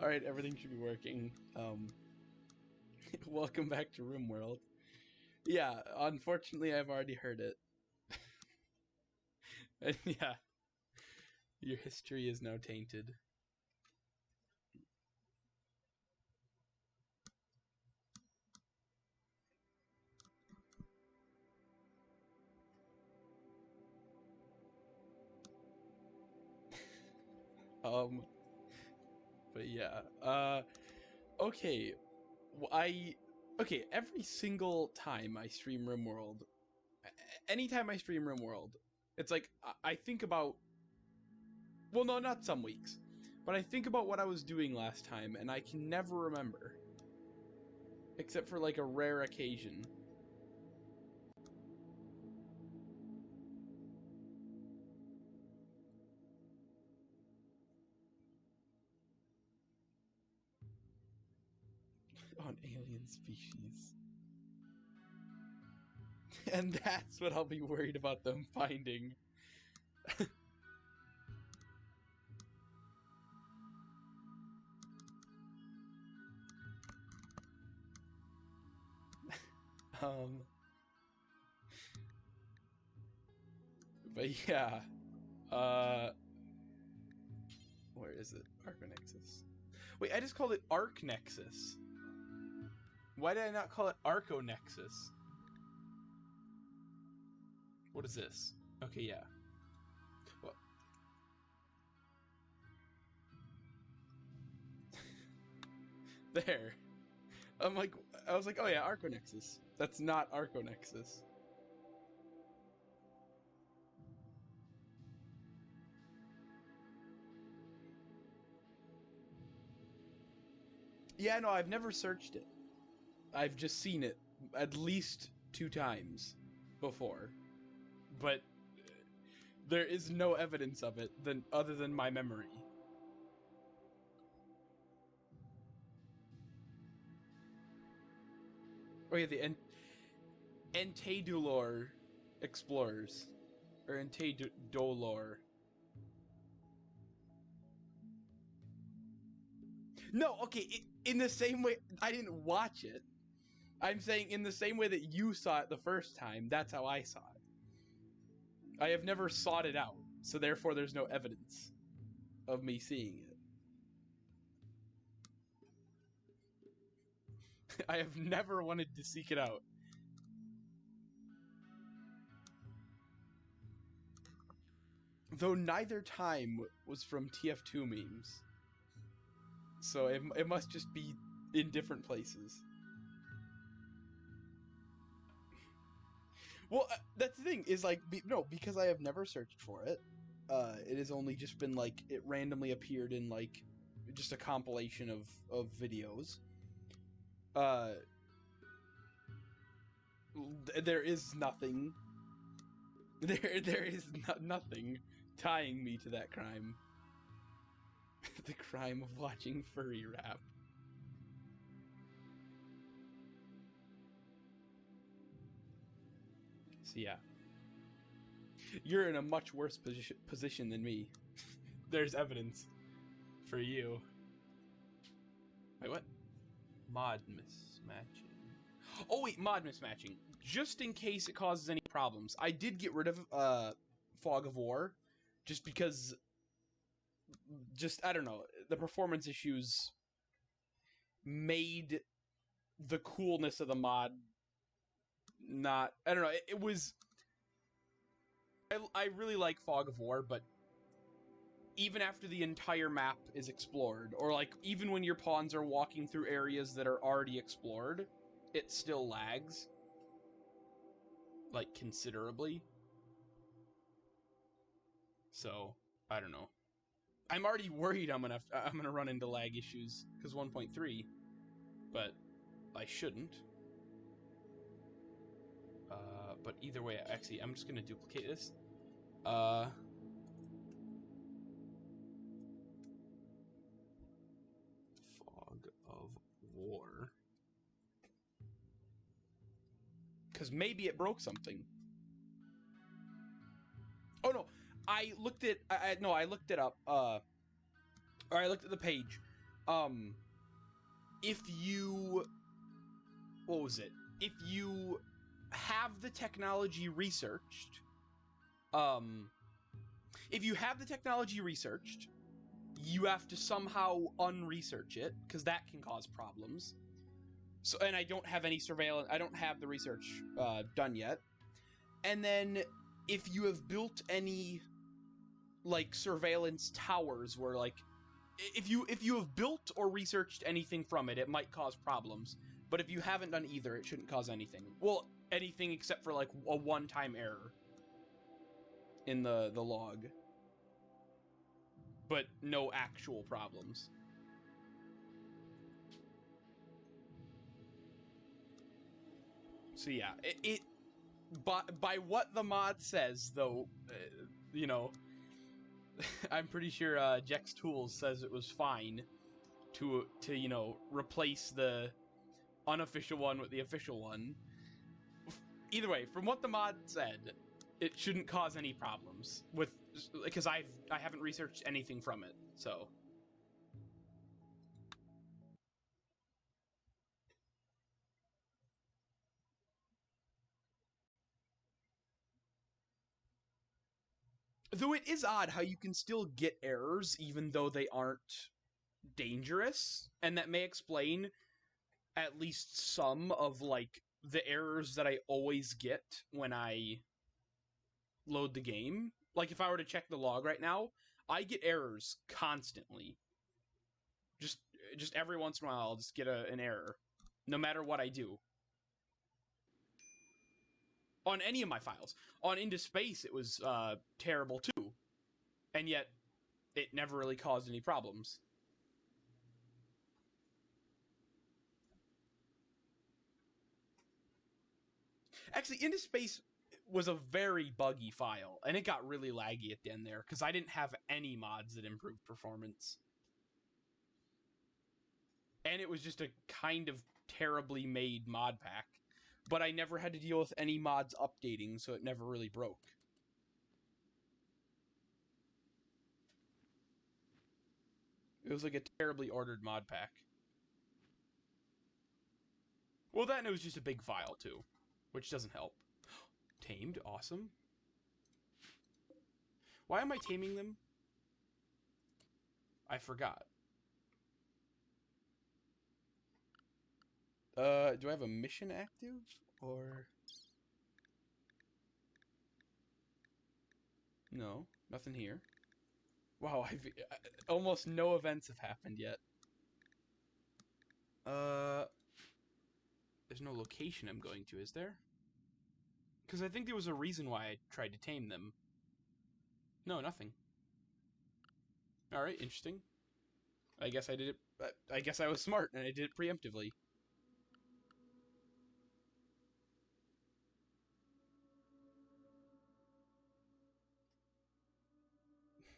Alright, everything should be working. Welcome back to RimWorld. Yeah, unfortunately I've already heard it. And yeah, your history is now tainted. But yeah, okay, okay, every single time I stream RimWorld, anytime I stream RimWorld, it's like, I think about, well, no, not some weeks, but I think about what I was doing last time, and I can never remember. Except for, like, a rare occasion. On alien species. And that's what I'll be worried about them finding. But yeah, where is it? Archonexus. Wait, I just called it Archonexus. Why did I not call it Archonexus? What is this? Okay, yeah. What? There. I was like, oh yeah, Archonexus. That's not Archonexus. Yeah, no, I've never searched it. I've just seen it at least 2 times before. But there is no evidence of it other than my memory. Oh yeah, the Entadulor explorers. Or Entadolor. No, okay, in the same way, I didn't watch it. I'm saying in the same way that you saw it the first time, that's how I saw it. I have never sought it out, so therefore there's no evidence of me seeing it. I have never wanted to seek it out. Though neither time was from TF2 memes. So it must just be in different places. Well, that's the thing, is like, no, because I have never searched for it. It has only just been like, it randomly appeared in like, just a compilation of videos. There is nothing. There is nothing tying me to that crime. The crime of watching furry rap. So yeah. You're in a much worse position than me. There's evidence for you. Wait, what? Mod mismatching. Oh wait, mod mismatching. Just in case it causes any problems. I did get rid of Fog of War, just because, I don't know, the performance issues made the coolness of the mod not, I don't know, it was, I really like Fog of War, but even after the entire map is explored, or like even when your pawns are walking through areas that are already explored, it still lags, like, considerably. So I don't know. I'm already worried I'm gonna run into lag issues because 1.3, but I shouldn't. But either way, actually, I'm just gonna duplicate this. Fog of War. Because maybe it broke something. Oh no, I looked it. I looked it up. Or I looked at the page. if you, what was it? If you have the technology researched, if you have the technology researched, you have to somehow unresearch it, because that can cause problems. So, and I don't have any surveillance, I don't have the research done yet. And then if you have built any, like, surveillance towers where, like, if you have built or researched anything from it, it might cause problems. But if you haven't done either, it shouldn't cause anything. Well, anything except for, like, a one-time error in the log. But no actual problems. So yeah, by what the mod says, though, you know, I'm pretty sure Jex Tools says it was fine to you know, replace the unofficial one with the official one. Either way, from what the mod said, it shouldn't cause any problems with, because I haven't researched anything from it, so. Though it is odd how you can still get errors even though they aren't dangerous, and that may explain at least some of, like, the errors that I always get when I load the game. Like, if I were to check the log right now, I get errors constantly. Just every once in a while, I'll just get an error, no matter what I do. On any of my files. On Into Space, it was terrible too, and yet it never really caused any problems. Actually, Into Space was a very buggy file, and it got really laggy at the end there, because I didn't have any mods that improved performance. And it was just a kind of terribly made mod pack. But I never had to deal with any mods updating, so it never really broke. It was like a terribly ordered mod pack. Well, then it was just a big file, too, which doesn't help. Tamed, awesome. Why am I taming them? I forgot. Do I have a mission active? Or... No, nothing here. Wow, almost no events have happened yet. There's no location I'm going to, is there? Because I think there was a reason why I tried to tame them. No, nothing. Alright, interesting. I guess I did it... I guess I was smart, and I did it preemptively.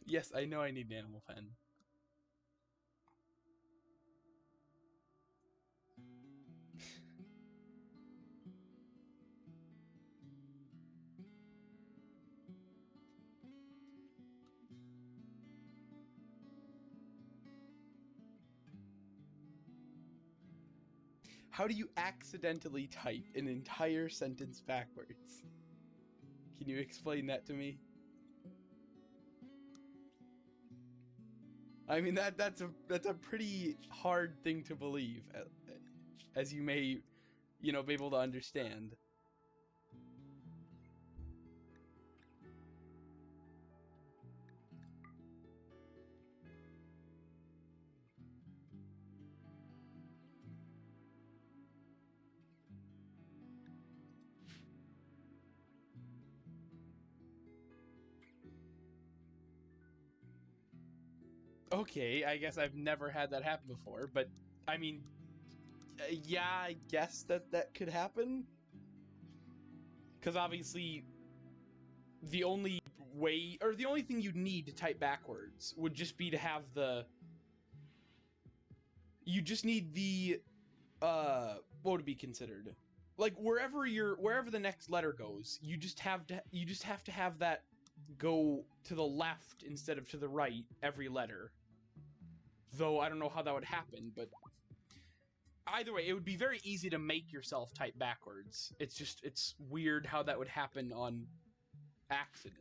Yes, I know I need an animal pen. How do you accidentally type an entire sentence backwards? Can you explain that to me? I mean, that's a pretty hard thing to believe, as you may, you know, be able to understand. Okay, I guess I've never had that happen before, but, I mean, yeah, I guess that could happen. Because obviously, the only way, or the only thing you'd need to type backwards would just be to have the... You just need the, what would be considered? Like, wherever the next letter goes, you just have to have that go to the left instead of to the right every letter Though I don't know how that would happen, but either way, it would be very easy to make yourself type backwards. It's just, it's weird how that would happen on accident.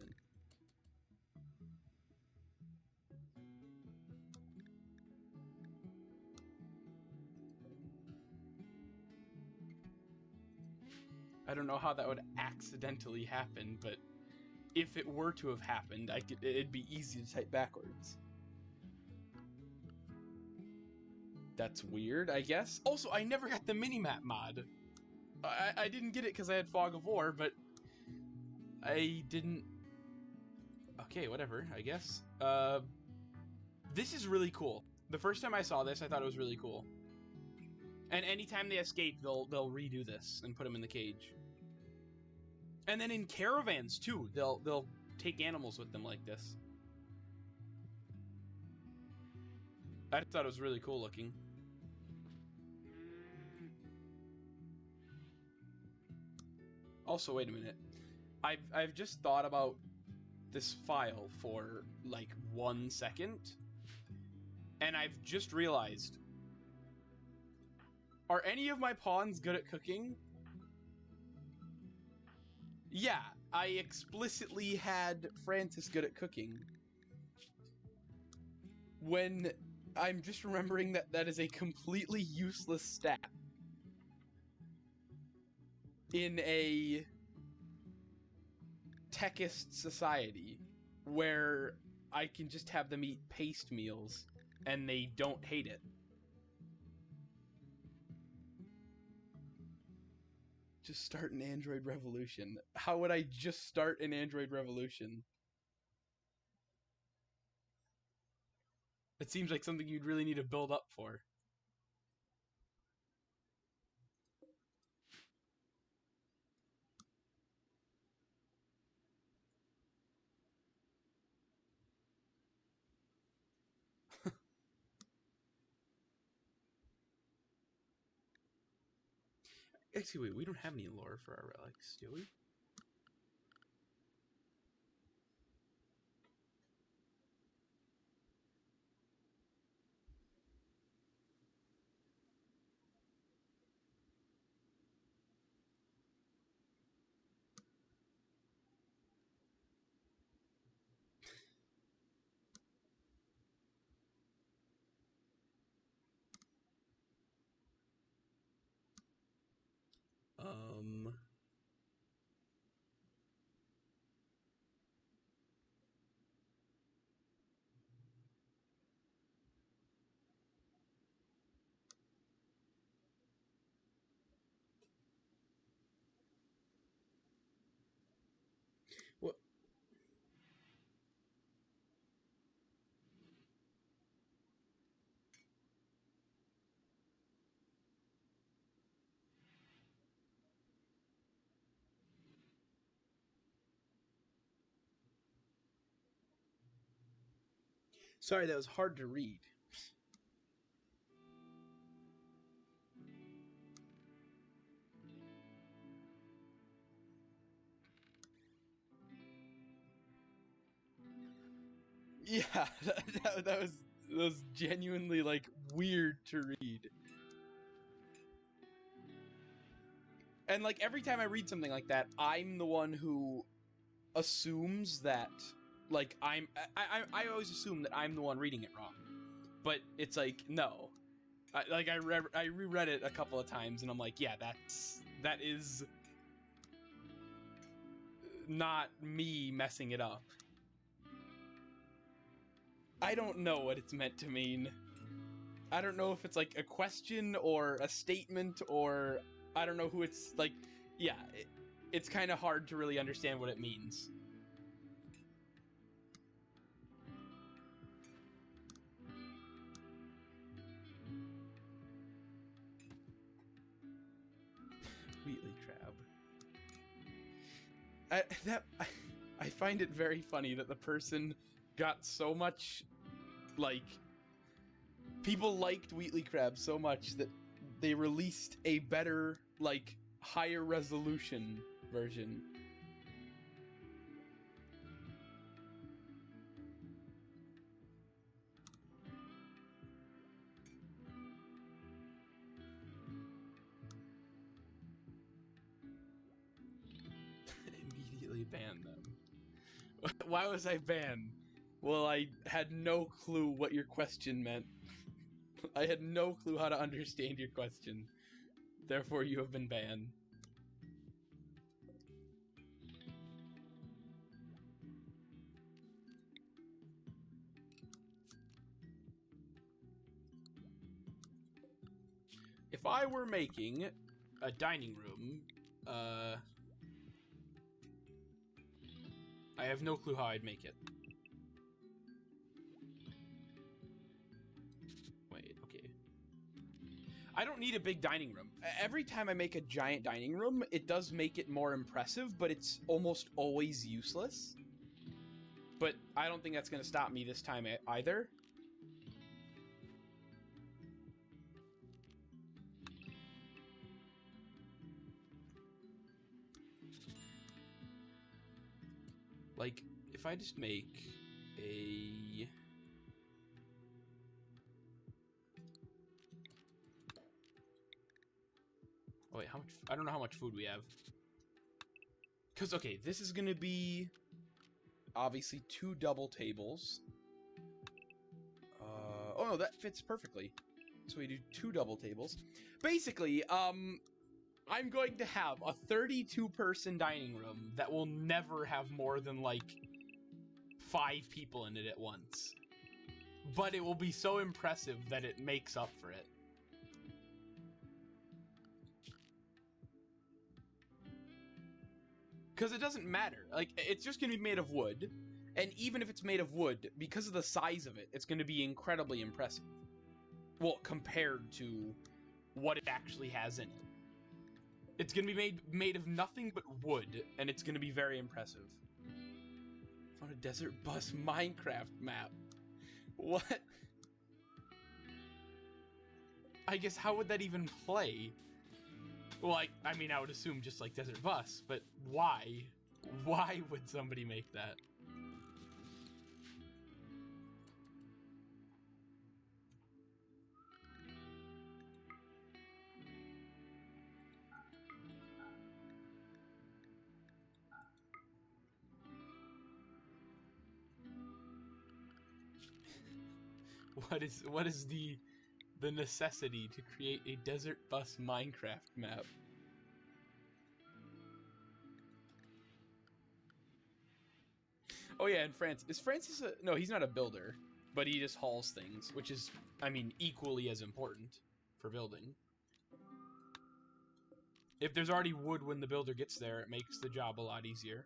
I don't know how that would accidentally happen, but if it were to have happened, it'd be easy to type backwards. That's weird, I guess. Also, I never got the minimap mod. I didn't get it because I had Fog of War, but I didn't... Okay, whatever, I guess. This is really cool. The first time I saw this, I thought it was really cool. And anytime they escape, they'll redo this and put them in the cage. And then in caravans too, they'll take animals with them like this. I thought it was really cool looking. Also, wait a minute. I've just thought about this file for like 1 second, and I've just realized, are any of my pawns good at cooking? Yeah, I explicitly had Francis good at cooking. When I'm just remembering that that is a completely useless stat in a techist society where I can just have them eat paste meals and they don't hate it. Just start an Android revolution. How would I just start an Android revolution? It seems like something you'd really need to build up for. Actually, wait, we don't have any lore for our relics, do we? What? Sorry, that was hard to read. Yeah, that was genuinely like weird to read. And like every time I read something like that, I'm the one who assumes that like I always assume that I'm the one reading it wrong. But it's like no. I reread it a couple of times and I'm like, yeah, that is not me messing it up. I don't know what it's meant to mean. I don't know if it's like a question or a statement or I don't know who it's like. Yeah, it's kind of hard to really understand what it means. Wheatley crab. I find it very funny that the person got so much, like, people liked Wheatley crab so much that they released a better, like, higher resolution version. banned them? Why was I banned? Well, I had no clue what your question meant. I had no clue how to understand your question. Therefore, you have been banned. If I were making a dining room, I have no clue how I'd make it. Wait, okay. I don't need a big dining room. Every time I make a giant dining room, it does make it more impressive, but it's almost always useless. But I don't think that's going to stop me this time either. Like, if I just make a... Oh wait, how much? I don't know how much food we have. Because, okay, this is going to be obviously 2 double tables. Oh no, that fits perfectly. So we do 2 double tables. Basically, I'm going to have a 32-person dining room that will never have more than, like, 5 people in it at once. But it will be so impressive that it makes up for it. Because it doesn't matter. Like, it's just going to be made of wood. And even if it's made of wood, because of the size of it, it's going to be incredibly impressive. Well, compared to what it actually has in it. It's going to be made of nothing but wood, and it's going to be very impressive. Found a desert bus Minecraft map. What? I guess how would that even play? Well, I mean, I would assume just like Desert Bus, but why? Why would somebody make that? What is the necessity to create a Desert Bus Minecraft map? Oh yeah, and is Francis a... No, he's not a builder, but he just hauls things, which is, I mean, equally as important for building. If there's already wood when the builder gets there, it makes the job a lot easier.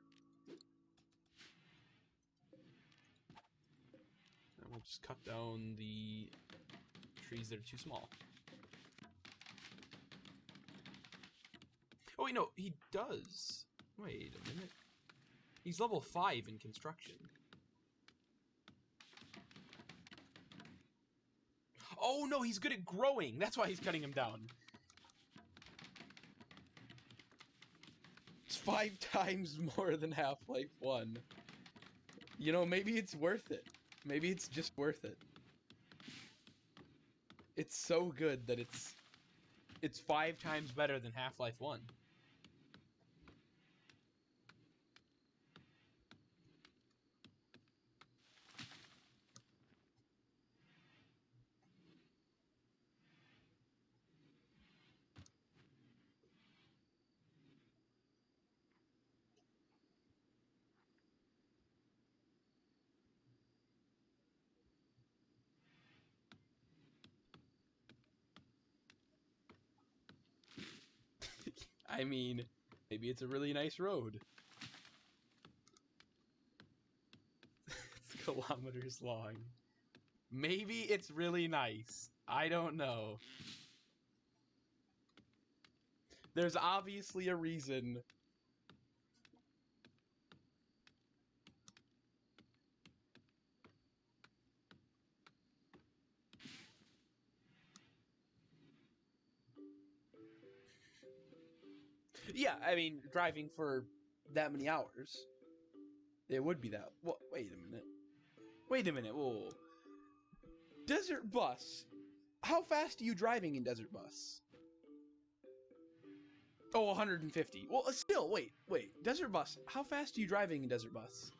And we'll just cut down the trees that are too small. Oh wait, no, he does. Wait a minute. He's level 5 in construction. Oh no, he's good at growing. That's why he's cutting him down. It's 5 times more than Half-Life 1. You know, maybe it's worth it. Maybe it's just worth it. It's so good that it's 5 times better than Half-Life 1. I mean, maybe it's a really nice road. It's kilometers long. Maybe it's really nice. I don't know. There's obviously a reason. Yeah, I mean, driving for that many hours, it would be that. What? Wait a minute. Wait a minute. Whoa. Desert Bus. How fast are you driving in Desert Bus? Oh, 150. Well, still, wait. Desert bus. How fast are you driving in desert bus?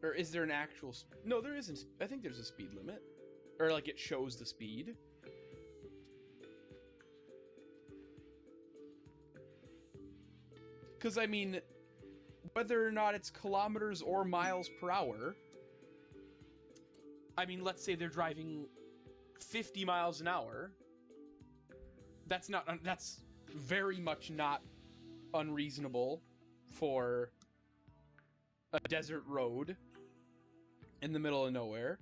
Or is there an actual... No, there isn't. I think there's a speed limit. Or, like, it shows the speed. Because, I mean, whether or not it's kilometers or miles per hour... I mean, let's say they're driving 50 miles an hour. That's very much not unreasonable for a desert road in the middle of nowhere.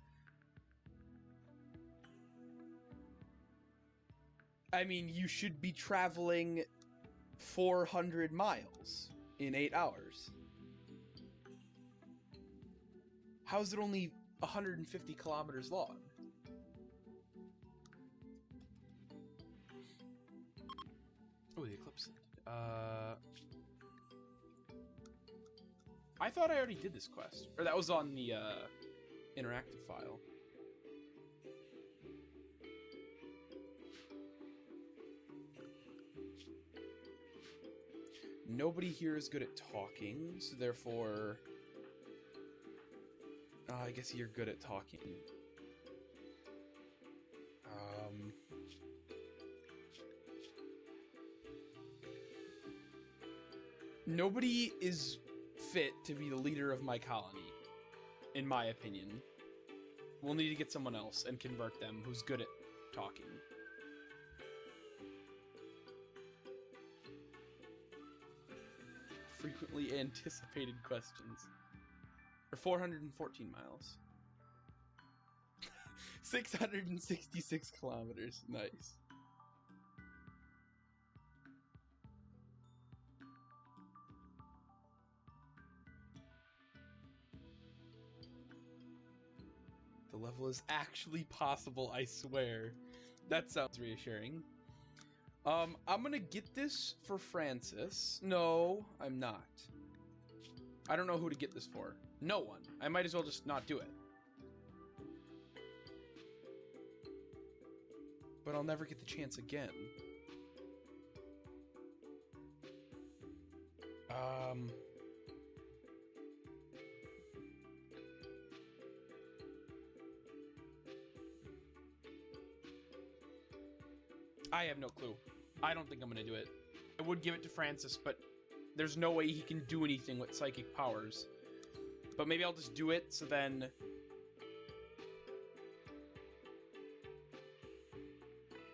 I mean, you should be traveling 400 miles in 8 hours. How is it only 150 kilometers long? Oh, the eclipse. I thought I already did this quest. Or that was on the interactive file. Nobody here is good at talking, so therefore... I guess you're good at talking. Nobody is fit to be the leader of my colony, in my opinion. We'll need to get someone else and convert them who's good at talking. Frequently anticipated questions. Or 414 miles. 666 kilometers. Nice. The level is actually possible, I swear. That sounds reassuring. I'm gonna get this for Francis. No, I'm not. I don't know who to get this for. No one. I might as well just not do it. But I'll never get the chance again. I have no clue. I don't think I'm gonna do it. I would give it to Francis, but there's no way he can do anything with psychic powers. But maybe I'll just do it, so then...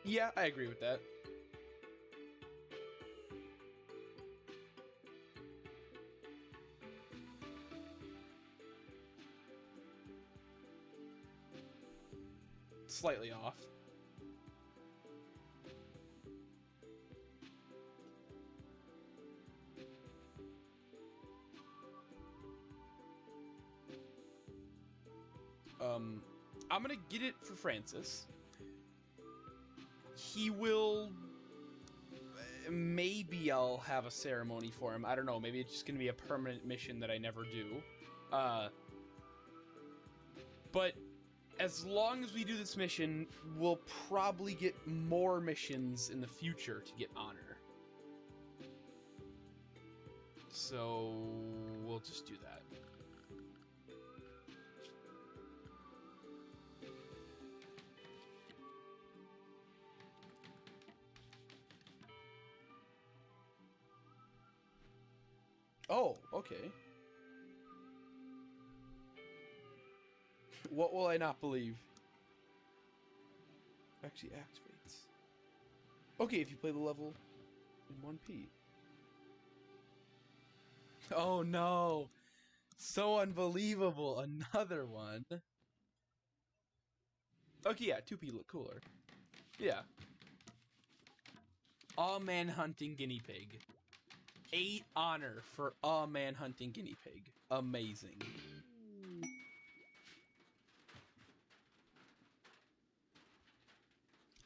Yeah, I agree with that. Slightly off. I'm gonna get it for Francis. He will... Maybe I'll have a ceremony for him. I don't know. Maybe it's just gonna be a permanent mission that I never do. But as long as we do this mission, we'll probably get more missions in the future to get honor. So we'll just do that. Oh, okay. What will I not believe? Actually activates. Okay, if you play the level in 1P. Oh no! So unbelievable! Another one! Okay, yeah, 2P look cooler. Yeah. A man-hunting guinea pig. 8 honor for a man-hunting guinea pig. Amazing.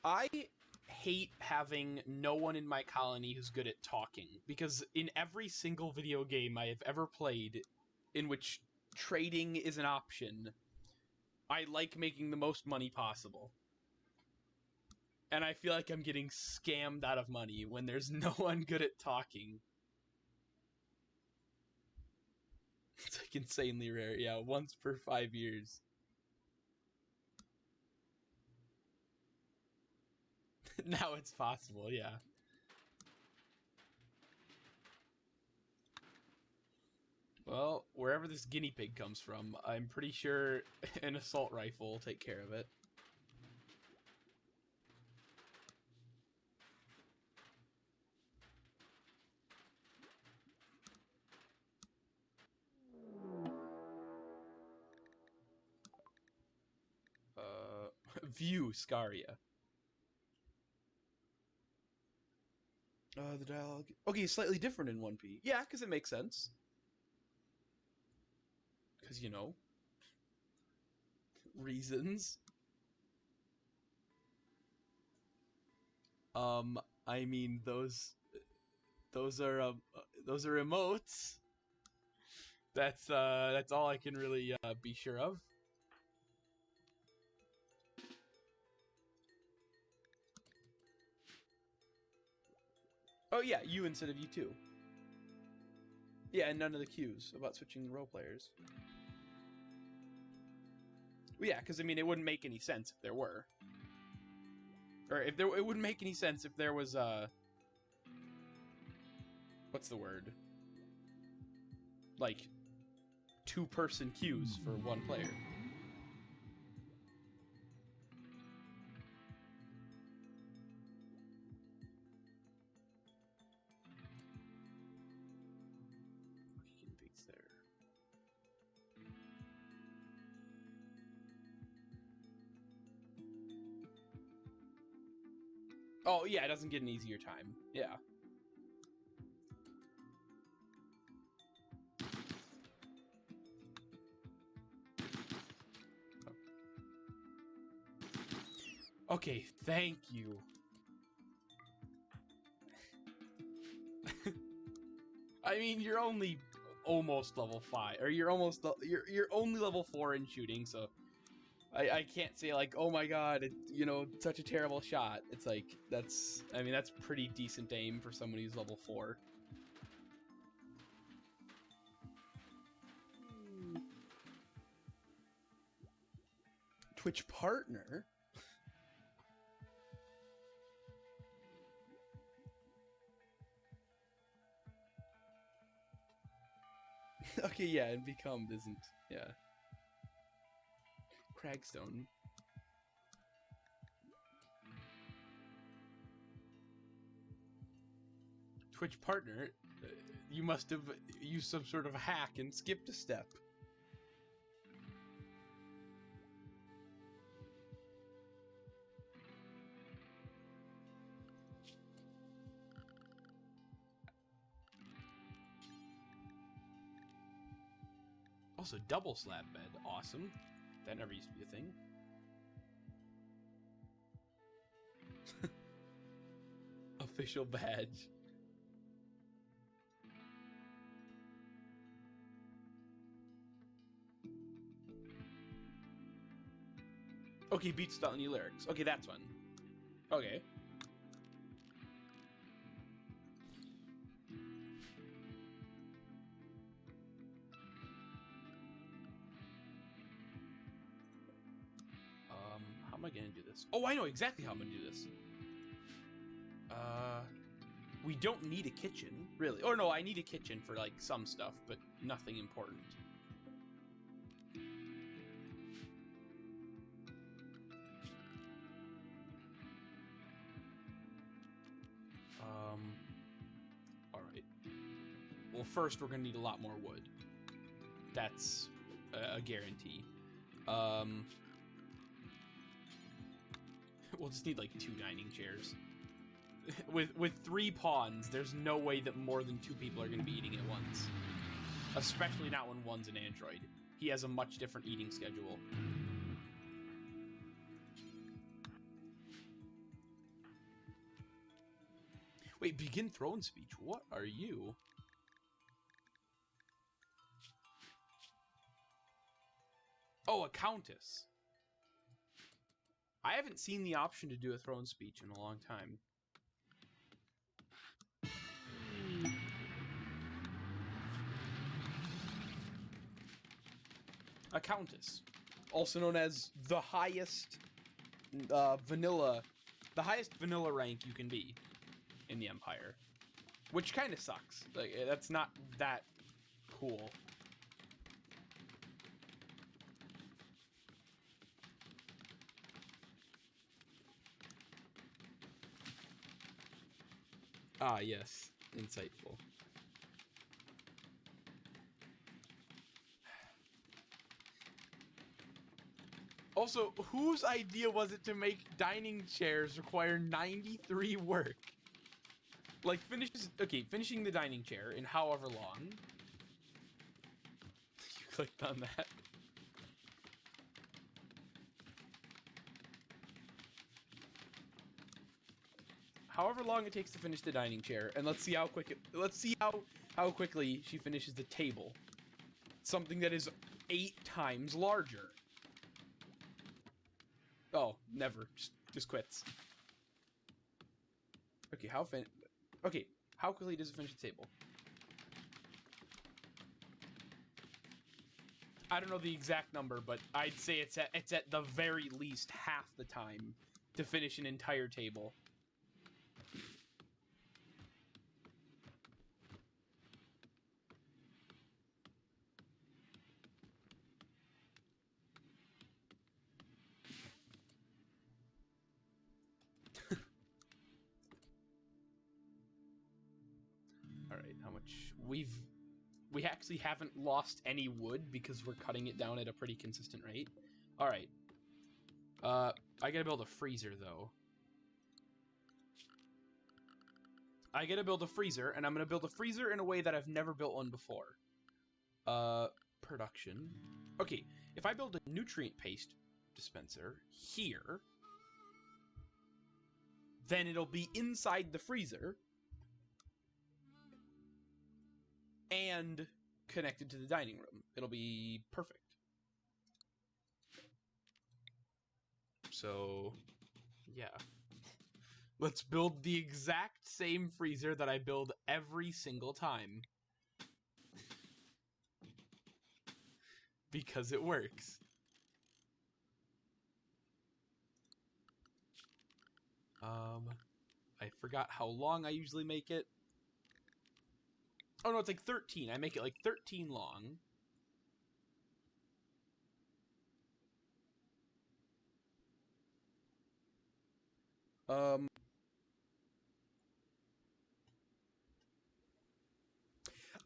I hate having no one in my colony who's good at talking, because in every single video game I have ever played in which trading is an option, I like making the most money possible. And I feel like I'm getting scammed out of money when there's no one good at talking. It's like insanely rare. Yeah, once per 5 years. Now it's possible, yeah. Well, wherever this guinea pig comes from, I'm pretty sure an assault rifle will take care of it. View Scaria. The dialogue. Okay, slightly different in 1P. Yeah, because it makes sense. Because, you know, reasons. I mean, those are emotes. That's all I can really be sure of. Oh yeah, you instead of you too. Yeah, and none of the cues about switching role players. Well, yeah, because I mean, it wouldn't make any sense if there were. Or if there, it wouldn't make any sense if there was what's the word? Like 2-person queues for 1 player. Oh, yeah, it doesn't get an easier time. Yeah. Okay, thank you. I mean, you're only almost level 5, or you're almost you're only level 4 in shooting, so I can't say like, oh my god, you know, such a terrible shot. It's like, that's, I mean, that's pretty decent aim for someone who's level 4. Twitch partner? Okay, yeah, and become isn't, yeah. Cragstone. Twitch partner, you must have used some sort of hack and skipped a step. Also, double slab bed, awesome. That never used to be a thing. Official badge. Okay, beats without any lyrics. Okay, that's one. Okay. How am I gonna do this? Oh, I know exactly how I'm gonna do this. We don't need a kitchen, really. Or no, I need a kitchen for, like, some stuff, but nothing important. Alright. Well, first, we're gonna need a lot more wood. That's a guarantee. We'll just need, like, 2 dining chairs. With 3 pawns, there's no way that more than 2 people are going to be eating at once. Especially not when one's an android. He has a much different eating schedule. Wait, begin throne speech. What are you? Oh, a countess. I haven't seen the option to do a throne speech in a long time. A countess, also known as the highest vanilla rank you can be in the Empire, which kind of sucks. Like, that's not that cool. Ah, yes, insightful. Also, whose idea was it to make dining chairs require 93 work? Like, finishing the dining chair in however long. You clicked on that. However long it takes to finish the dining chair, and let's see how quickly she finishes the table. Something that is 8 times larger. Oh, never. Just quits. Okay, how quickly does it finish the table? I don't know the exact number, but I'd say it's at the very least half the time to finish an entire table. Alright, how much? We actually haven't lost any wood because we're cutting it down at a pretty consistent rate. Alright. I gotta build a freezer, though. I gotta build a freezer, and I'm gonna build a freezer in a way that I've never built one before. Production. Okay, if I build a nutrient paste dispenser here, then it'll be inside the freezer and connected to the dining room. It'll be perfect. So, yeah. Let's build the exact same freezer that I build every single time. Because it works. I forgot how long I usually make it. Oh no, it's like 13. I make it like 13 long.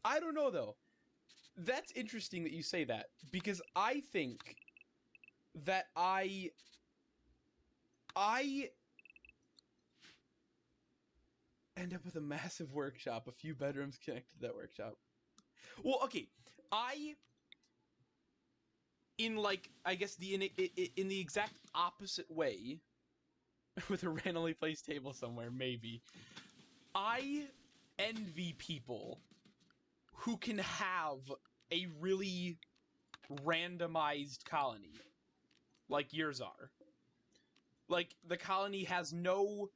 I don't know though. That's interesting that you say that, because I think that I end up with a massive workshop, a few bedrooms connected to that workshop. Well, okay, in like, I guess in the exact opposite way, with a randomly placed table somewhere, maybe, I envy people who can have a really randomized colony, like yours are. Like, the colony has no...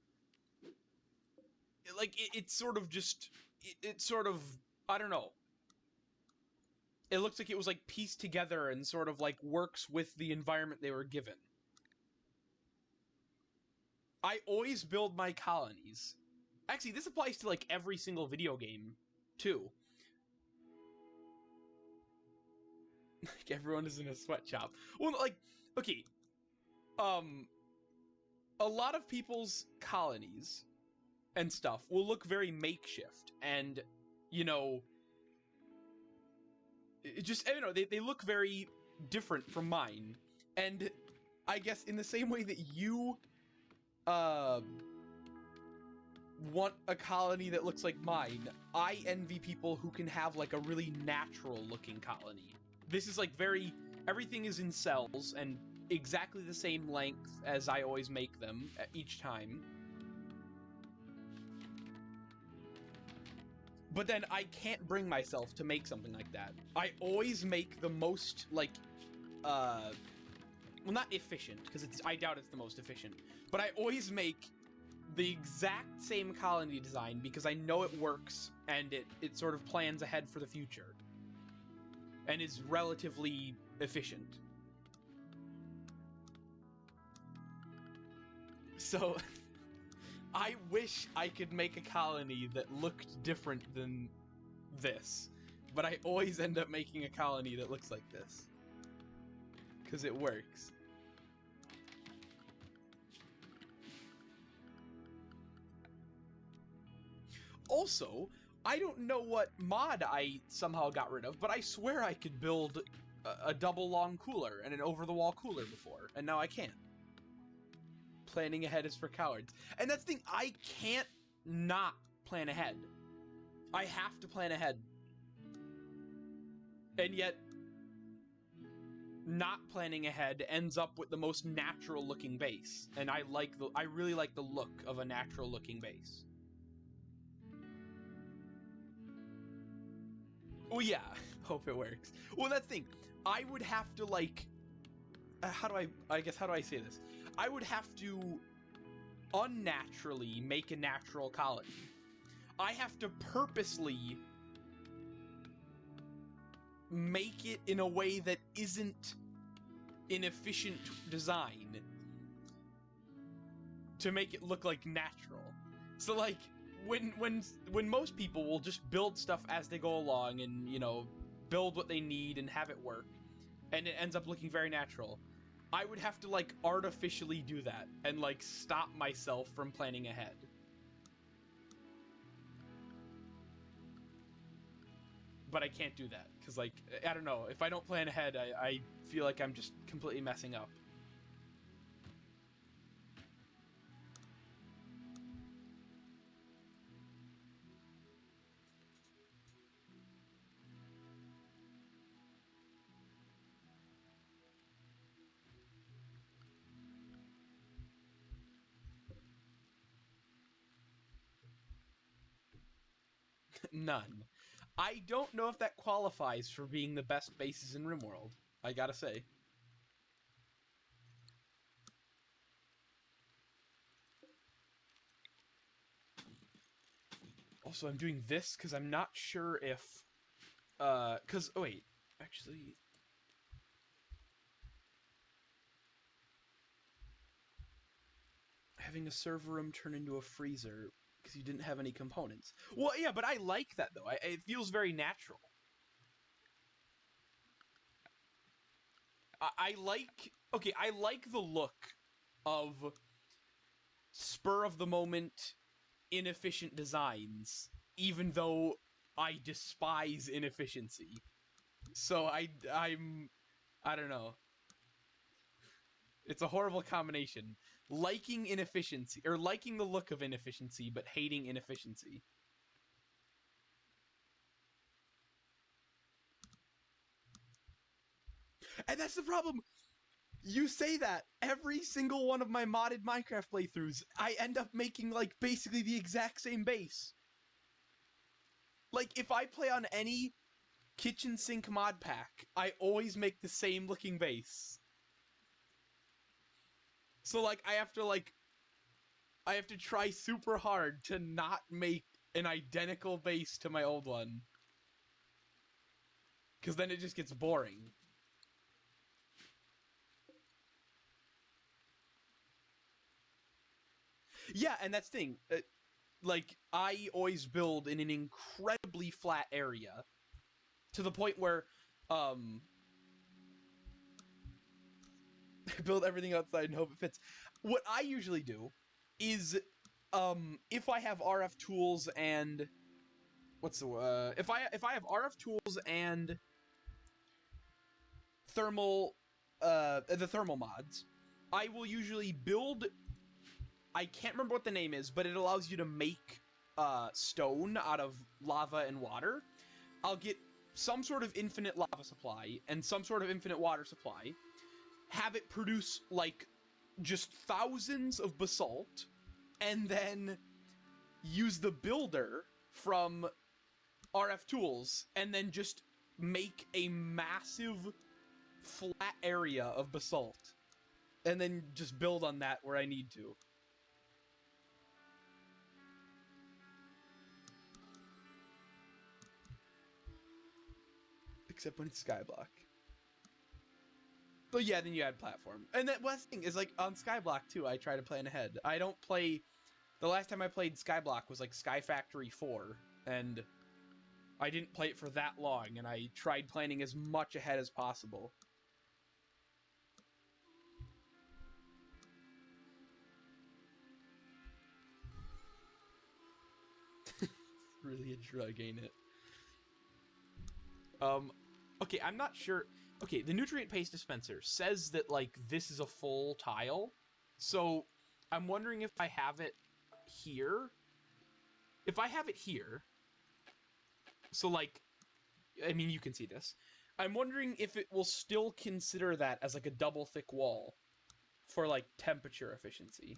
Like, it's sort of just... It's sort of... I don't know. It looks like it was, like, pieced together and sort of, like, works with the environment they were given. I always build my colonies. Actually, this applies to, like, every single video game, too. Like, everyone is in a sweatshop. Well, like, okay. A lot of people's colonies and stuff will look very makeshift, and, you know, it just, I don't know, they look very different from mine. And I guess in the same way that you want a colony that looks like mine, I envy people who can have like a really natural looking colony. This is like very, everything is in cells and exactly the same length as I always make them each time. But then I can't bring myself to make something like that. I always make the most, like, well, not efficient, because I doubt it's the most efficient, but I always make the exact same colony design because I know it works and it sort of plans ahead for the future and is relatively efficient. So I wish I could make a colony that looked different than this, but I always end up making a colony that looks like this because it works. Also, I don't know what mod I somehow got rid of, but I swear I could build a double long cooler and an over-the-wall cooler before, and now I can't. Planning ahead is for cowards. And that's the thing, I can't not plan ahead. I have to plan ahead. And yet, not planning ahead ends up with the most natural looking base. And I really like the look of a natural looking base. Well, yeah, hope it works. Well, that's the thing. I would have to, like, how do I say this? I would have to unnaturally make a natural colony. I have to purposely make it in a way that isn't an efficient design to make it look like natural. So, like, when most people will just build stuff as they go along and, you know, build what they need and have it work, and it ends up looking very natural, I would have to, like, artificially do that and, like, stop myself from planning ahead. But I can't do that, because, like, I don't know, if I don't plan ahead, I feel like I'm just completely messing up. None. I don't know if that qualifies for being the best bases in RimWorld, I gotta say. Also, I'm doing this because I'm not sure if... oh wait, actually... Having a server room turn into a freezer because you didn't have any components. Well, yeah, but I like that, though. It feels very natural. I like the look of spur-of-the-moment, inefficient designs, even though I despise inefficiency. So I don't know. It's a horrible combination. Liking inefficiency, or liking the look of inefficiency, but hating inefficiency. And that's the problem! You say that, every single one of my modded Minecraft playthroughs, I end up making, like, basically the exact same base. Like, if I play on any kitchen sink mod pack, I always make the same looking base. So, like, I have to try super hard to not make an identical base to my old one. Because then it just gets boring. Yeah, and that's the thing. Like, I always build in an incredibly flat area. To the point where, build everything outside and hope it fits. What I usually do is, if I have RF tools and if I have RF tools and thermal the thermal mods, I will usually build, I can't remember what the name is, but it allows you to make stone out of lava and water. I'll get some sort of infinite lava supply and some sort of infinite water supply, have it produce, like, just thousands of basalt, and then use the builder from RF tools and then just make a massive flat area of basalt. And then just build on that where I need to. Except when it's skyblock. But yeah, then you add platform. And that last thing is like on skyblock too, I try to plan ahead. I don't play... The last time I played skyblock was like Sky Factory 4. And I didn't play it for that long. And I tried planning as much ahead as possible. Really a drug, ain't it? Okay, I'm not sure. Okay, the nutrient paste dispenser says that, like, this is a full tile. So, I'm wondering if I have it here. If I have it here, so, like, I mean, you can see this. I'm wondering if it will still consider that as, like, a double thick wall for, like, temperature efficiency.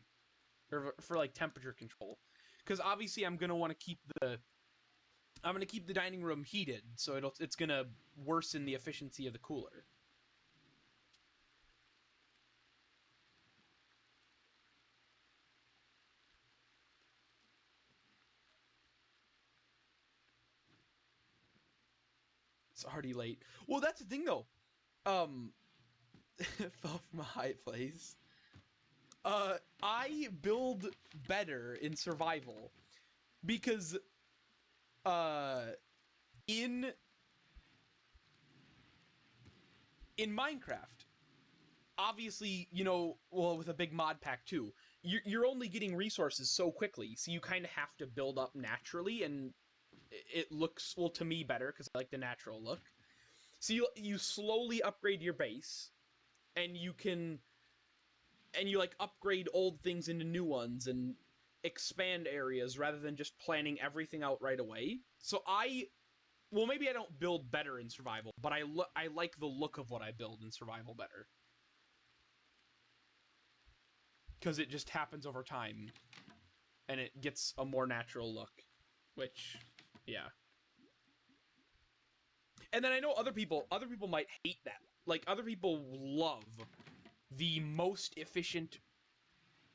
Or for, like, temperature control. Because obviously I'm going to want to keep the... I'm going to keep the dining room heated, so it's going to worsen the efficiency of the cooler. It's already late. Well, that's the thing, though. It fell from a high place. I build better in survival because, in Minecraft, obviously, you know, well, with a big mod pack too, you're only getting resources so quickly, so you kind of have to build up naturally, and it looks, well, to me better because I like the natural look. So you slowly upgrade your base, and you like upgrade old things into new ones and expand areas rather than just planning everything out right away. So well, maybe I don't build better in survival, but I like the look of what I build in survival better. Because it just happens over time, and it gets a more natural look, which, yeah. And then I know other people might hate that. Like, other people love the most efficient,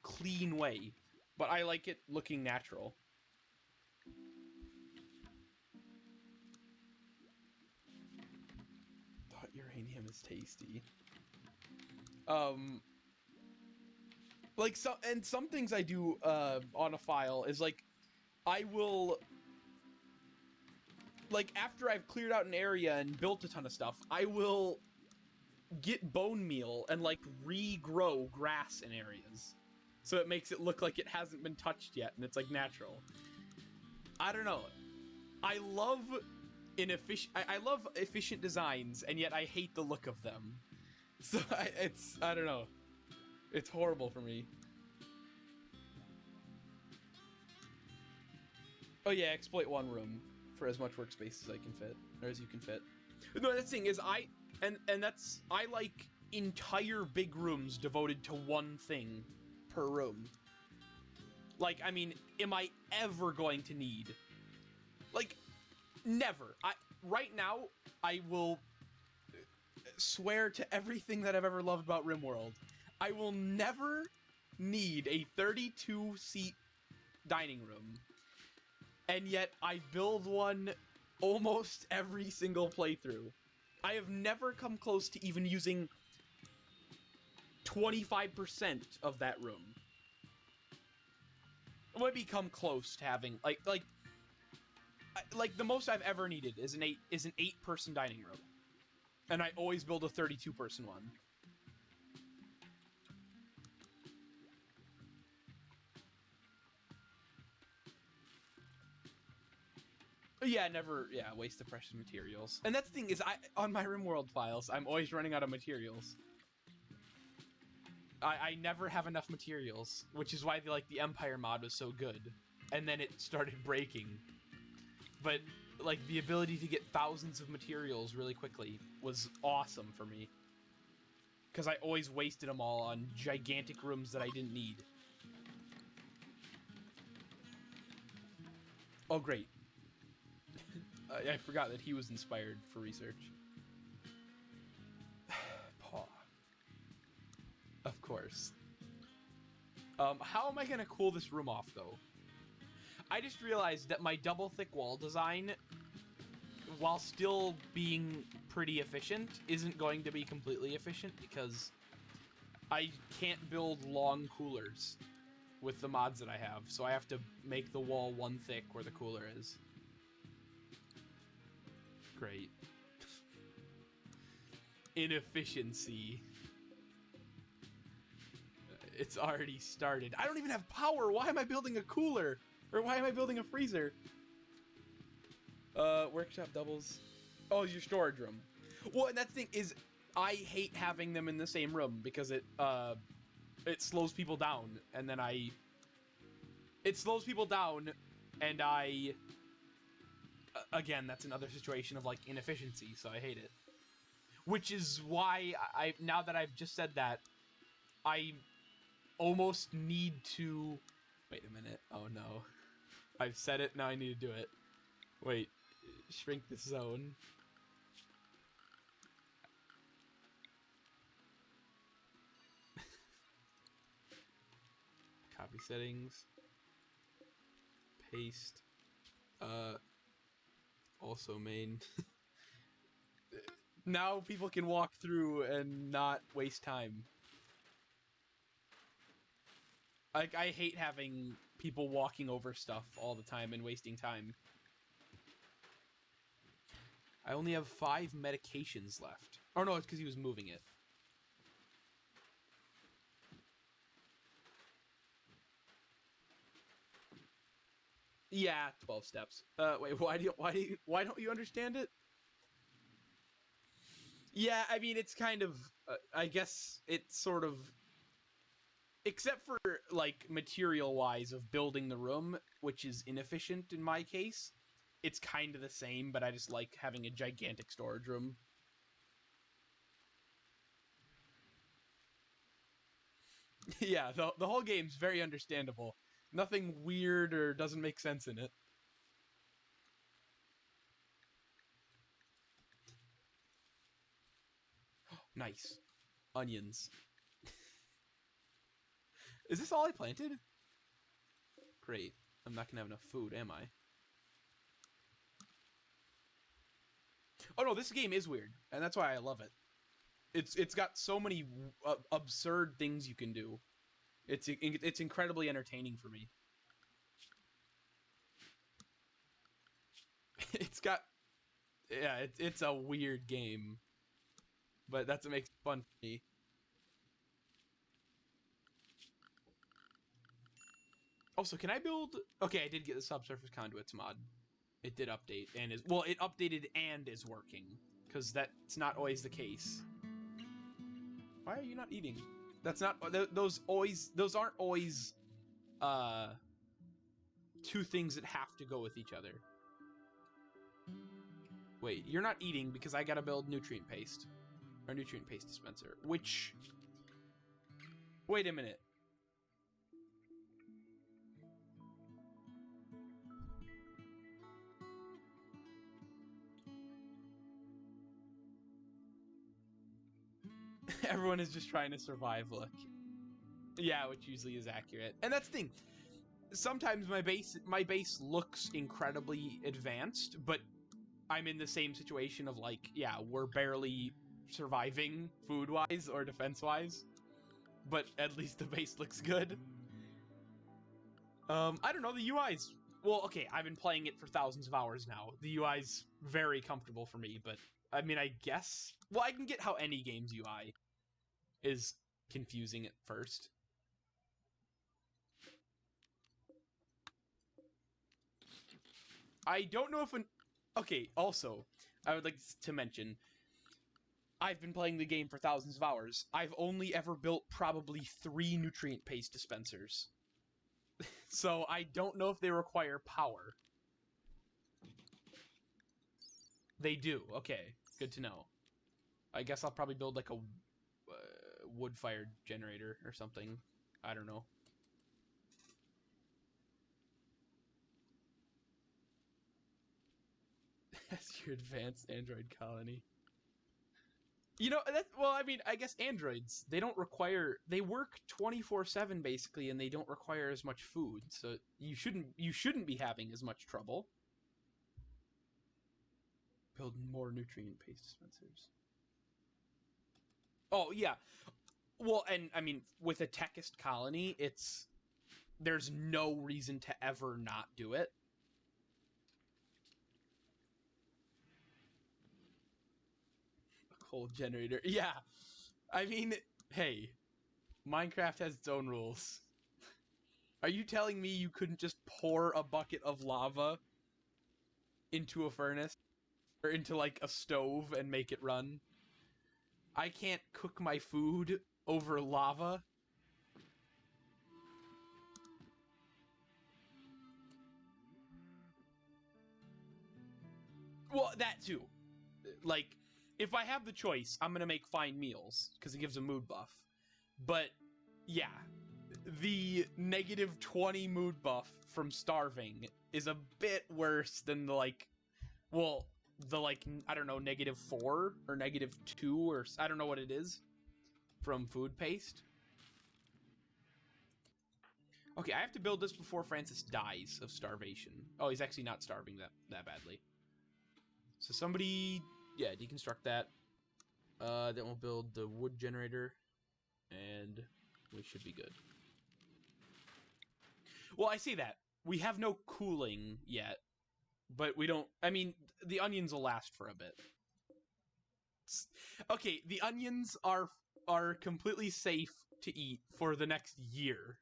clean way, but I like it looking natural. Thought uranium is tasty. Like, some things I do on a file is, like, I will, like, after I've cleared out an area and built a ton of stuff, I will get bone meal and, like, regrow grass in areas. So it makes it look like it hasn't been touched yet, and it's, like, natural. I don't know. I love I love efficient designs, and yet I hate the look of them. So I don't know. It's horrible for me. Oh yeah, exploit one room for as much workspace as I can fit, or as you can fit. No, that's the thing is I like entire big rooms devoted to one thing per room. Like, I mean, am I ever going to need... Like, never. Right now, I will swear to everything that I've ever loved about RimWorld. I will never need a 32-seat dining room. And yet, I build one almost every single playthrough. I have never come close to even using 25% of that room. I might become close to having, like the most I've ever needed is an 8-person dining room. And I always build a 32-person one. Yeah, never, waste the precious materials. And that's the thing is, on my RimWorld files, I'm always running out of materials. I never have enough materials, which is why the Empire mod was so good. And then it started breaking. But, like, the ability to get thousands of materials really quickly was awesome for me. Because I always wasted them all on gigantic rooms that I didn't need. Oh, great. I forgot that he was inspired for research. Paw. Of course. How am I gonna cool this room off, though? I just realized that my double thick wall design, while still being pretty efficient, isn't going to be completely efficient because I can't build long coolers with the mods that I have, so I have to make the wall one thick where the cooler is. Great. Inefficiency. It's already started. I don't even have power! Why am I building a cooler? Or why am I building a freezer? Workshop doubles. Oh, your storage room. Well, and that thing is, I hate having them in the same room because it slows people down, and then it slows people down, and again, that's another situation of, like, inefficiency, so I hate it. Which is why now that I've just said that, I almost need to... Wait a minute. Oh, no. I've said it, now I need to do it. Wait. Shrink this zone. Copy settings. Paste. Also main. Now people can walk through and not waste time. Like, I hate having people walking over stuff all the time and wasting time. I only have 5 medications left. Oh no, it's because he was moving it. Yeah, 12 steps. Wait, why don't you understand it? Yeah, I mean, it's kind of, I guess it's sort of, except for, like, material-wise of building the room, which is inefficient in my case, it's kind of the same, but I just like having a gigantic storage room. Yeah, the whole game's very understandable. Nothing weird or doesn't make sense in it. Nice. Onions. Is this all I planted? Great. I'm not gonna have enough food, am I? Oh no, this game is weird, and that's why I love it. It's got so many absurd things you can do. It's incredibly entertaining for me. It's got, yeah, it's a weird game, but that's what makes it fun for me. Also, can I build? Okay, I did get the subsurface conduits mod. It did update and is, well, it updated and is working, because that's not always the case. Why are you not eating? That's not, those aren't always two things that have to go with each other. Wait, you're not eating because I gotta build nutrient paste. Or nutrient paste dispenser, which... Wait a minute. Everyone is just trying to survive, look. Yeah, which usually is accurate. And that's the thing. Sometimes my base looks incredibly advanced, but I'm in the same situation of, like, yeah, we're barely surviving food-wise or defense-wise, but at least the base looks good. I don't know, the UI's... Well, okay, I've been playing it for thousands of hours now. The UI's very comfortable for me, but, I mean, I guess... Well, I can get how any game's UI is confusing at first. I don't know if an... Okay, also, I would like to mention, I've been playing the game for thousands of hours. I've only ever built probably 3 nutrient paste dispensers. So I don't know if they require power. They do. Okay, good to know. I guess I'll probably build like a wood-fired generator or something. I don't know. That's your advanced android colony. You know, that's, well, I mean, I guess androids, they don't require, they work 24/7 basically, and they don't require as much food, so you shouldn't be having as much trouble. Build more nutrient paste dispensers. Oh, yeah. Well, and I mean, with a techist colony, there's no reason to ever not do it. A coal generator. Yeah. I mean, hey, Minecraft has its own rules. Are you telling me you couldn't just pour a bucket of lava into a furnace? Or into, like, a stove and make it run? I can't cook my food over lava? Well, that too. Like, if I have the choice, I'm gonna make fine meals, because it gives a mood buff. But, yeah. The -20 mood buff from starving is a bit worse than the, like... Well, the, like, I don't know, -4 or -2 or I don't know what it is from food paste. Okay, I have to build this before Francis dies of starvation. Oh, he's actually not starving that badly. So somebody, yeah, deconstruct that. Then we'll build the wood generator, and we should be good. Well, I say that. We have no cooling yet, but we don't... I mean, the onions will last for a bit. Okay, the onions are completely safe to eat for the next year.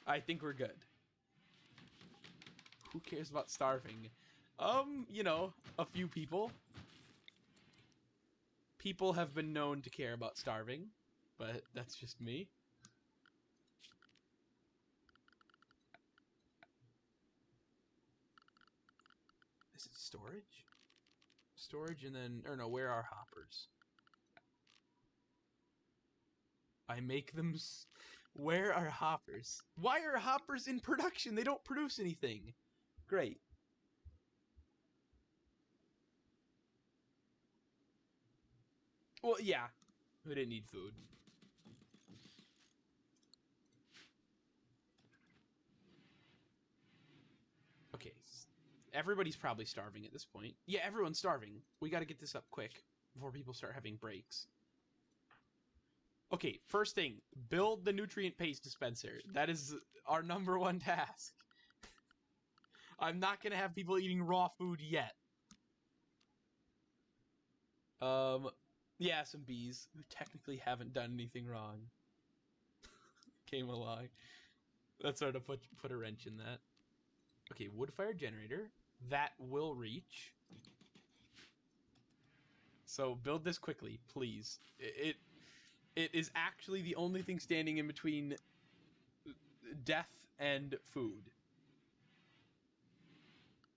I think we're good. Who cares about starving? You know, a few people. People have been known to care about starving, but that's just me. Is it storage? Storage and then... Or no, where are hoppers? I make them... Where are hoppers? Why are hoppers in production? They don't produce anything. Great. Well, yeah. We didn't need food. Okay. Everybody's probably starving at this point. Yeah, everyone's starving. We gotta get this up quick before people start having breaks. Okay, first thing. Build the nutrient paste dispenser. That is our #1 task. I'm not gonna have people eating raw food yet. Yeah, some bees who technically haven't done anything wrong came along. Let's sort of put a wrench in that. Okay, wood fire generator. That will reach. So build this quickly, please. It is actually the only thing standing in between death and food.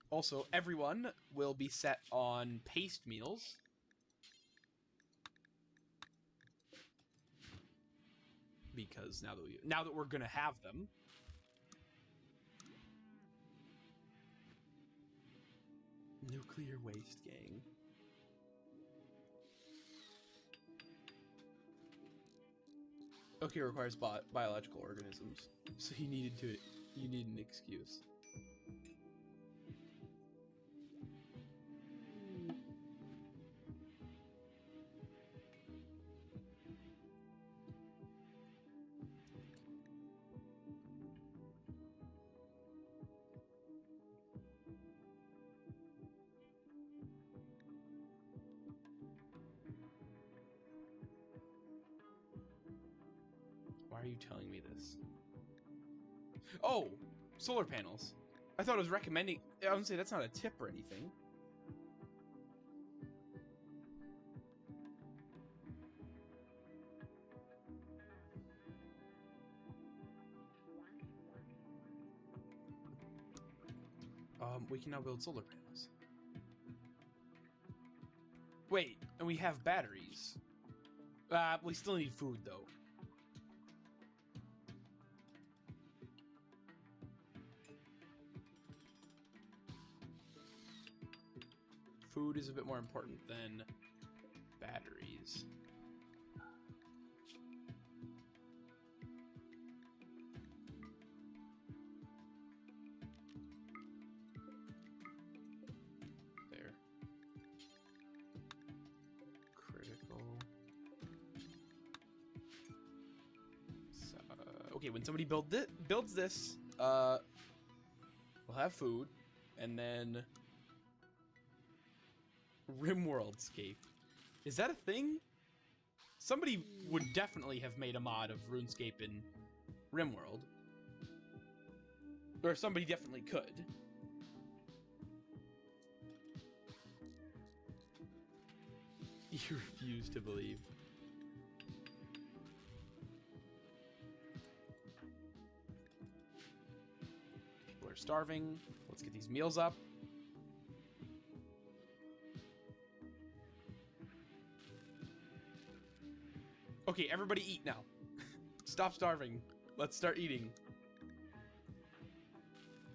Also, everyone will be set on paste meals. Because now that we're gonna have them. Nuclear waste gang. Okay, requires biological organisms. So you need an excuse. Why are you telling me this? Oh! Solar panels. I thought it was recommending... I was gonna say, that's not a tip or anything. We can now build solar panels. Wait, and we have batteries. We still need food, though. food is a bit more important than batteries. There. Critical. So, okay, when somebody builds this, we'll have food, and then RimWorldscape. Is that a thing? Somebody would definitely have made a mod of RuneScape in RimWorld. Or somebody definitely could. You refuse to believe. People are starving. Let's get these meals up. Okay, everybody eat now. Stop starving. Let's start eating.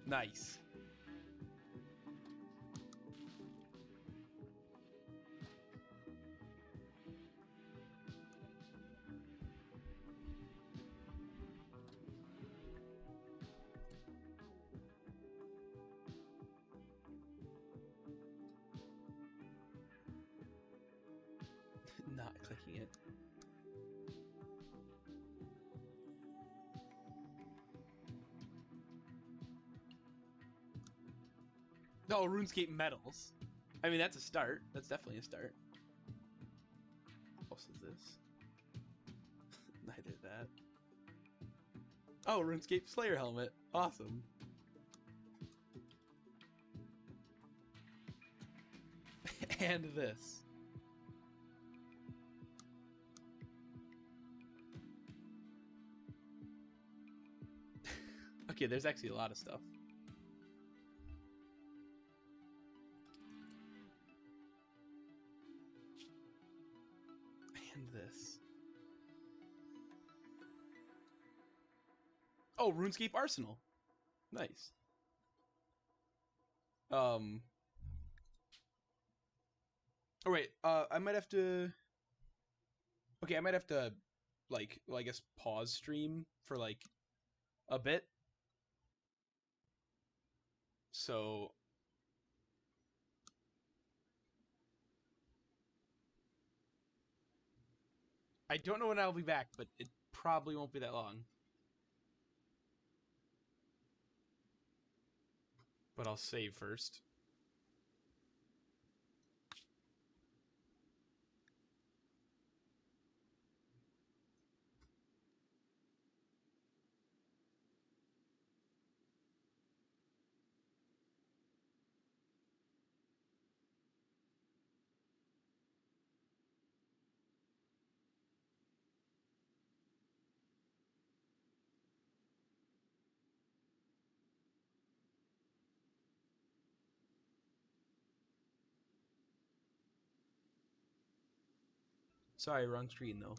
Nice. Not clicking it. No, RuneScape medals. I mean, that's a start. That's definitely a start. What else is this? Neither that. Oh, RuneScape Slayer helmet. Awesome. And this. Okay, there's actually a lot of stuff. And this. Oh, RuneScape Arsenal. Nice. Oh wait, I might have to... Okay, I might have to, like, well, I guess pause stream for, like, a bit. So... I don't know when I'll be back, but it probably won't be that long. But I'll save first. Sorry, wrong screen though.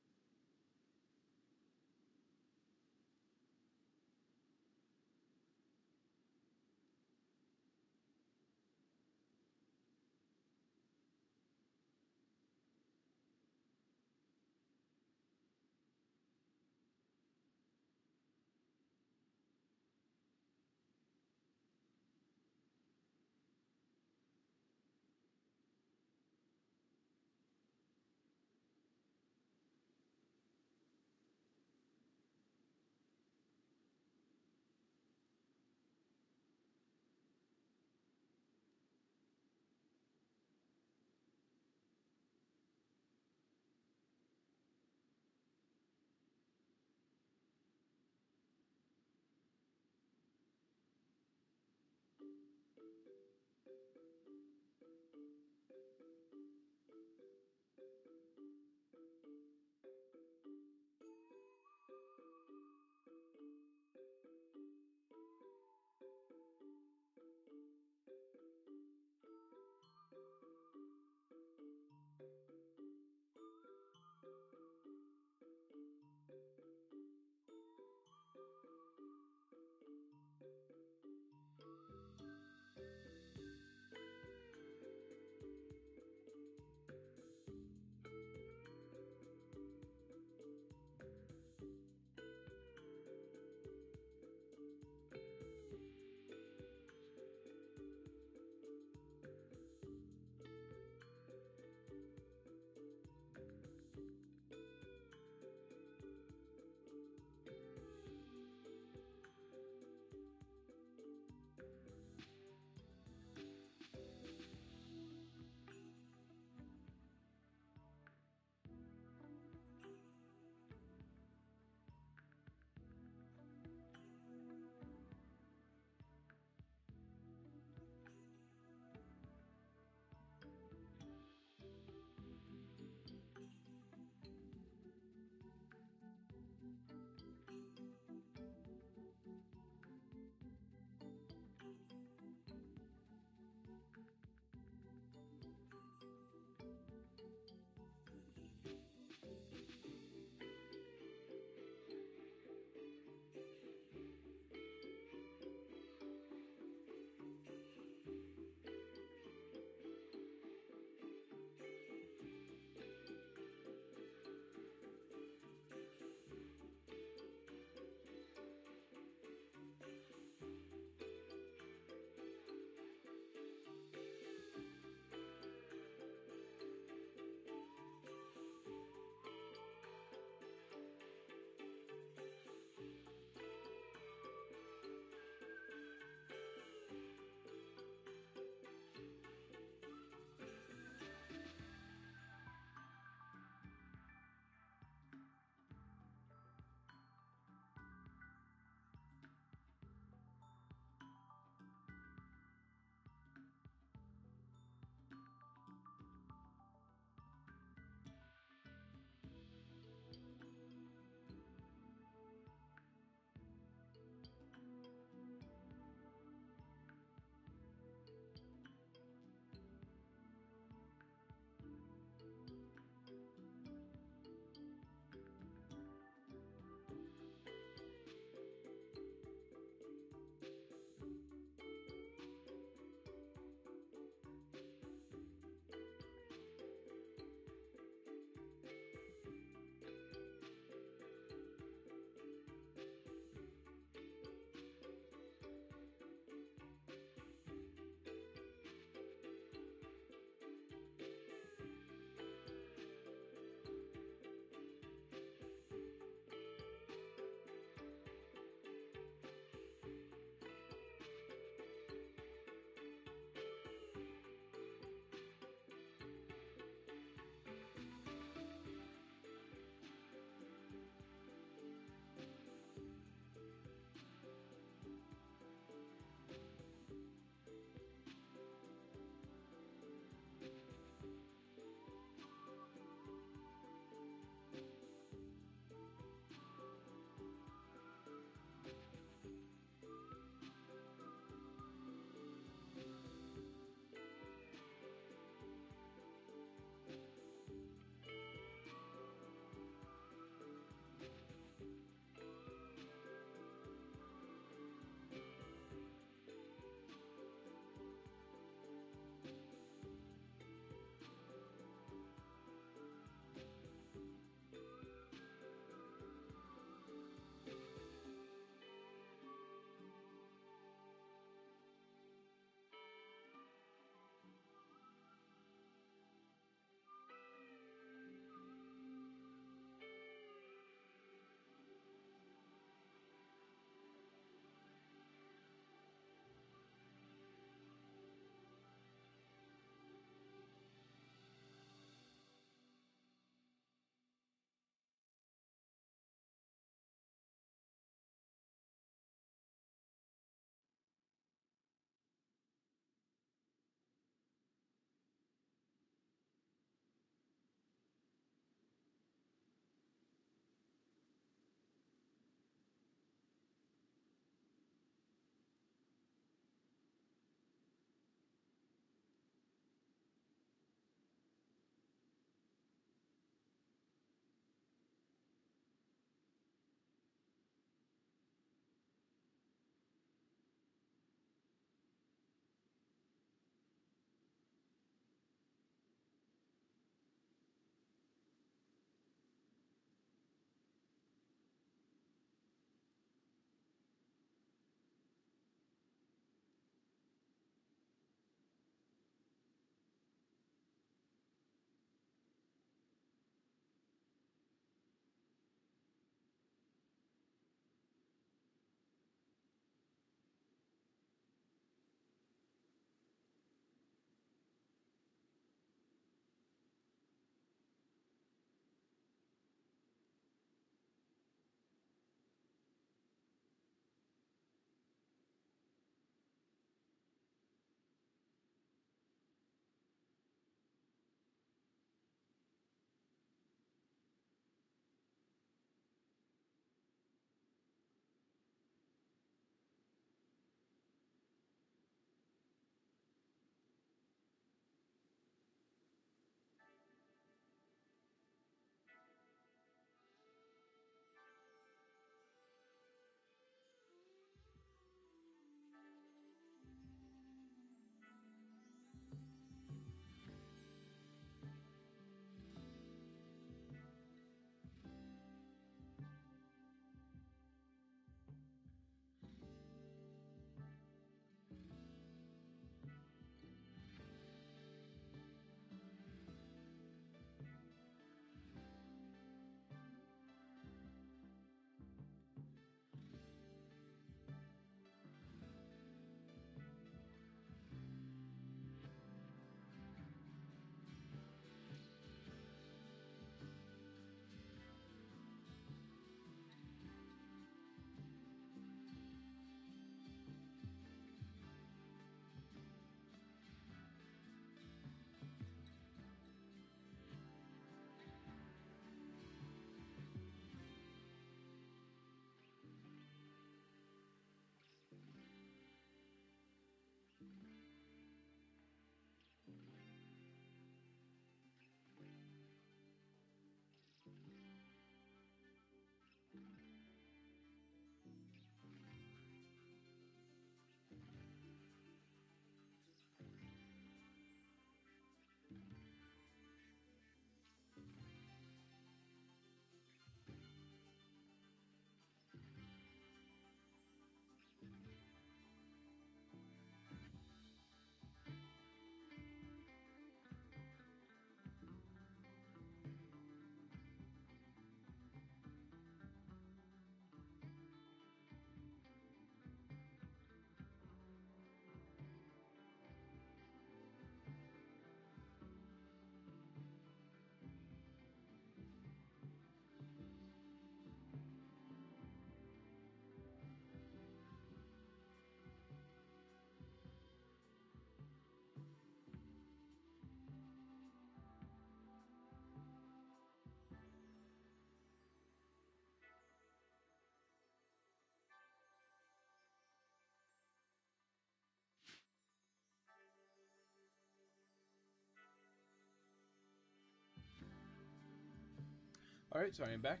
Alright, sorry, I'm back.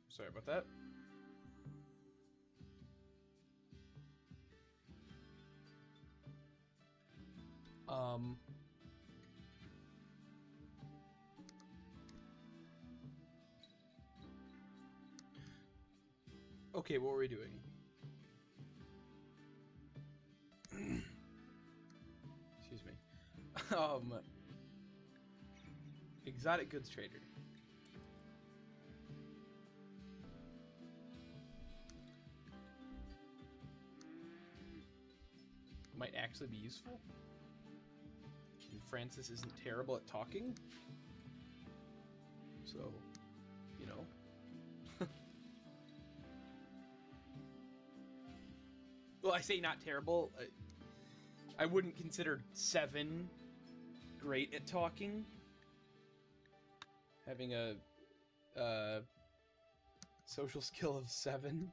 Sorry about that. Okay, what were we doing? Excuse me. Exotic goods trader. Might actually be useful. And Francis isn't terrible at talking. So, you know. Well, I say not terrible. I wouldn't consider 7 great at talking. Having a social skill of 7.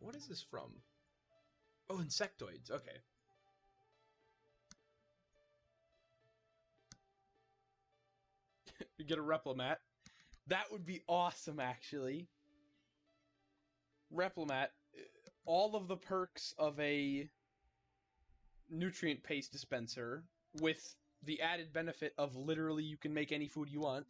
What is this from? Oh, insectoids. Okay. You get a Replimat. That would be awesome, actually. Replimat, all of the perks of a nutrient paste dispenser with the added benefit of literally you can make any food you want.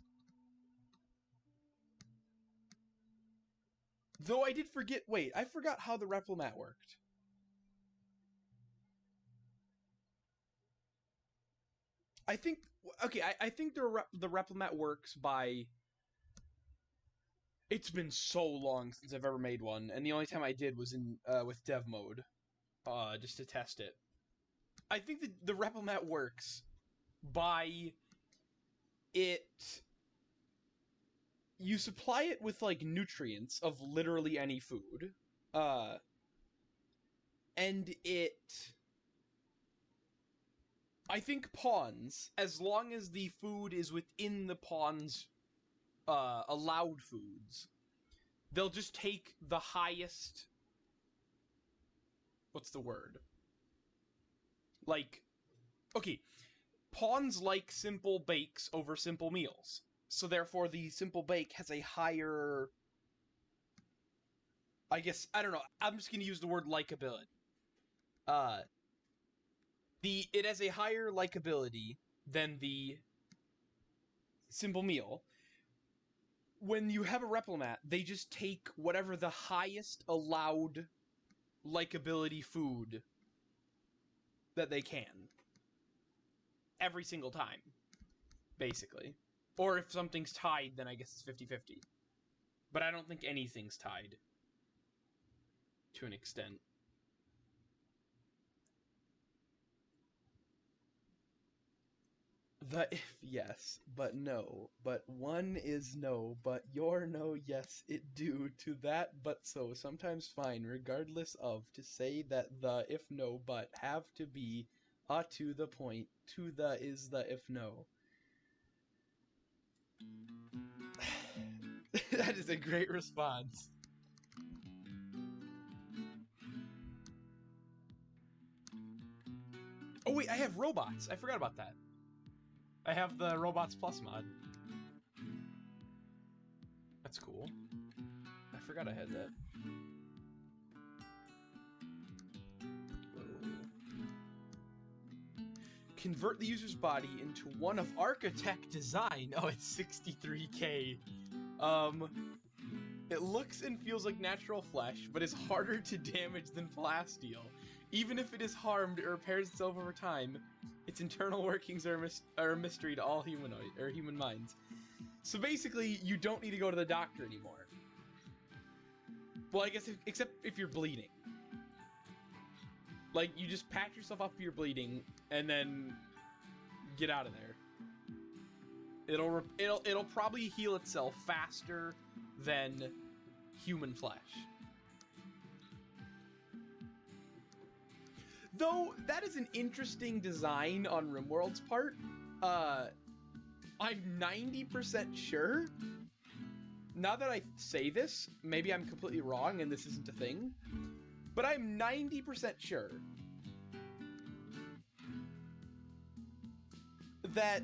Though I did forget, wait, I forgot how the Replimat worked. I think, okay, I think the Replimat works by... It's been so long since I've ever made one, and the only time I did was in with dev mode, just to test it. I think the Replimat works by it... You supply it with, like, nutrients of literally any food, and it... I think pawns, as long as the food is within the pawn's allowed foods, they'll just take the highest... What's the word? Like, okay, pawns like simple bakes over simple meals. So therefore the simple bake has a higher... I guess, I don't know, I'm just gonna use the word likability. It has a higher likability than the simple meal. When you have a Replimat, they just take whatever the highest allowed likability food that they can. Every single time, basically. Or if something's tied, then I guess it's 50-50. But I don't think anything's tied. To an extent. The if yes, but no, but one is no, but your no yes it do to that but so sometimes fine regardless of to say that the if no but have to be to the point to the is the if no. That is a great response. Oh wait, I have robots. I forgot about that. I have the Robots Plus mod. That's cool. I forgot I had that. Convert the user's body into one of Archotech design. Oh, it's 63K. It looks and feels like natural flesh, but is harder to damage than plasteel. Even if it is harmed, it repairs itself over time. Its internal workings are a mystery to all human minds. So basically, you don't need to go to the doctor anymore. Well, I guess except if you're bleeding. Like, you just patch yourself up if you're bleeding, and then get out of there. It'll probably heal itself faster than human flesh. Though, that is an interesting design on RimWorld's part. I'm 90% sure. Now that I say this, maybe I'm completely wrong and this isn't a thing. But I'm 90% sure that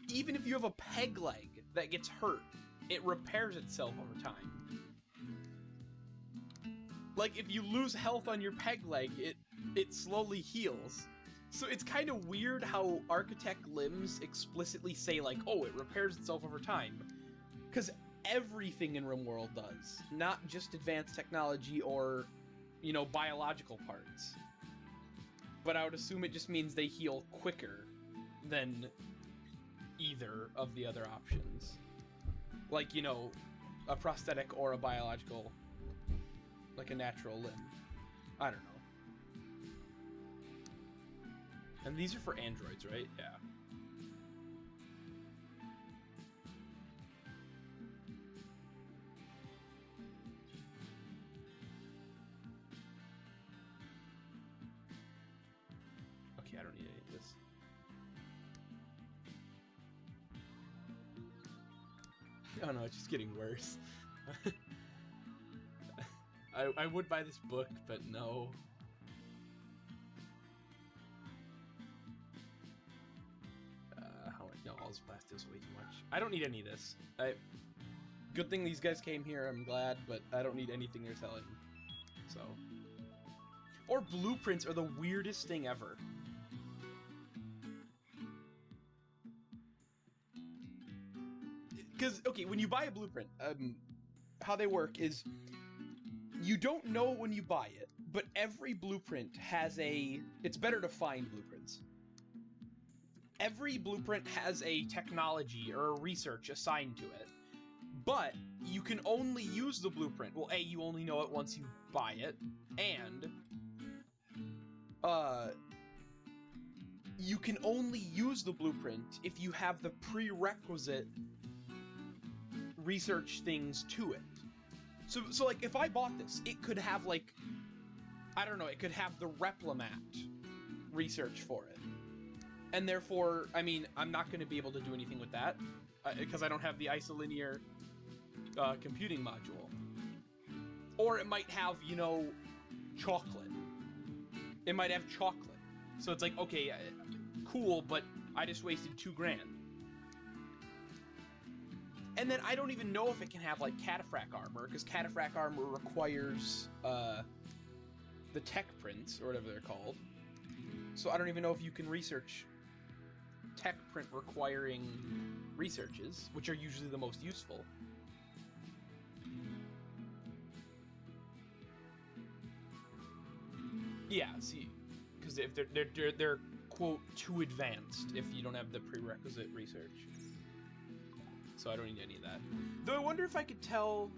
even if you have a peg leg that gets hurt, it repairs itself over time. Like, if you lose health on your peg leg, it slowly heals. So it's kind of weird how Archotech limbs explicitly say, like, oh, it repairs itself over time. Because everything in RimWorld does, not just advanced technology or, you know, biological parts. But I would assume it just means they heal quicker than either of the other options. Like, you know, a prosthetic or a biological, like a natural limb. I don't know. And these are for androids, right? Yeah. Okay, I don't need any of this. Oh no, it's just getting worse. I would buy this book, but no. No, all this plastic is way too much. I don't need any of this. Good thing these guys came here, I'm glad, but I don't need anything they're selling. So. Or blueprints are the weirdest thing ever. Because, okay, when you buy a blueprint, how they work is you don't know when you buy it, but every blueprint has a... It's better to find blueprints. Every blueprint has a technology or a research assigned to it, but you can only use the blueprint. Well, A, you only know it once you buy it, and you can only use the blueprint if you have the prerequisite research things to it. So like, if I bought this, it could have, like, I don't know, it could have the Replimat research for it. And therefore, I mean, I'm not going to be able to do anything with that, because I don't have the isolinear computing module. Or it might have, you know, chocolate. It might have chocolate. So it's like, okay, cool, but I just wasted $2,000. And then I don't even know if it can have, like, cataphract armor, because cataphract armor requires the tech prints, or whatever they're called. So I don't even know if you can research tech print requiring researches, which are usually the most useful. Yeah, see, because if they're quote too advanced if you don't have the prerequisite research. So I don't need any of that. Though I wonder if I could tell.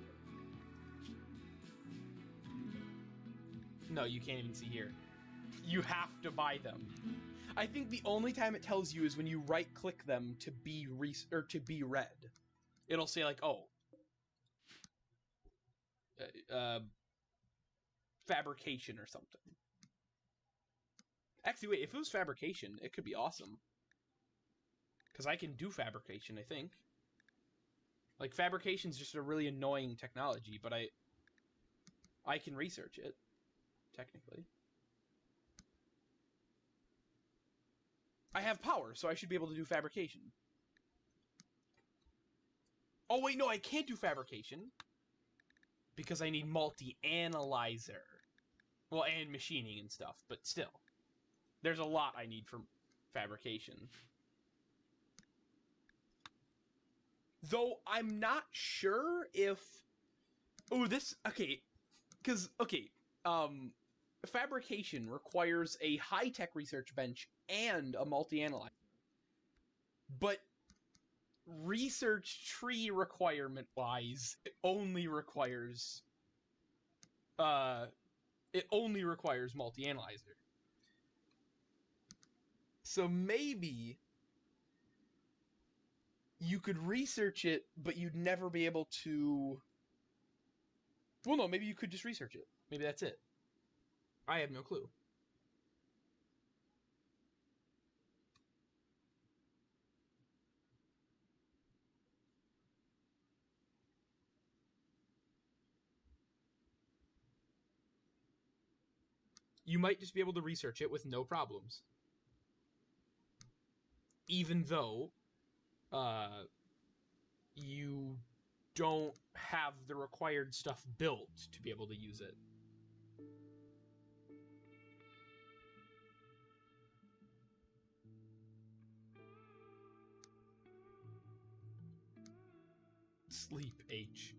No, you can't even see here. You have to buy them. I think the only time it tells you is when you right-click them to be read. It'll say, like, oh, fabrication or something. Actually, wait, if it was fabrication, it could be awesome. Because I can do fabrication, I think. Like, fabrication's just a really annoying technology, but I can research it, technically. I have power, so I should be able to do fabrication. Oh, wait, no, I can't do fabrication. Because I need multi-analyzer. Well, and machining and stuff, but still. There's a lot I need for fabrication. Though I'm not sure if... Oh, this... Okay. Because, okay. Fabrication requires a high-tech research bench and a multi-analyzer. But research tree requirement-wise, it only requires multi-analyzer. So maybe you could research it, but you'd never be able to... Well, no, maybe you could just research it. Maybe that's it. I have no clue. You might just be able to research it with no problems. even though you don't have the required stuff built to be able to use it. Sleep H.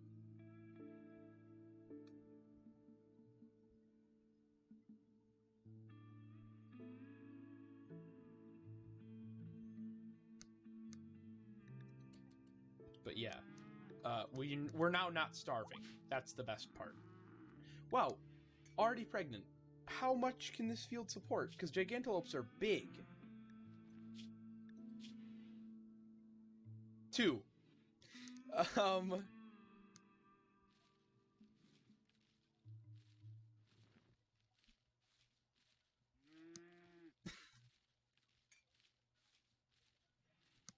But yeah, we're now not starving. That's the best part. Wow, already pregnant. How much can this field support? Because gigantelopes are big. 2.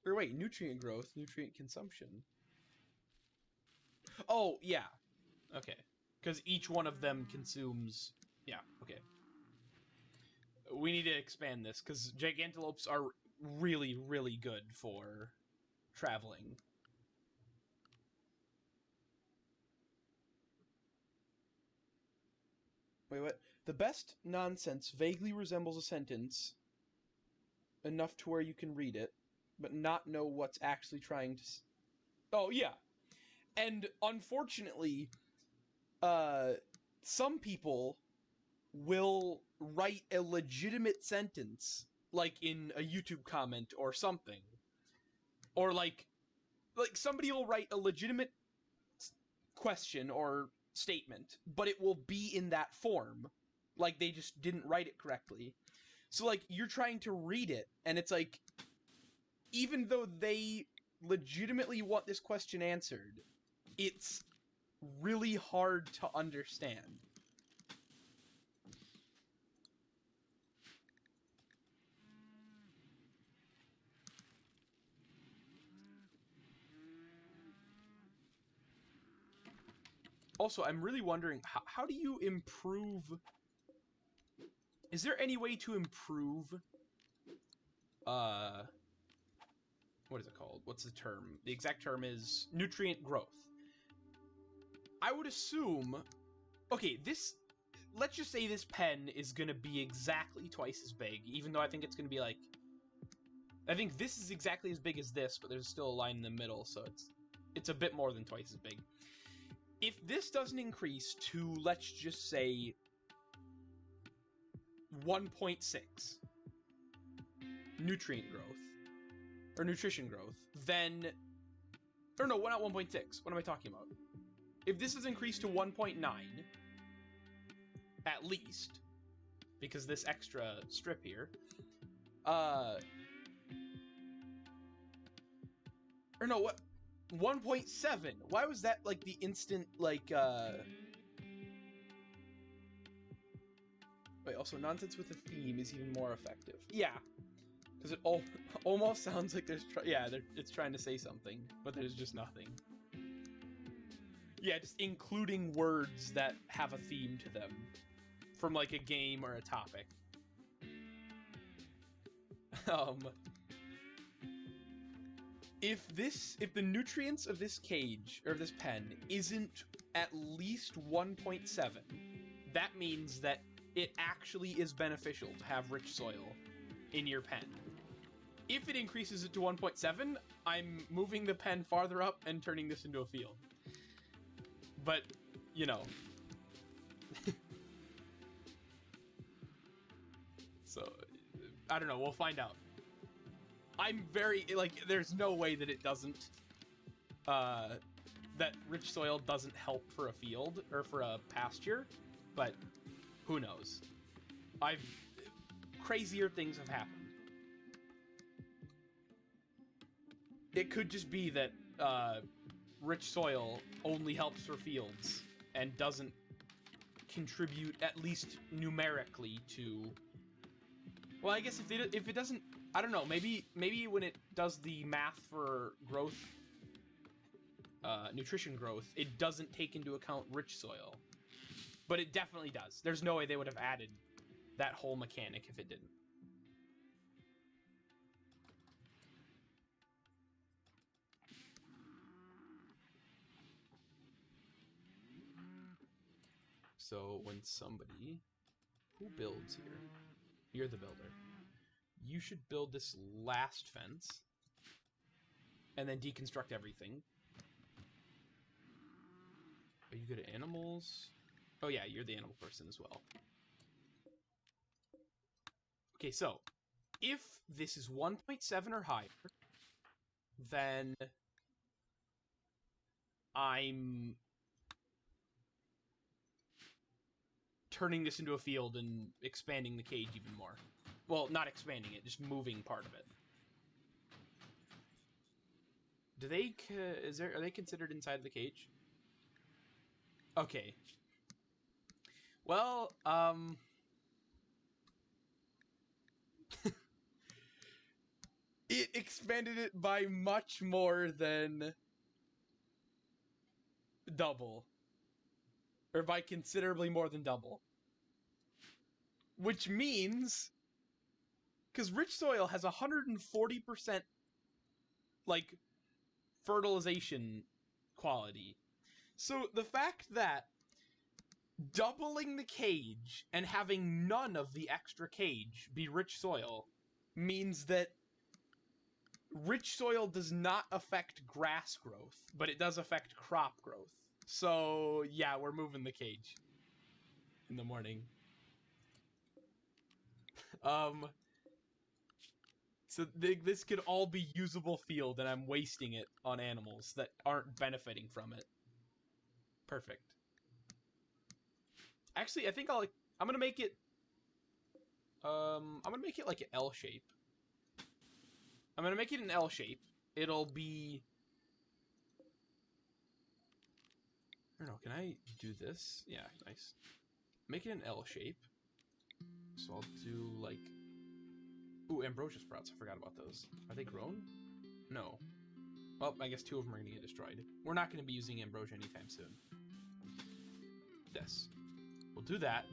Or wait, nutrient growth, nutrient consumption. Oh, yeah. Okay. Because each one of them consumes... Yeah, okay. We need to expand this, because gigantelopes are really, really good for traveling. Wait, what? The best nonsense vaguely resembles a sentence enough to where you can read it, but not know what's actually trying to... Oh, yeah. And unfortunately, some people will write a legitimate sentence, like in a YouTube comment or something. Or like somebody will write a legitimate question or statement, but it will be in that form. Like they just didn't write it correctly. So like you're trying to read it, and it's like, even though they legitimately want this question answered, it's really hard to understand. Also, I'm really wondering, how do you improve... Is there any way to improve... What is it called? What's the term? The exact term is nutrient growth. I would assume... Okay, this... Let's just say this pen is going to be exactly twice as big, even though I think it's going to be like... I think this is exactly as big as this, but there's still a line in the middle, so it's a bit more than twice as big. If this doesn't increase to, let's just say, 1.6 nutrient growth, or nutrition growth, then... Or no, not 1.6. What am I talking about? If this is increased to 1.9, at least, because this extra strip here, or no, what? 1.7. Why was that like the instant, like, Wait, also, nonsense with a theme is even more effective. Yeah, because it almost sounds like there's... it's trying to say something, but there's just nothing. Yeah, just including words that have a theme to them from, like, a game or a topic. If the nutrients of this cage, or of this pen, isn't at least 1.7, that means that it actually is beneficial to have rich soil in your pen. If it increases it to 1.7, I'm moving the pen farther up and turning this into a field. But, you know. So, I don't know, we'll find out. I'm very, like, there's no way that it doesn't, that rich soil doesn't help for a field, or for a pasture, but who knows? Crazier things have happened. It could just be that, rich soil only helps for fields, and doesn't contribute, at least numerically, to... Well, I guess if it doesn't... I don't know, maybe when it does the math for growth, nutrition growth, it doesn't take into account rich soil. But it definitely does. There's no way they would have added that whole mechanic if it didn't. So when somebody... Who builds here? You're the builder. You should build this last fence. And then deconstruct everything. Are you good at animals? Oh yeah, you're the animal person as well. Okay, so... If this is 1.7 or higher, then I'm turning this into a field and expanding the cage even more. Well, not expanding it, just moving part of it. Do they are they considered inside the cage? Okay. Well, it expanded it by much more than double. Or by considerably more than double. Which means... Because rich soil has 140%, like, fertilization quality. So the fact that doubling the cage and having none of the extra cage be rich soil means that rich soil does not affect grass growth, but it does affect crop growth. So, yeah, we're moving the cage in the morning. So this could all be usable field, and I'm wasting it on animals that aren't benefiting from it. Perfect. Actually, I think I'm gonna make it... I'm gonna make it like an L shape. I'm gonna make it an L shape. It'll be... I don't know, can I do this? Yeah, nice. Make it an L shape. So I'll do, like... Ooh, ambrosia sprouts. I forgot about those. Are they grown? No. Well, I guess 2 of them are going to get destroyed. We're not going to be using ambrosia anytime soon. This. We'll do that.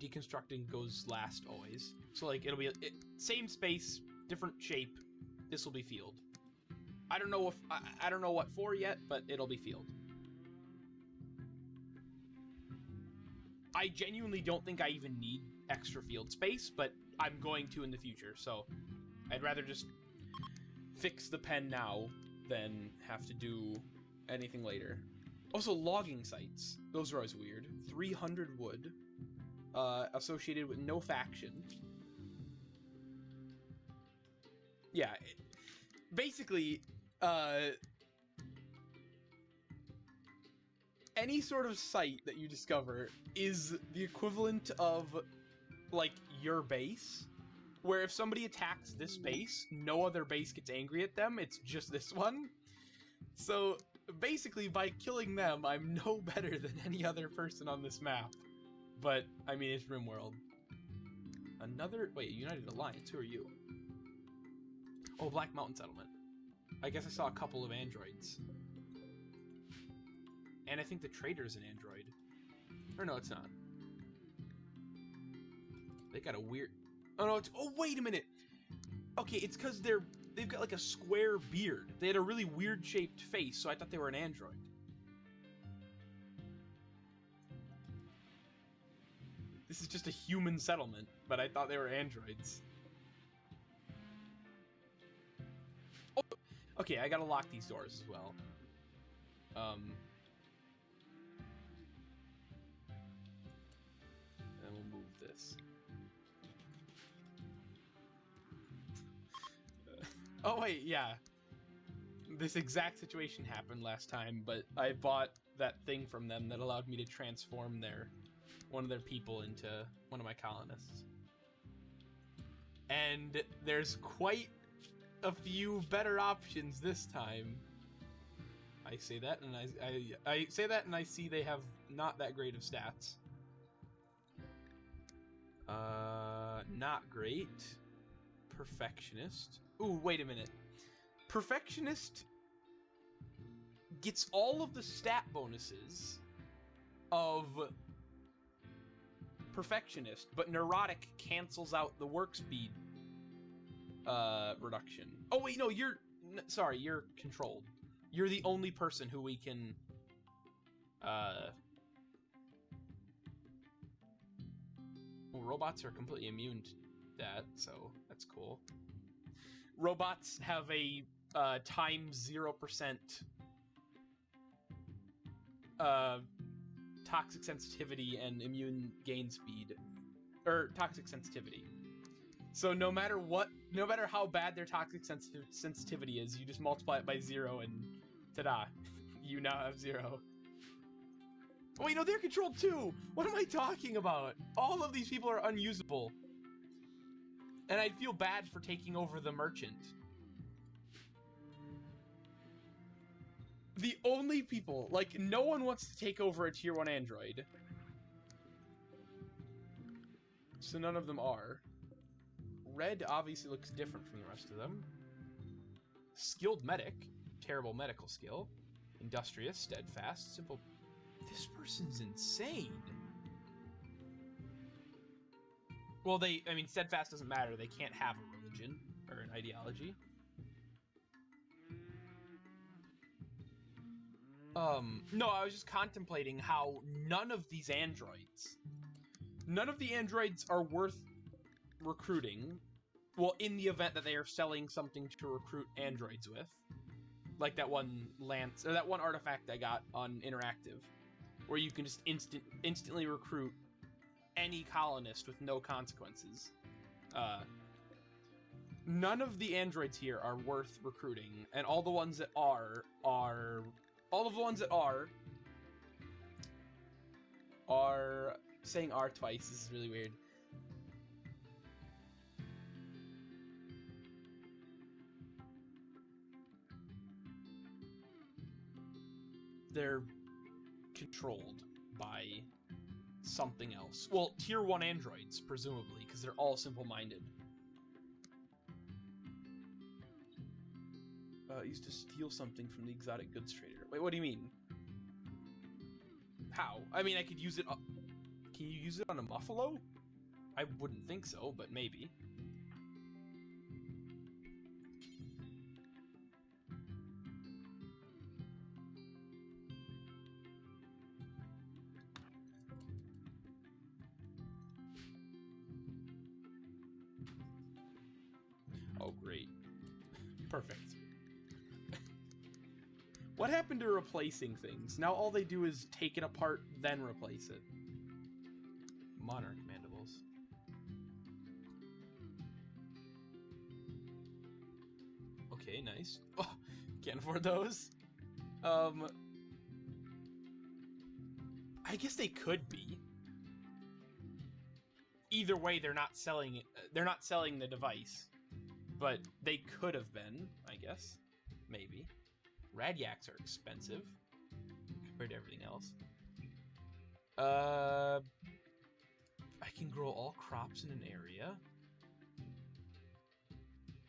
Deconstructing goes last always. So, like, it'll be... same space, different shape. This will be field. I don't know if... I don't know what for yet, but it'll be field. I genuinely don't think I even need extra field space, but I'm going to in the future, so I'd rather just fix the pen now than have to do anything later. Also, logging sites. Those are always weird. 300 wood. Associated with no faction. Yeah. Basically, any sort of site that you discover is the equivalent of, like, your base. Where if somebody attacks this base, no other base gets angry at them, it's just this one. So, basically, by killing them, I'm no better than any other person on this map. But, I mean, it's RimWorld. Another... Wait, United Alliance, who are you? Oh, Black Mountain Settlement. I guess I saw a couple of androids. And I think the trader's an android. Or no, it's not. They got a weird... Oh, no, it's... Oh, wait a minute! Okay, it's because they've got, like, a square beard. They had a really weird-shaped face, so I thought they were an android. This is just a human settlement, but I thought they were androids. Oh, okay, I gotta lock these doors as well. And we'll move this. Oh wait, yeah. This exact situation happened last time, but I bought that thing from them that allowed me to transform one of their people into one of my colonists. And there's quite a few better options this time. I say that, and I say that, and I see they have not that great of stats. Not great. Perfectionist. Ooh, wait a minute. Perfectionist gets all of the stat bonuses of Perfectionist, but Neurotic cancels out the work speed reduction. Oh wait, no, sorry, you're controlled. You're the only person who we can robots are completely immune to that, so that's cool. Robots have a times 0% toxic sensitivity and immune gain speed, or toxic sensitivity. So no matter how bad their toxic sensitivity is, you just multiply it by 0 and ta-da, you now have 0. Oh wait, no, they're controlled too! What am I talking about? All of these people are unusable. And I'd feel bad for taking over the merchant. The only people, like, no one wants to take over a tier 1 android. So none of them are. Red obviously looks different from the rest of them. Skilled medic, terrible medical skill. Industrious, steadfast, simple. This person's insane. Well, I mean, steadfast doesn't matter. They can't have a religion or an ideology. No, I was just contemplating how none of the androids are worth recruiting. Well, in the event that they are selling something to recruit androids with. Like that one lance, or that one artifact I got on Interactive, where you can just instantly recruit any colonist with no consequences. None of the androids here are worth recruiting, and all the ones that are saying "are" twice. This is really weird. They're controlled by something else. Well, tier 1 androids, presumably, because they're all simple-minded. Used to steal something from the exotic goods trader. Wait, what do you mean? How? I mean, I could use it... Can you use it on a buffalo? I wouldn't think so, but maybe. Oh, great. Perfect. What happened to replacing things? Now all they do is take it apart, then replace it. Monarch mandibles. Okay, nice. Oh, can't afford those. I guess they could be. Either way, they're not selling it. They're not selling the device, but they could have been, I guess. Maybe. Radyaks are expensive compared to everything else. I can grow all crops in an area,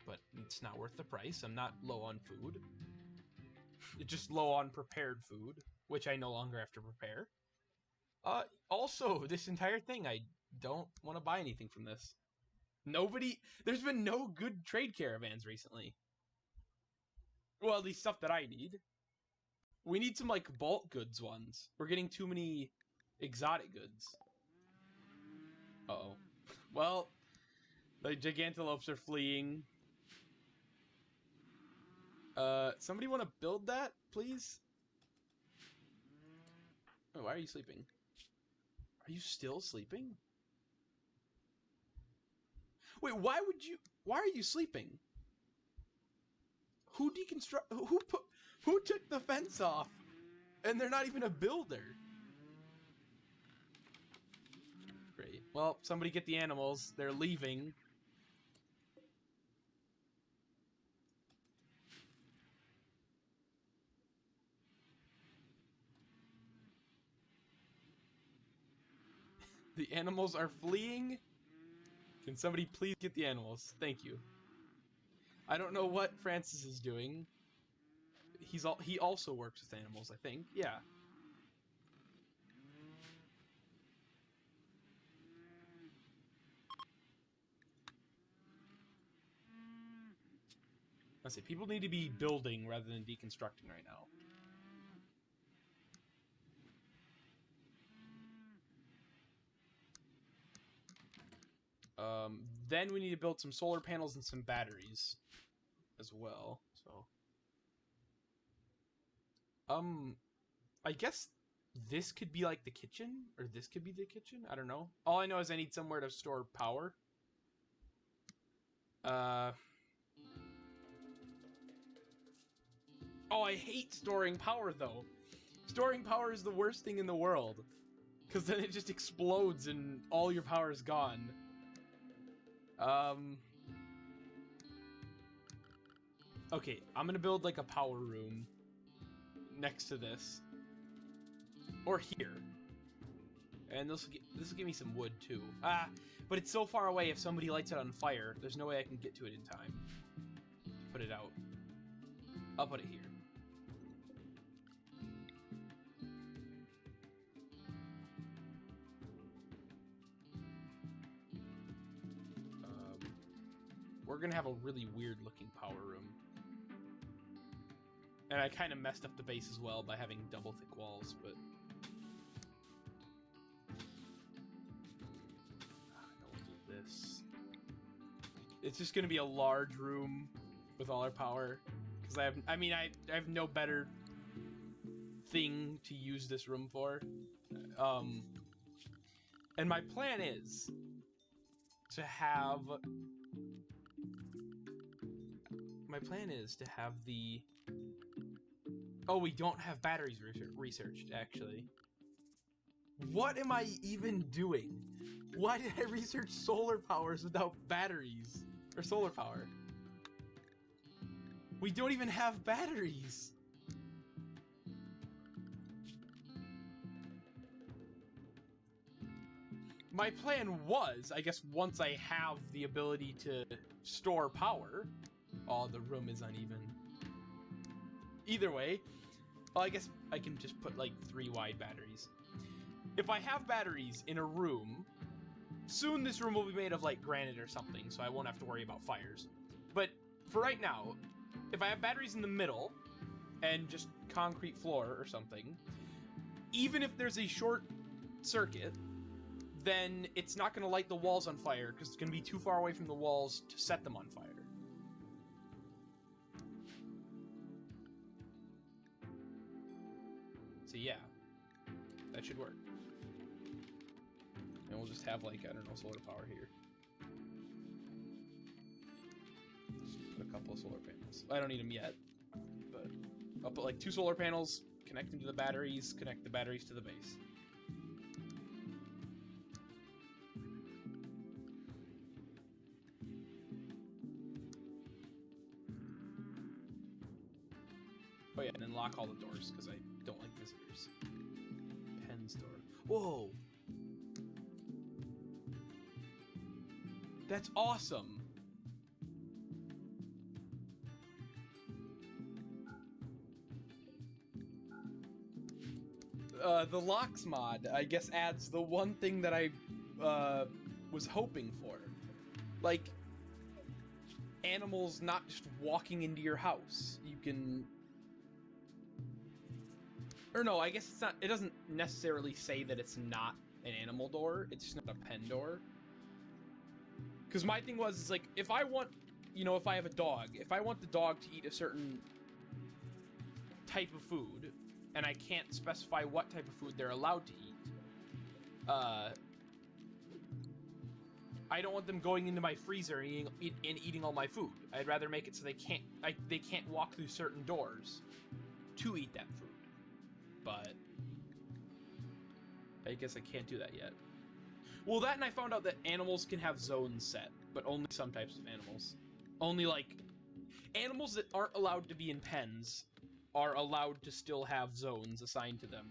but it's not worth the price. I'm not low on food. It's just low on prepared food, which I no longer have to prepare. Also, this entire thing, I don't want to buy anything from this. There's been no good trade caravans recently. Well, at least stuff that I need. We need some, like, bulk goods ones. We're getting too many exotic goods. Uh-oh. Well, the Gigantelopes are fleeing. Somebody want to build that, please? Oh, why are you sleeping? Are you still sleeping? Wait, why are you sleeping? Who took the fence off? And they're not even a builder. Great. Well, somebody get the animals. They're leaving. The animals are fleeing. Can somebody please get the animals? Thank you. I don't know what Francis is doing. He also works with animals, I think. Yeah. I say people need to be building rather than deconstructing right now. Then we need to build some solar panels and some batteries as well. So, I guess this could be like the kitchen, or this could be the kitchen. I don't know. All I know is I need somewhere to store power. Oh, I hate storing power, though. Storing power is the worst thing in the world. Because then it just explodes and all your power is gone. Okay, I'm gonna build like a power room next to this. Or here. And this will give me some wood, too. But it's so far away, if somebody lights it on fire, there's no way I can get to it in time. Put it out. I'll put it here. We're gonna have a really weird looking power room. And I kind of messed up the base as well by having double thick walls, but... we'll do this. It's just gonna be a large room with all our power. Because I have no better thing to use this room for. And my plan is to have... the... Oh, we don't have batteries researched, actually. What am I even doing? Why did I research solar powers without batteries? Or solar power? We don't even have batteries! My plan was, I guess once I have the ability to store power... Oh, the room is uneven. Either way, well, I guess I can just put like 3 wide batteries. If I have batteries in a room, soon this room will be made of like granite or something, so I won't have to worry about fires. But for right now, if I have batteries in the middle and just concrete floor or something, even if there's a short circuit, then it's not going to light the walls on fire because it's going to be too far away from the walls to set them on fire. So yeah, that should work. And we'll just have like, I don't know, solar power here. Just put a couple of solar panels. I don't need them yet, but I'll put like 2 solar panels, connect them to the batteries, connect the batteries to the base. Oh yeah, and then lock all the doors, because I don't like visitors. Pen store. Whoa! That's awesome! The locks mod, I guess, adds the one thing that I was hoping for. Like, animals not just walking into your house. You can... Or no, I guess it's not, it doesn't necessarily say that it's not an animal door, it's just not a pen door. Because my thing was, is like, if I want, you know, if I have a dog, if I want the dog to eat a certain type of food, and I can't specify what type of food they're allowed to eat, I don't want them going into my freezer and eating all my food. I'd rather make it so they can't walk through certain doors to eat that food. But I guess I can't do that yet. Well, that and I found out that animals can have zones set, but only some types of animals. Only, like, animals that aren't allowed to be in pens are allowed to still have zones assigned to them.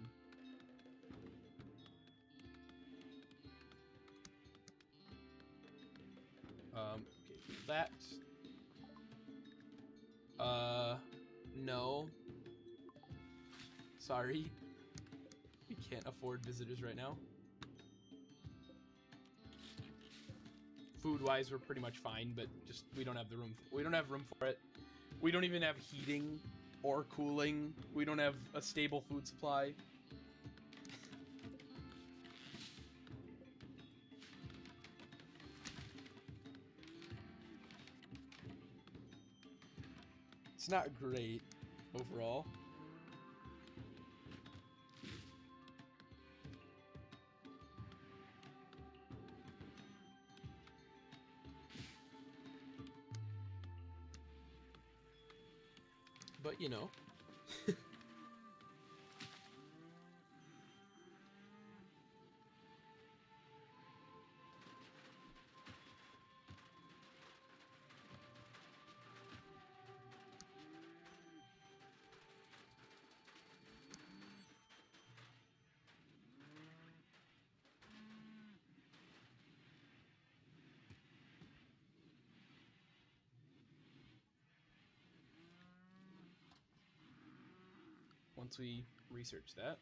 Okay, that. No. Sorry. We can't afford visitors right now. Food-wise, we're pretty much fine, but just we don't have the room. We don't have room for it. We don't even have heating or cooling. We don't have a stable food supply. It's not great overall. But, you know. Once we research that.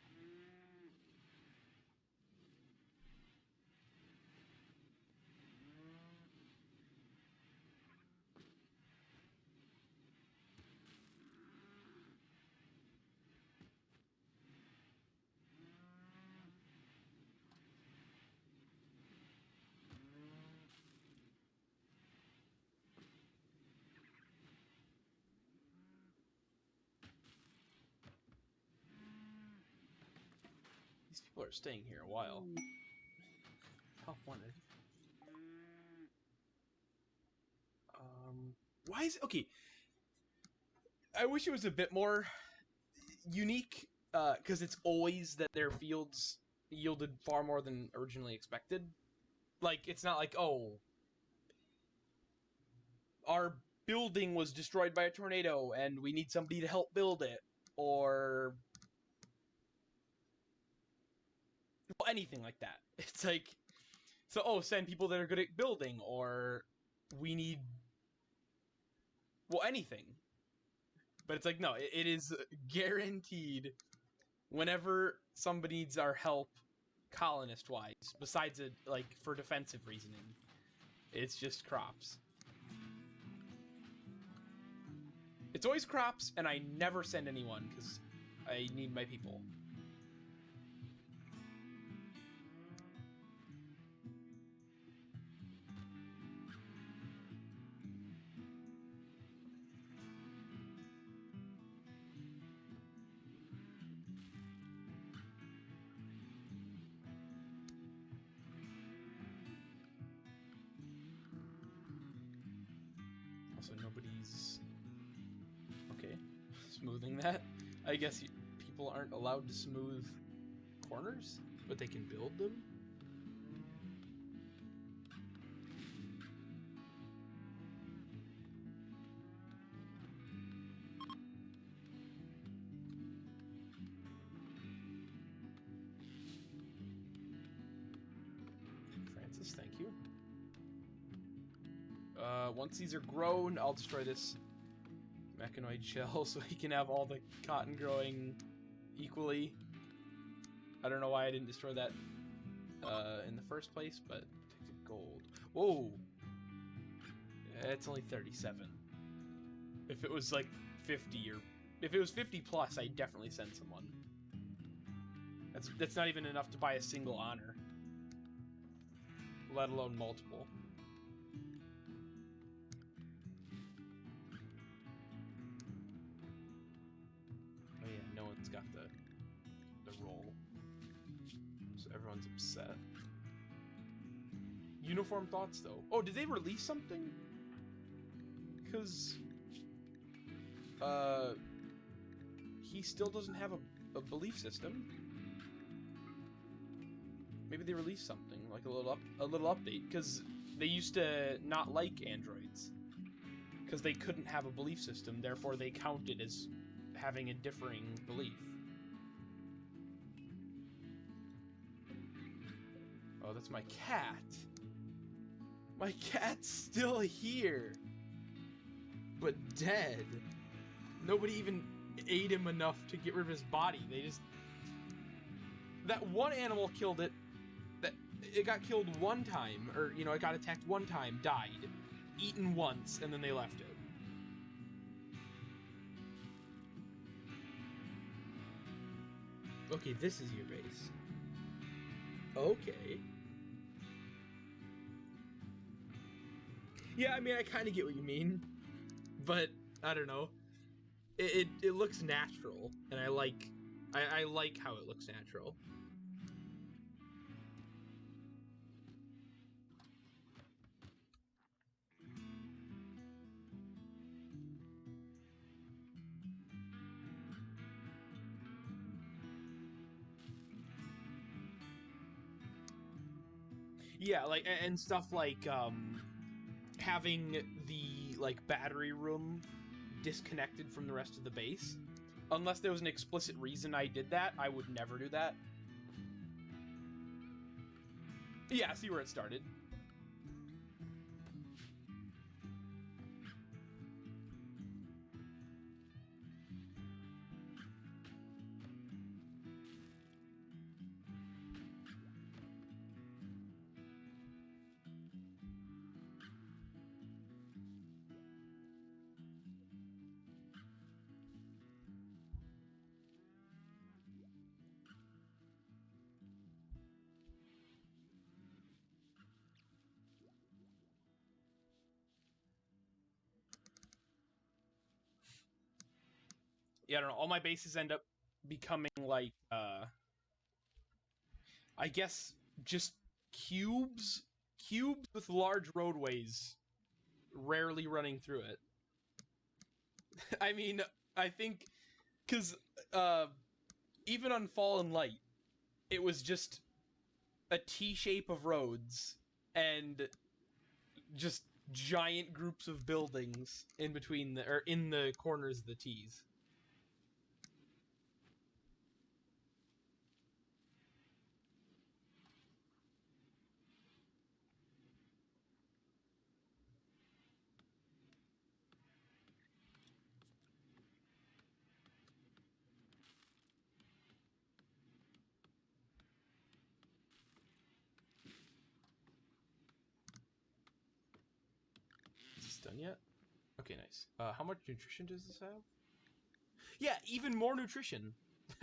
These people are staying here a while. Top wanted. Why is it okay? I wish it was a bit more unique, because it's always that their fields yielded far more than originally expected. Like, it's not like, oh, our building was destroyed by a tornado and we need somebody to help build it, or well, anything like that. It's like, so, oh, send people that are good at building, or we need, well, anything. But it's like, no, it is guaranteed whenever somebody needs our help, colonist-wise, besides it, like, for defensive reasoning, it's just crops. It's always crops, and I never send anyone, because I need my people. Also, nobody's... Okay, smoothing that. I guess people aren't allowed to smooth corners, but they can build them? Francis, thank you. Once these are grown, I'll destroy this mechanoid shell so he can have all the cotton growing equally. I don't know why I didn't destroy that in the first place, but gold. Whoa! It's only 37. If it was like 50 or if it was 50 plus, I'd definitely send someone. That's not even enough to buy a single honor, let alone multiple. Oh yeah, no one's got the roll, so everyone's upset. Uniform thoughts though. Oh, did they release something? Because he still doesn't have a belief system. Maybe they released something like a little update, because they used to not like androids because they couldn't have a belief system, therefore they counted as having a differing belief. Oh, that's my cat. My cat's still here, but dead. Nobody even ate him enough to get rid of his body. They just... That one animal killed it. It got killed one time, or, you know, it got attacked one time, died, eaten once, and then they left it. Okay, this is your base. Okay. Yeah, I mean, I kind of get what you mean, but I don't know. it looks natural, and I like how it looks natural. Yeah, like, and stuff like having the like battery room disconnected from the rest of the base. Unless there was an explicit reason I did that, I would never do that. Yeah, see where it started. Yeah, I don't know. All my bases end up becoming like, I guess, just cubes with large roadways rarely running through it. I mean, I think, because even on Fallen Light, it was just a T-shape of roads and just giant groups of buildings in between or in the corners of the T's. Is this done yet? Okay, nice. How much nutrition does this have? Yeah, even more nutrition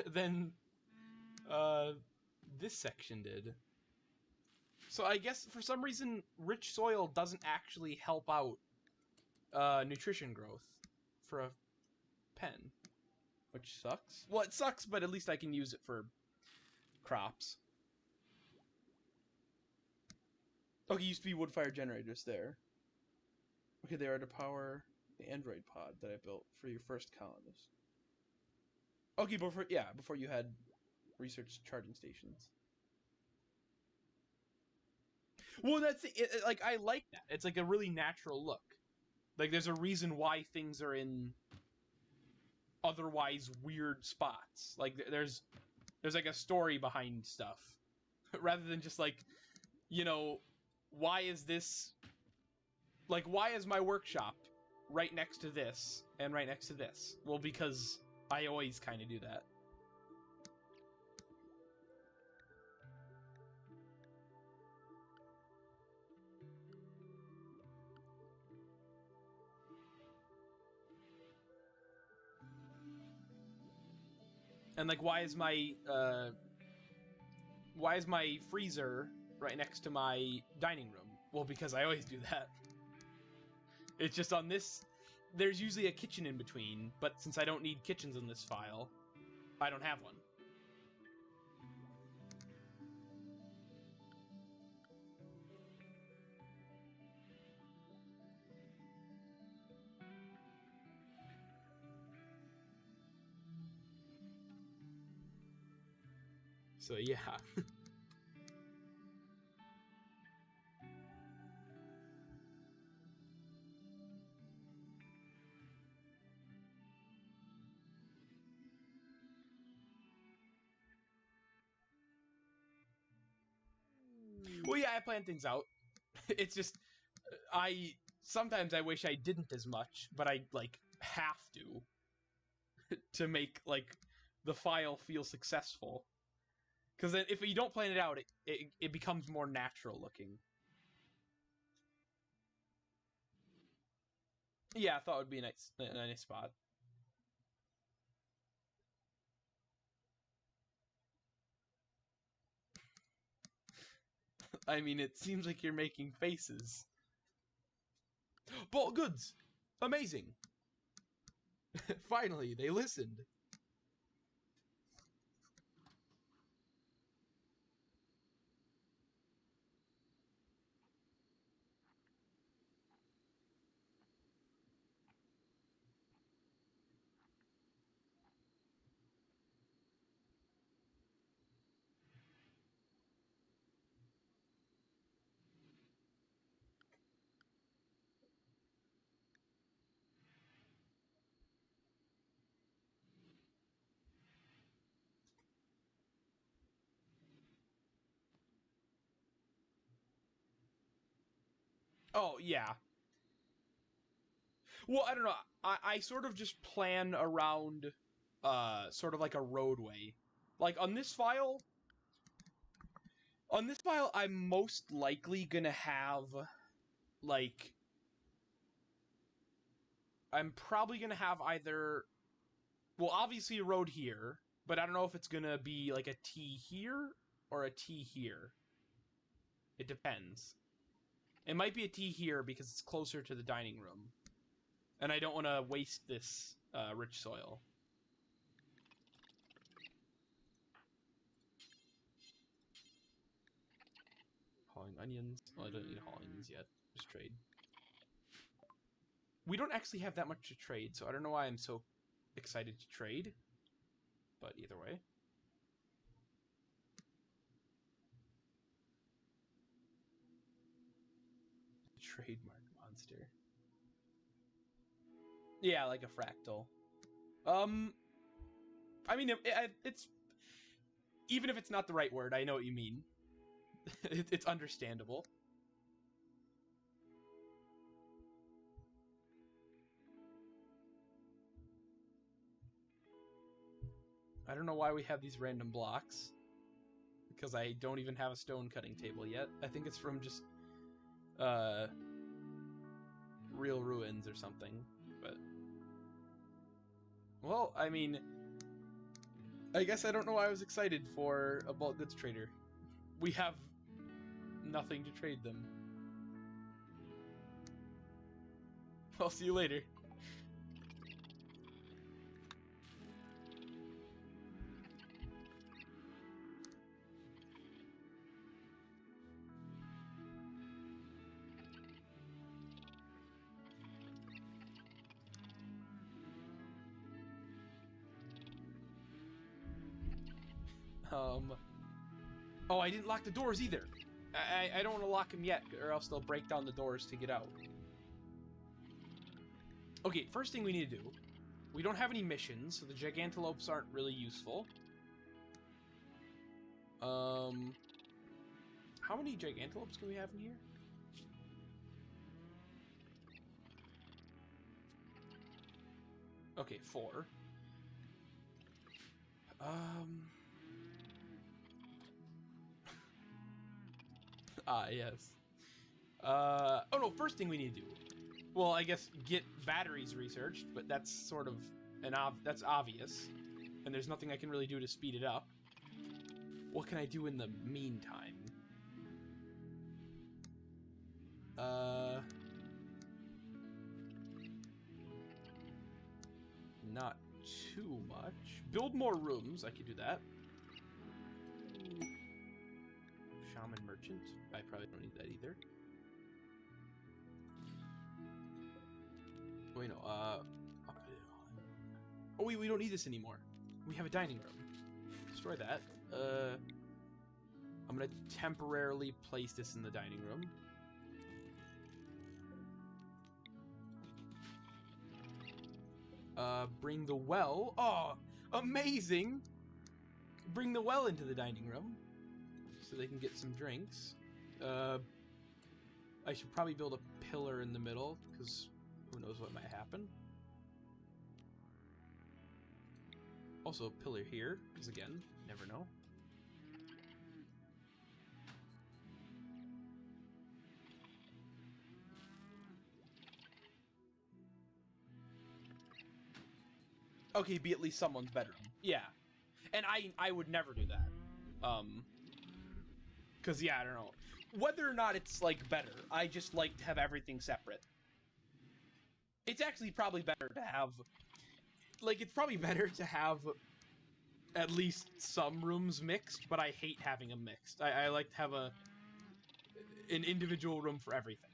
than this section did. So I guess for some reason, rich soil doesn't actually help out nutrition growth for a pen, which sucks. Well, it sucks, but at least I can use it for crops. Okay, used to be wood-fire generators there. Okay, they are to power the android pod that I built for your first colonist. Okay, before you had research charging stations. Well, that's it, like, I like that. It's like a really natural look. Like, there's a reason why things are in otherwise weird spots. Like, there's like a story behind stuff, rather than just like, you know, why is this, like, why is my workshop right next to this and right next to this? Well, because I always kind of do that. And like, why is my freezer right next to my dining room? Well, because I always do that. It's just on this, there's usually a kitchen in between, but since I don't need kitchens in this file, I don't have one. So yeah. Well, yeah, I plan things out. It's just, sometimes I wish I didn't as much, but I, like, have to make, like, the file feel successful. Because then if you don't plan it out, it becomes more natural looking. Yeah, I thought it would be a nice spot. I mean, it seems like you're making faces. Bought goods! Amazing! Finally, they listened. Oh, yeah. Well, I don't know. I sort of just plan around sort of like a roadway. Like on this file I'm most likely gonna have like I'm probably gonna have either well, obviously a road here, but I don't know if it's gonna be like a T here or a T here. It depends. It might be a T here because it's closer to the dining room. And I don't want to waste this rich soil. Hauling onions. Well, I don't need hauling onions yet. Just trade. We don't actually have that much to trade, so I don't know why I'm so excited to trade. But either way. Trademark monster. Yeah, like a fractal. I mean, it's... Even if it's not the right word, I know what you mean. It's understandable. I don't know why we have these random blocks. Because I don't even have a stone cutting table yet. I think it's from just... real ruins or something. But... Well, I mean... I guess I don't know why I was excited for a bulk goods trader. We have nothing to trade them. I'll see you later. Oh, I didn't lock the doors either. I don't want to lock them yet, or else they'll break down the doors to get out. Okay, first thing we need to do. We don't have any missions, so the gigantolopes aren't really useful. How many gigantolopes can we have in here? Okay, 4. Yes. Oh no, first thing we need to do. Well, I guess get batteries researched, but that's sort of that's obvious. And there's nothing I can really do to speed it up. What can I do in the meantime? Not too much. Build more rooms, I could do that. Shaman merchant. I probably don't need that either. Wait, no, oh wait, we don't need this anymore. We have a dining room. Destroy that. I'm gonna temporarily place this in the dining room. Bring the well. Oh, amazing! Bring the well into the dining room so they can get some drinks. I should probably build a pillar in the middle because who knows what might happen. Also a pillar here because again, never know. Okay, be at least someone's bedroom. Yeah. And I would never do that. Cause yeah, I don't know. Whether or not it's like better, I just like to have everything separate. It's actually probably better to have like, it's probably better to have at least some rooms mixed, but I hate having them mixed. I like to have an individual room for everything.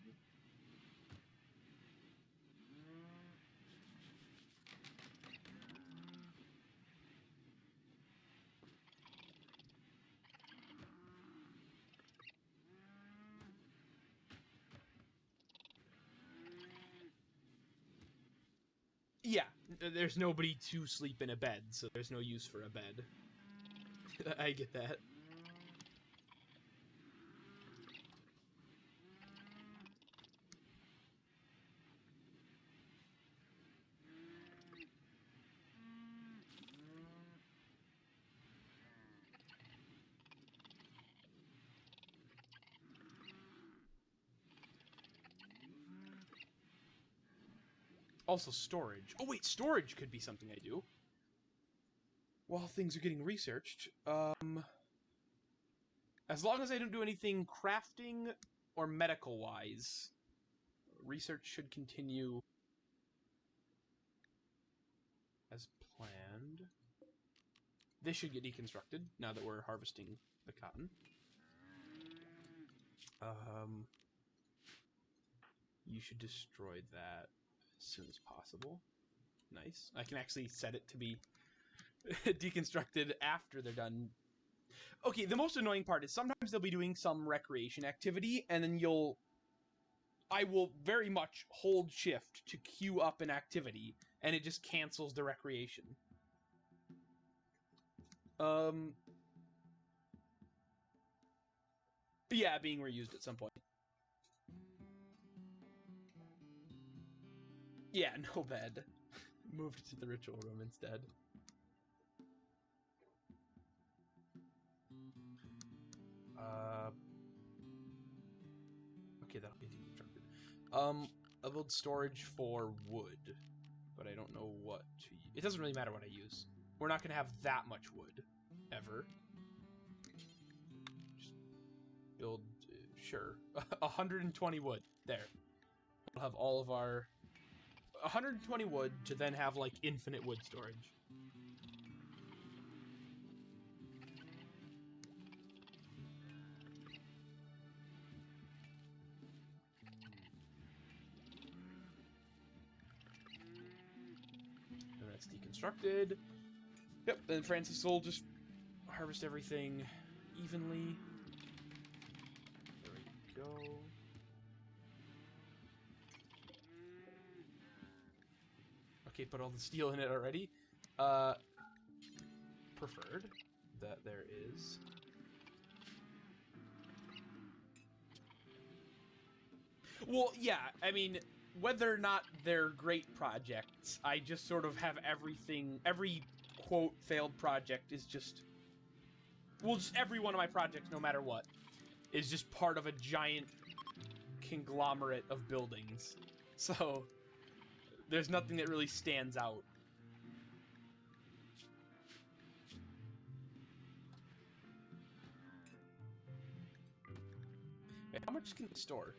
Yeah, there's nobody to sleep in a bed, so there's no use for a bed. I get that. Also storage. Oh wait, storage could be something I do. While things are getting researched, as long as I don't do anything crafting or medical-wise, research should continue as planned. This should get deconstructed now that we're harvesting the cotton. You should destroy that as soon as possible. Nice. I can actually set it to be deconstructed after they're done. Okay, the most annoying part is sometimes they'll be doing some recreation activity, and then I will very much hold shift to queue up an activity, and it just cancels the recreation. Yeah, being reused at some point. Yeah, no bed. Moved to the ritual room instead. Okay, that'll be deconstructed. I build storage for wood, but I don't know what to use. It doesn't really matter what I use. We're not gonna have that much wood, ever. Just build, sure. 120 wood, there. We'll have all of our 120 wood to then have, like, infinite wood storage. And that's deconstructed. Yep, then Francis will just harvest everything evenly. There we go. Okay, put all the steel in it already. Preferred that there is. Well, yeah, I mean, whether or not they're great projects, I just sort of have everything, every, quote, failed project is just, well, just every one of my projects, no matter what, is just part of a giant conglomerate of buildings. So, there's nothing that really stands out. Wait, how much can it store?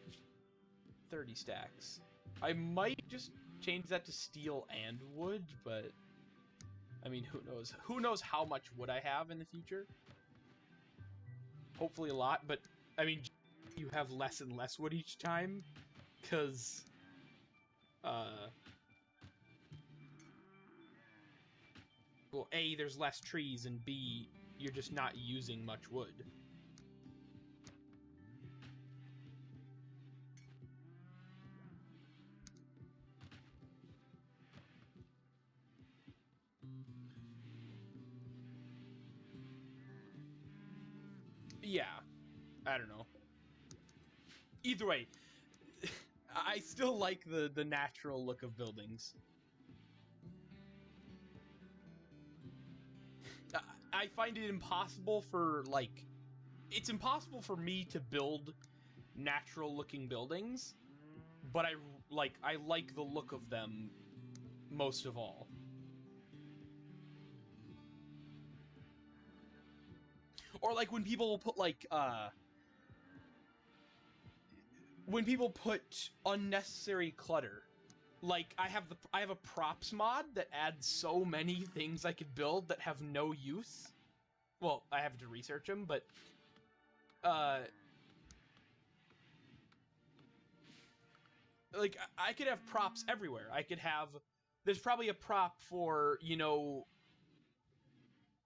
30 stacks. I might just change that to steel and wood, but I mean, who knows? Who knows how much wood I have in the future? Hopefully a lot, but I mean, you have less and less wood each time, because well, A, there's less trees, and B, you're just not using much wood. Yeah, I don't know. Either way, I still like the natural look of buildings. I find it impossible for, like, it's impossible for me to build natural looking buildings, but I like the look of them most of all. Or like when people put like when people put unnecessary clutter like I have a props mod that adds so many things I could build that have no use. Well, I have to research them, but like I could have props everywhere. I could have, there's probably a prop for, you know,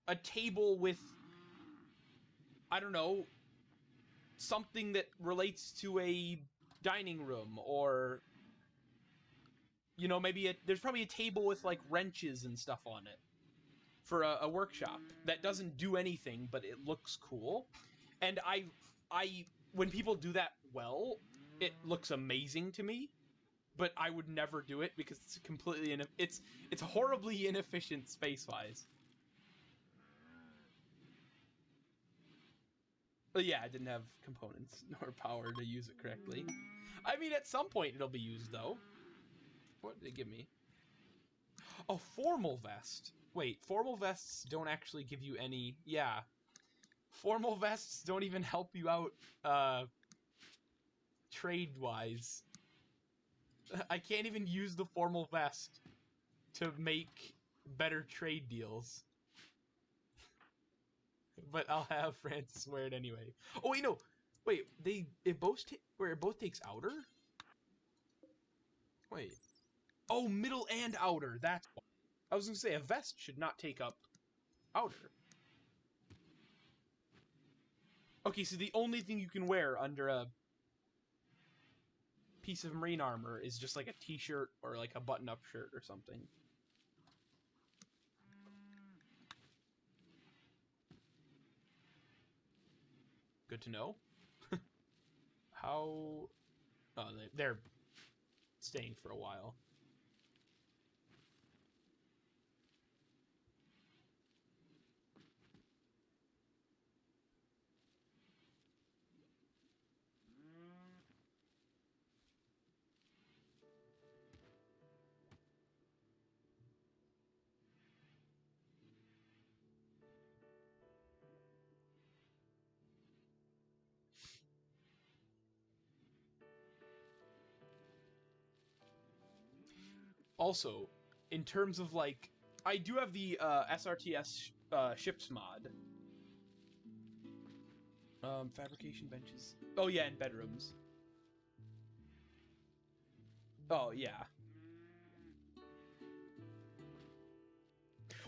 a table with, I don't know, something that relates to a dining room, or, you know, maybe there's probably a table with like wrenches and stuff on it for a workshop that doesn't do anything, but it looks cool. And when people do that well, it looks amazing to me. But I would never do it because it's completely it's horribly inefficient space-wise. But yeah, I didn't have components nor power to use it correctly. I mean, at some point it'll be used though. What did it give me? Oh, formal vest. Wait, formal vests don't actually give you any. Yeah, formal vests don't even help you out trade-wise. I can't even use the formal vest to make better trade deals. But I'll have Francis wear it anyway. Oh wait, no. Wait, it both takes outer? Wait. Oh, middle and outer. That's why. I was gonna say a vest should not take up outer. Okay, so the only thing you can wear under a piece of marine armor is just like a t-shirt or like a button-up shirt or something. Good to know. How... Oh, they're staying for a while. Also, in terms of like, I do have the SRTS ships mod. Fabrication benches. Oh yeah, and bedrooms. Oh yeah.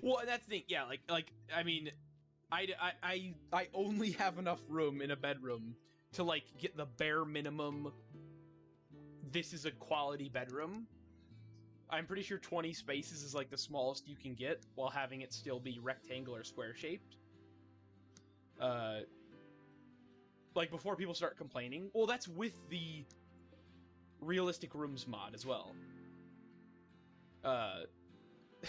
Well, that's the thing. Yeah, like I mean, I only have enough room in a bedroom to like get the bare minimum. This is a quality bedroom. I'm pretty sure 20 spaces is like the smallest you can get while having it still be rectangular square shaped. Like before people start complaining. Well, that's with the realistic rooms mod as well.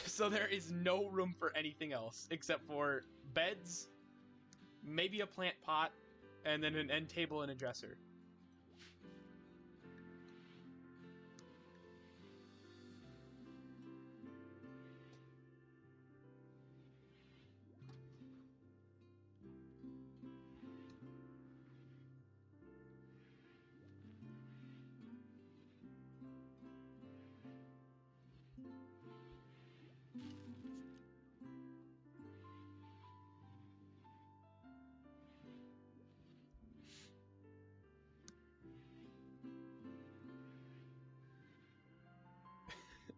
So there is no room for anything else except for beds, maybe a plant pot, and then an end table and a dresser.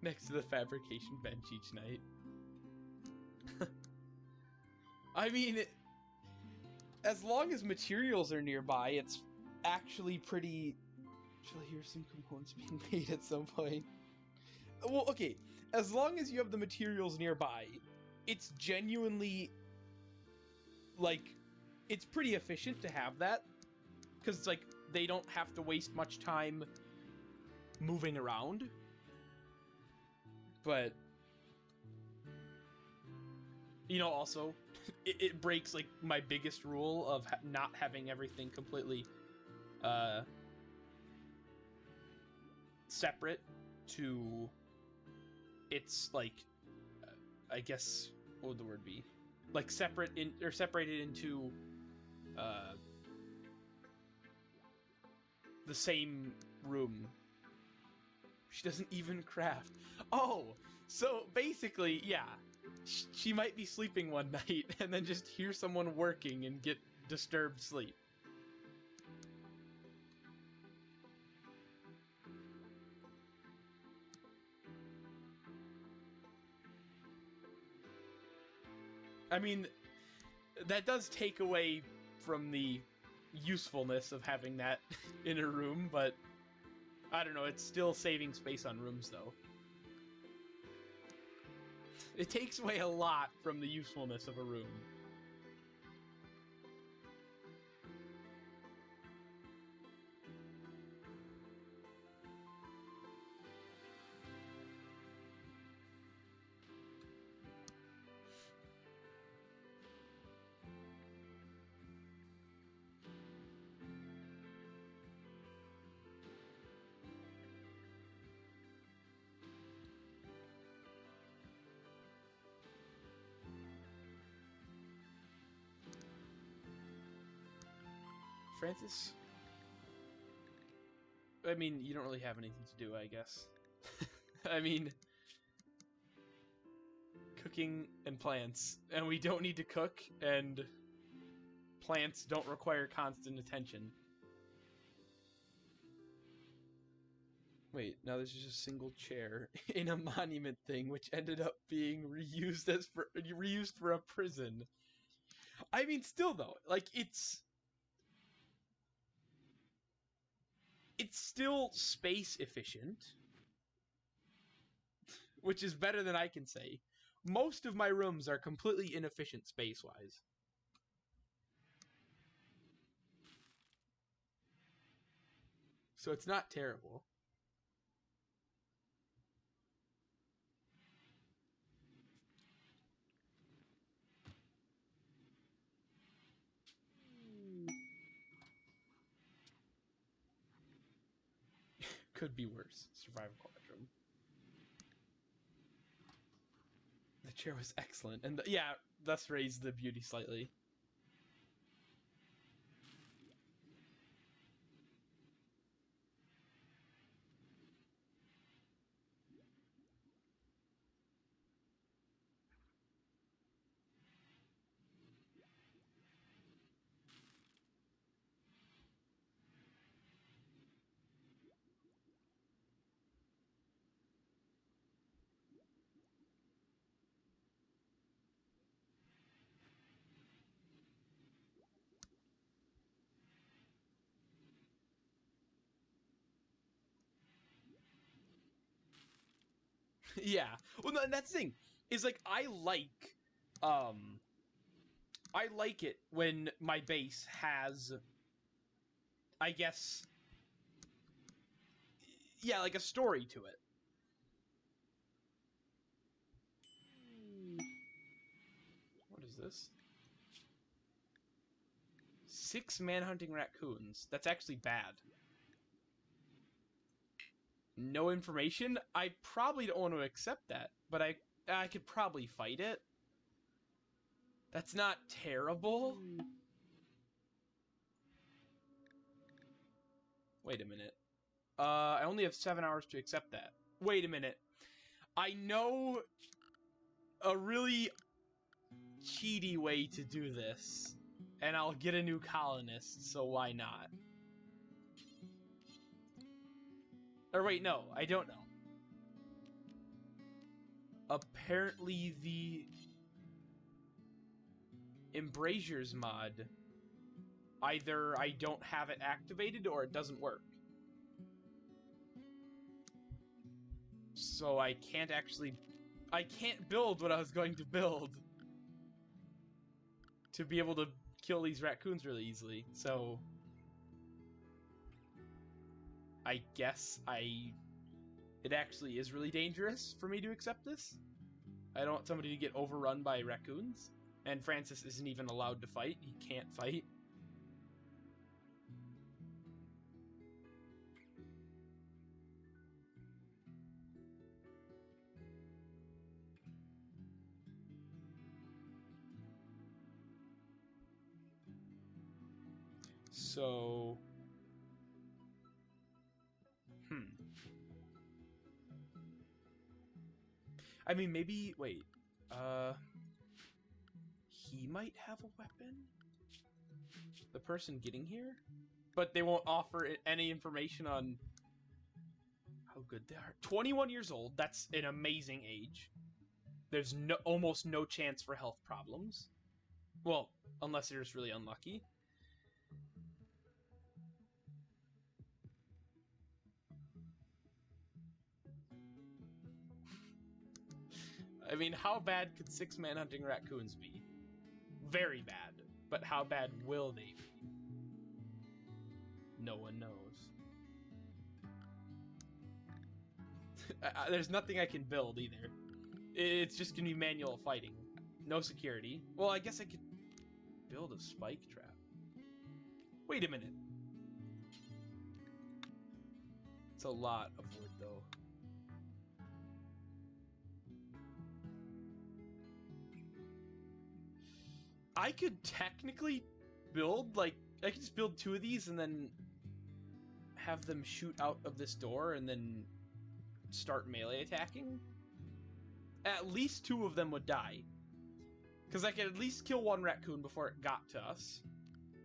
Next to the fabrication bench each night. I mean, as long as materials are nearby, it's actually pretty... Shall I hear some components being made at some point? Well, okay, as long as you have the materials nearby, it's genuinely, like, it's pretty efficient to have that. Because it's like, they don't have to waste much time moving around. But, you know, also, it breaks, like, my biggest rule of not having everything completely, separate to its, like, I guess, what would the word be? Like, separated into, the same room She doesn't even craft. Oh, so basically, yeah. She might be sleeping one night and then just hear someone working and get disturbed sleep. I mean, that does take away from the usefulness of having that in a room, but I don't know, it's still saving space on rooms, though. It takes away a lot from the usefulness of a room. Francis? I mean, you don't really have anything to do, I guess. I mean, cooking and plants. And we don't need to cook, and plants don't require constant attention. Wait, now there's just a single chair in a monument thing, which ended up being reused for a prison. I mean, still though, like it's still space efficient, which is better than I can say. Most of my rooms are completely inefficient space-wise. So it's not terrible. Could be worse. Survival quadrum. The chair was excellent, and yeah, thus raised the beauty slightly. Yeah. Well, no, and that's the thing. Is like I like it when my base has, I guess, yeah, like a story to it. What is this? 6 manhunting raccoons. That's actually bad. No information? I probably don't want to accept that, but I could probably fight it. That's not terrible. Wait a minute. I only have 7 hours to accept that. Wait a minute. I know a really cheaty way to do this, and I'll get a new colonist, so why not? Or wait, no, I don't know. Apparently the Embrasures mod, either I don't have it activated or it doesn't work. So I can't build what I was going to build to be able to kill these raccoons really easily. So I guess it actually is really dangerous for me to accept this. I don't want somebody to get overrun by raccoons. And Francis isn't even allowed to fight. He can't fight. So... I mean, maybe... Wait. He might have a weapon? The person getting here? But they won't offer any information on how good they are. 21 years old. That's an amazing age. There's almost no chance for health problems. Well, unless you're just really unlucky. I mean, how bad could 6 manhunting raccoons be? Very bad. But how bad will they be? No one knows. There's nothing I can build either. It's just gonna be manual fighting. No security. Well, I guess I could build a spike trap. Wait a minute. It's a lot of wood, though. I could technically build, like, I could just build 2 of these and then have them shoot out of this door and then start melee attacking. At least 2 of them would die. Because I could at least kill 1 raccoon before it got to us.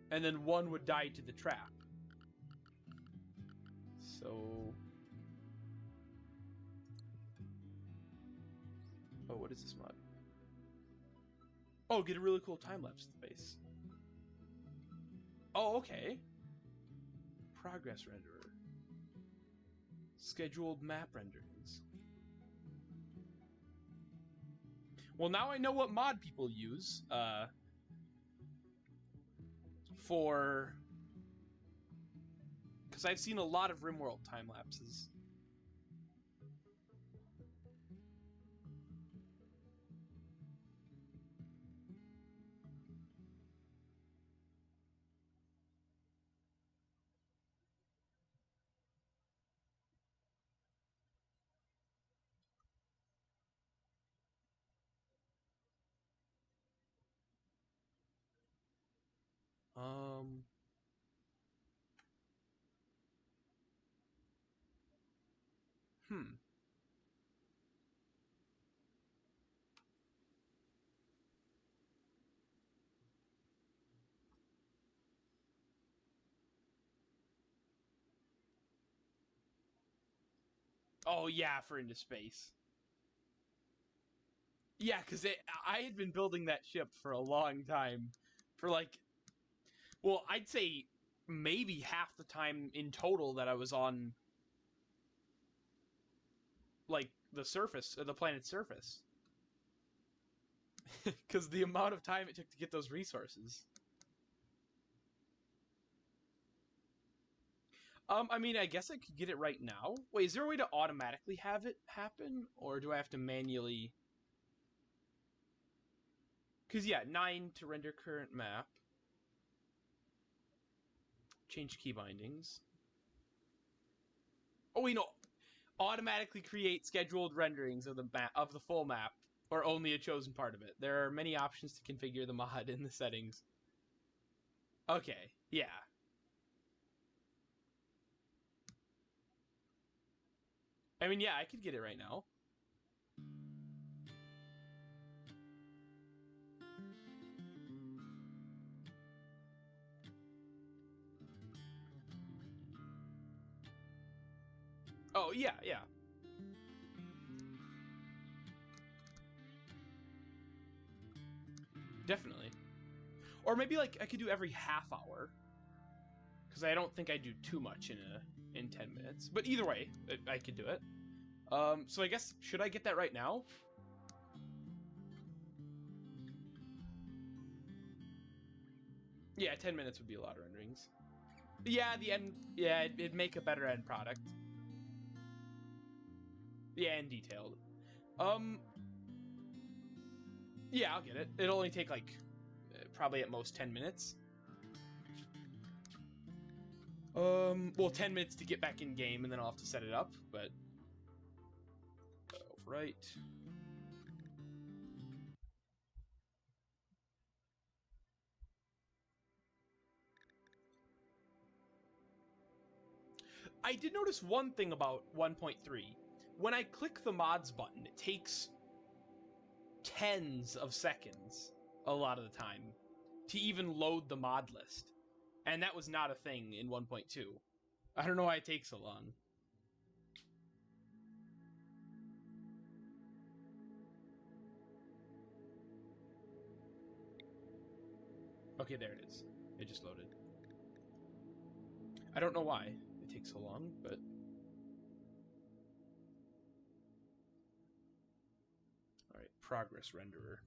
And then 1 would die to the trap. So... Oh, what is this mod? Oh, get a really cool time-lapse space. Oh, okay. Progress renderer. Scheduled map renderings. Well, now I know what mod people use for... Because I've seen a lot of RimWorld time-lapses. Oh, yeah, for into space. Yeah, because I had been building that ship for a long time. For like... Well, I'd say maybe half the time in total that I was on... like, the surface, the planet's surface. Because the amount of time it took to get those resources. I mean, I guess I could get it right now. Wait, is there a way to automatically have it happen? Or do I have to manually... Because, yeah, 9 to render current map. Change key bindings. Oh, wait, no. Automatically create scheduled renderings of the map, of the full map, or only a chosen part of it. There are many options to configure the mod in the settings. Okay, yeah. I mean, yeah, I could get it right now. Oh, yeah, yeah. Definitely. Or maybe, like, I could do every half hour. Because I don't think I do too much in 10 minutes. But either way, I could do it. So I guess, should I get that right now? Yeah, 10 minutes would be a lot of renderings. Yeah, the end... Yeah, it'd make a better end product. Yeah, and detailed. Yeah, I'll get it. It'll only take, like, probably at most 10 minutes. Well, 10 minutes to get back in game, and then I'll have to set it up, but... Right. I did notice one thing about 1.3. When I click the mods button, it takes tens of seconds a lot of the time to even load the mod list. And that was not a thing in 1.2. I don't know why it takes so long. Okay, there it is. It just loaded. I don't know why it takes so long, but... Alright, progress renderer.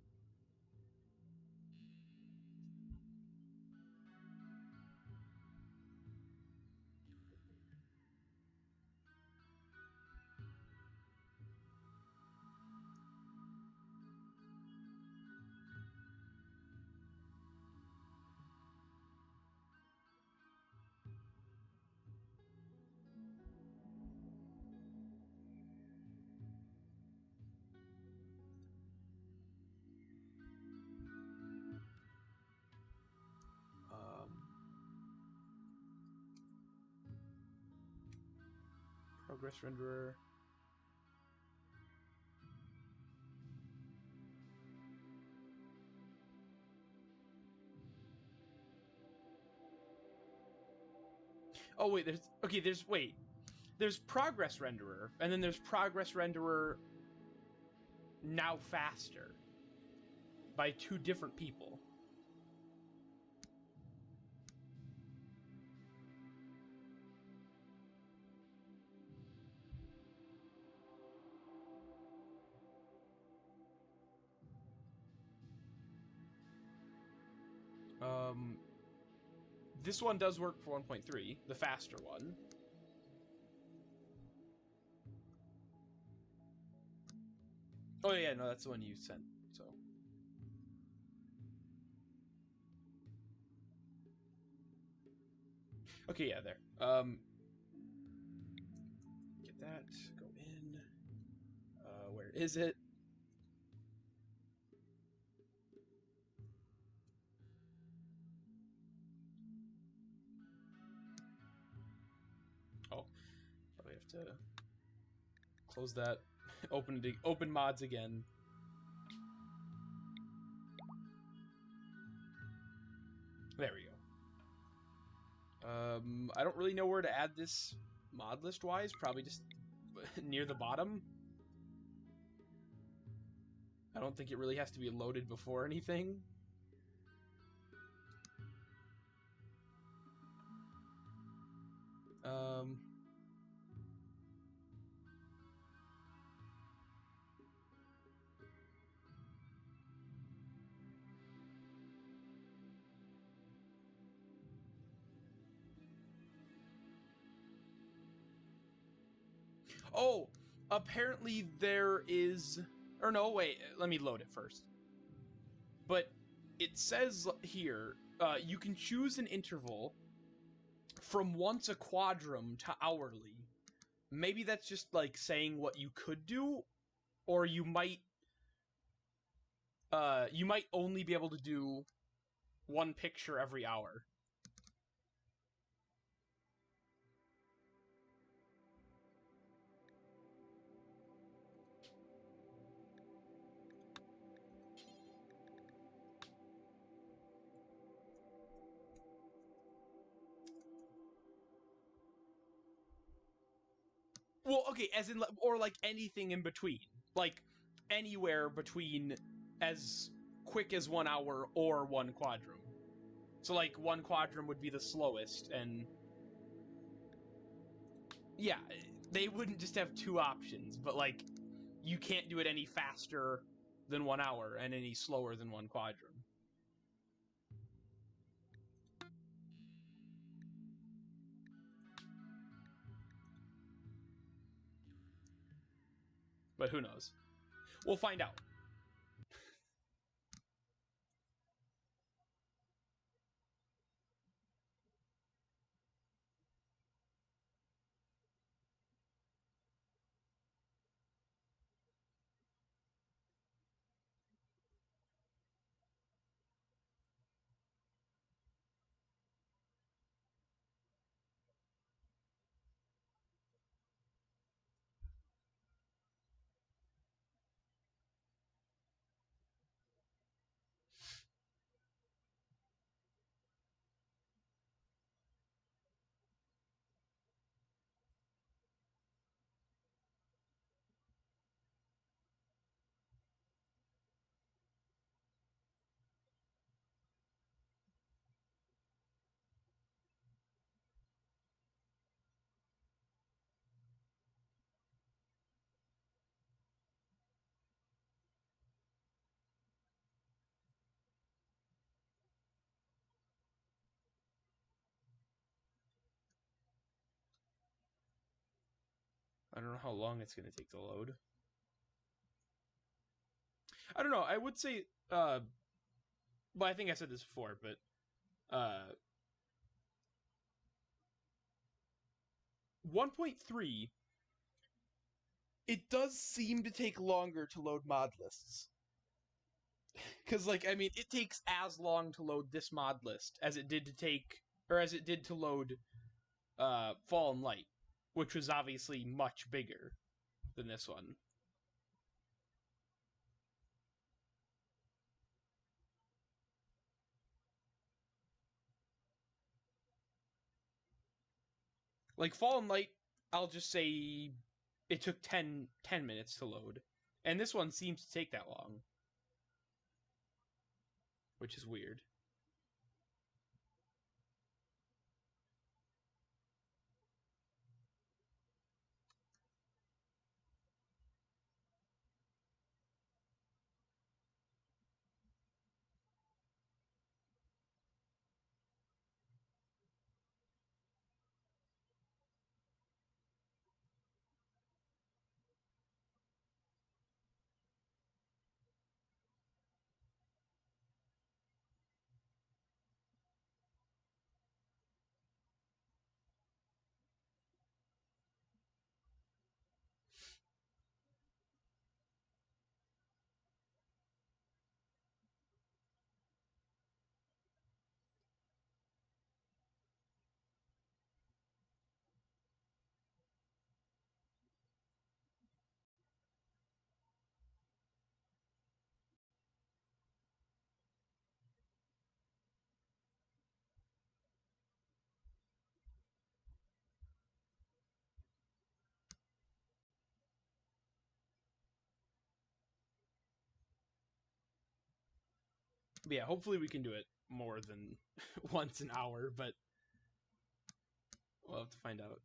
Progress renderer. Oh wait, there's progress renderer, and then there's progress renderer now faster by two different people. This one does work for 1.3, the faster one. Oh yeah, no, that's the one you sent, so. Okay, yeah, there. Get that, go in. Where is it? Oh, probably have to close that. Open mods again. There we go. I don't really know where to add this mod list wise. Probably just near the bottom. I don't think it really has to be loaded before anything. Oh, apparently there is... Or no, wait, let me load it first. But it says here, you can choose an interval from once a quadrum to hourly. Maybe that's just like saying what you could do, or you might only be able to do one picture every hour. Well, okay, as in, or like anything in between. Like, anywhere between as quick as 1 hour or one quadrum. So, like, one quadrum would be the slowest, and... Yeah, they wouldn't just have two options, but, like, you can't do it any faster than 1 hour and any slower than one quadrum. But who knows? We'll find out. I don't know how long it's going to take to load. I don't know. I would say, well, I think I said this before, but 1.3, it does seem to take longer to load mod lists. Because, like, I mean, it takes as long to load this mod list as it did to load Fallen Light, which was obviously much bigger than this one. Like, Fallen Light, I'll just say it took 10 minutes to load. And this one seems to take that long. Which is weird. But yeah, hopefully we can do it more than once an hour, but we'll have to find out.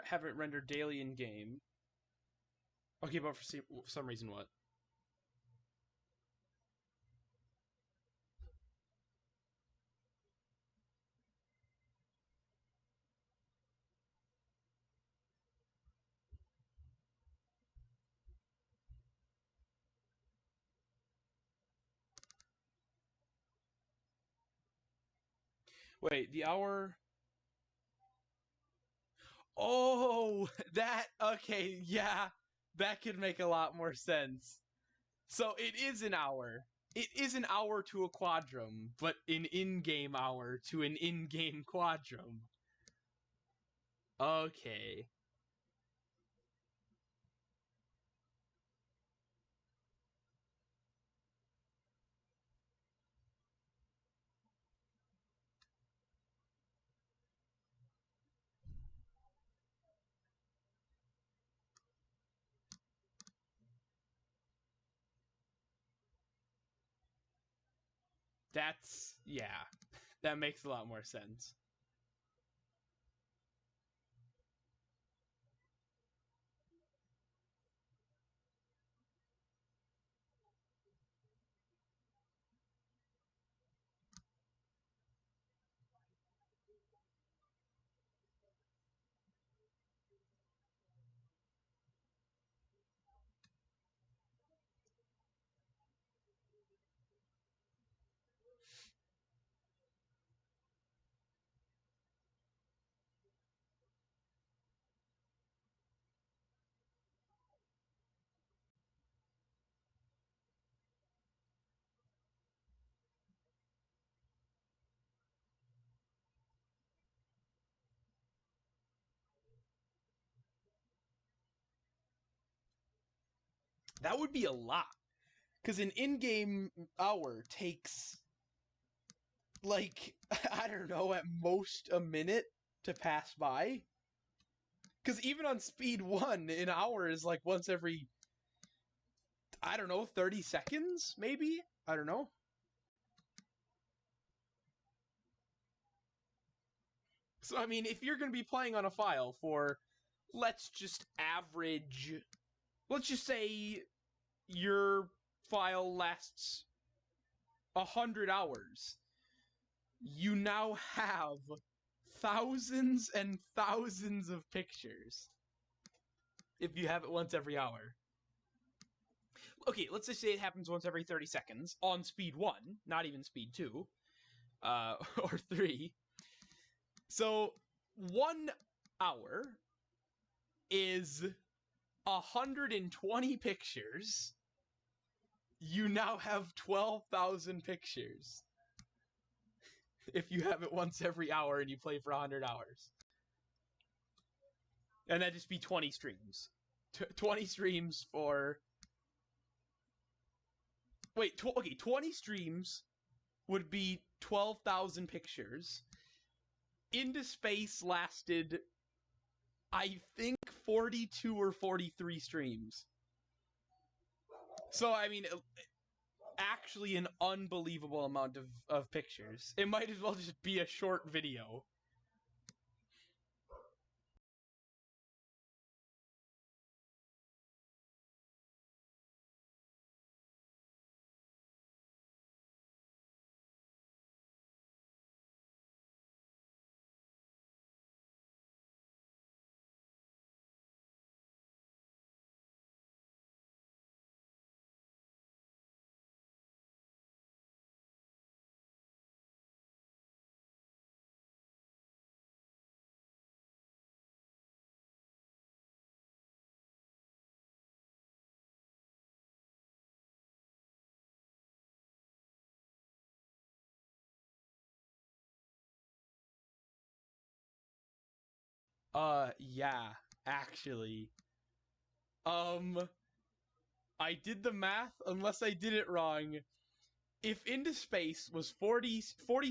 Have it rendered daily in game. Okay, but for some reason, what? Wait, the hour. Oh, that. Okay, yeah. That could make a lot more sense. So it is an hour. It is an hour to a quadrum, but an in-game hour to an in-game quadrum. Okay. That's, yeah. That makes a lot more sense. That would be a lot. Because an in-game hour takes, like, I don't know, at most a minute to pass by. Because even on speed 1, an hour is like once every, I don't know, 30 seconds, maybe? I don't know. So, I mean, if you're going to be playing on a file for, let's just say your file lasts 100 hours, you now have thousands and thousands of pictures if you have it once every hour. Okay, let's just say it happens once every 30 seconds on speed 1, not even speed 2, or 3. So 1 hour is 120 pictures. You now have 12,000 pictures if you have it once every hour and you play for 100 hours. And that'd just be 20 streams. 20 streams for... Wait, 20 streams would be 12,000 pictures. Into Space lasted, I think, 42 or 43 streams. So, I mean, actually an unbelievable amount of pictures. It might as well just be a short video. Yeah, actually. I did the math, unless I did it wrong. If Into Space was 40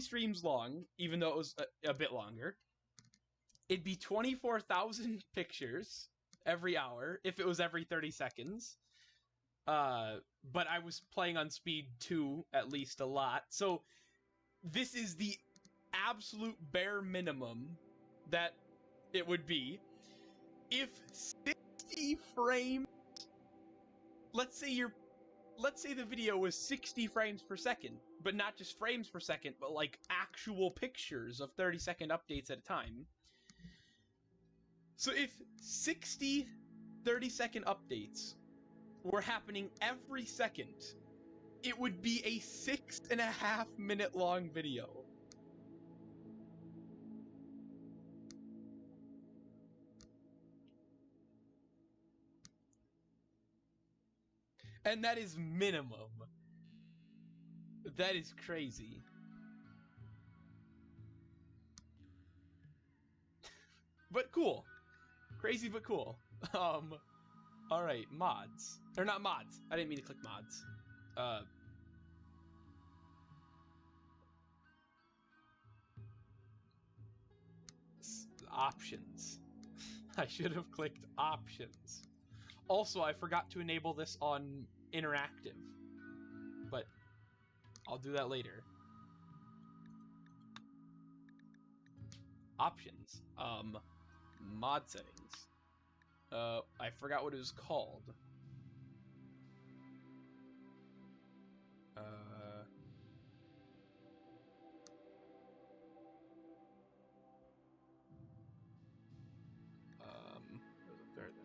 streams long, even though it was a bit longer, it'd be 24,000 pictures every hour if it was every 30 seconds. But I was playing on speed 2 at least a lot. So this is the absolute bare minimum that it would be. If 60 frames, let's say the video was 60 frames per second, but not just frames per second, but like actual pictures of 30-second updates at a time. So if 60 30-second updates were happening every second, it would be a 6.5-minute long video. And that is minimum. That is crazy. But cool. Crazy but cool. Alright, mods. Or not mods. I didn't mean to click mods. Options. I should have clicked options. Also, I forgot to enable this on interactive. But I'll do that later. Options. Mod settings. I forgot what it was called. It was up there then.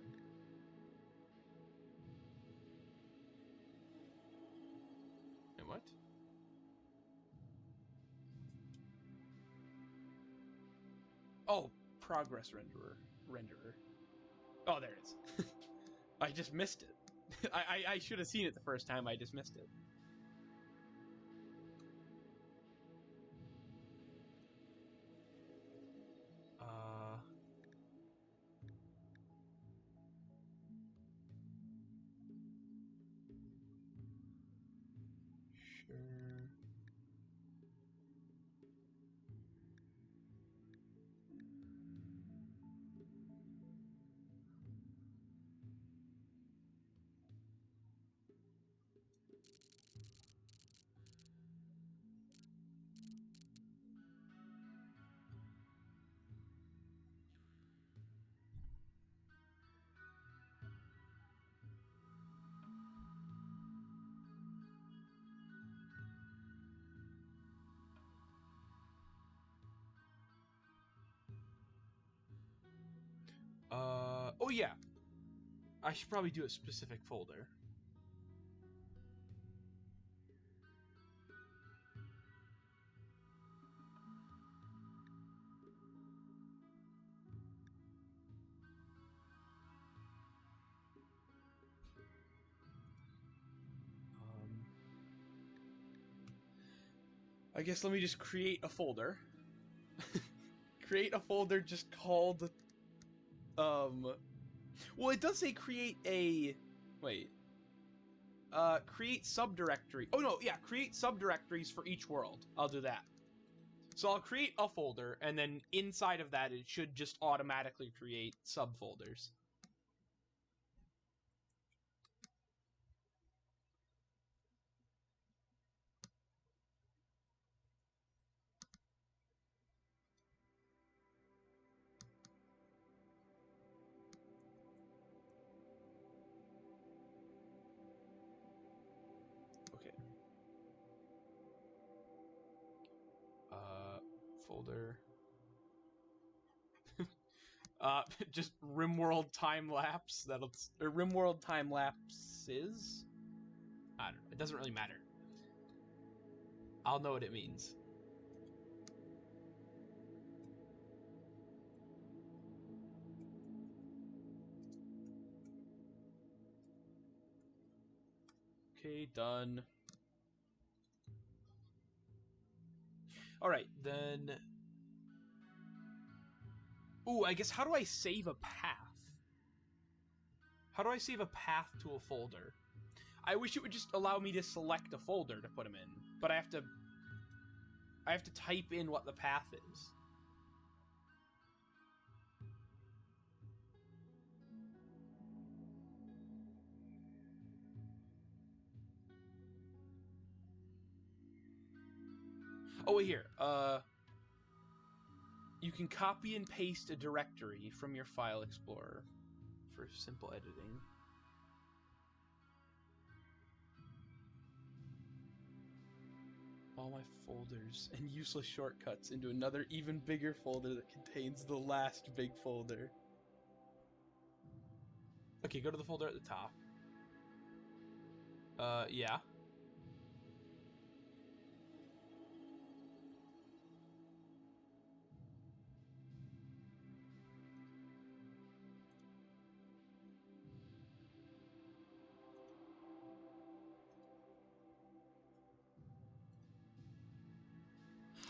And what? Oh, progress renderer. Oh, there it is. I just missed it. I should have seen it the first time. I just missed it. Sure. yeah. I should probably do a specific folder. I guess let me just create a folder. Create a folder just called, well, it does say create a, wait. Create subdirectory. Oh no, yeah, create subdirectories for each world. I'll do that. So I'll create a folder, and then inside of that, it should just automatically create subfolders. Okay. Folder. Just RimWorld time lapse. Or RimWorld time lapses. I don't know. It doesn't really matter. I'll know what it means. Okay, done. Alright, then... Ooh, I guess how do I save a path? How do I save a path to a folder? I wish it would just allow me to select a folder to put them in, but I have to type in what the path is. Oh, wait, here. You can copy and paste a directory from your file explorer for simple editing. All my folders and useless shortcuts into another even bigger folder that contains the last big folder. Okay, go to the folder at the top. Yeah.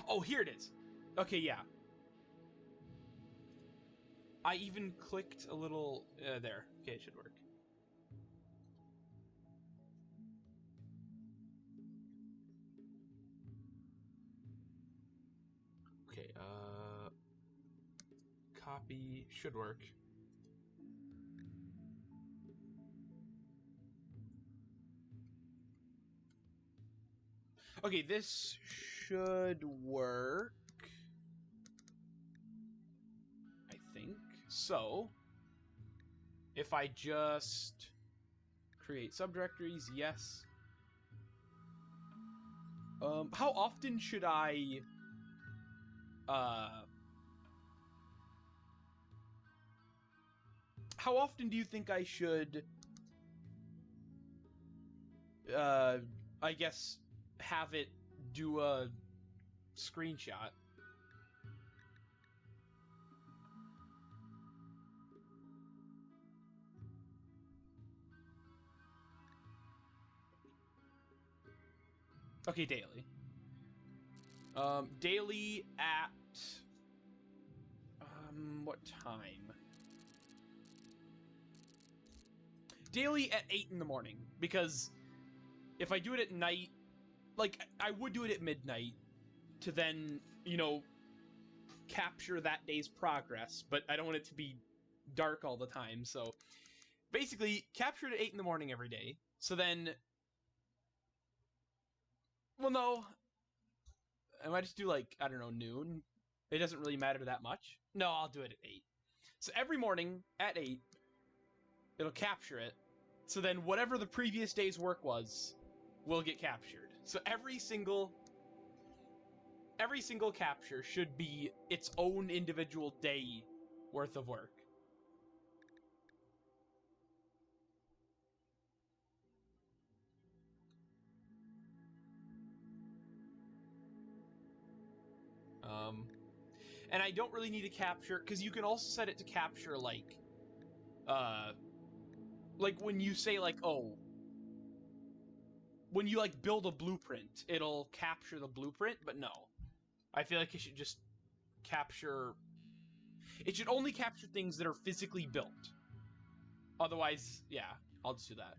Oh, here it is. Okay, yeah. I even clicked a little... there. Okay, it should work. Okay, copy should work. Okay, this should work. I think. So, if I just create subdirectories, yes. How often should I, how often do you think I should, I guess, have it do a screenshot? Okay, daily. Daily at, what time? Daily at 8 in the morning, because if I do it at night, like, I would do it at midnight to then, you know, capture that day's progress, but I don't want it to be dark all the time, so basically, capture it at 8 in the morning every day, so then, well, no, I might just do, like, I don't know, noon. It doesn't really matter that much. No, I'll do it at 8. So every morning at 8, it'll capture it, so then whatever the previous day's work was will get captured. So every single capture should be its own individual day worth of work. And I don't really need to capture, because you can also set it to capture, like when you say, like, oh, when you, like, build a blueprint, it'll capture the blueprint, but no. I feel like it should just capture... It should only capture things that are physically built. Otherwise, yeah, I'll just do that.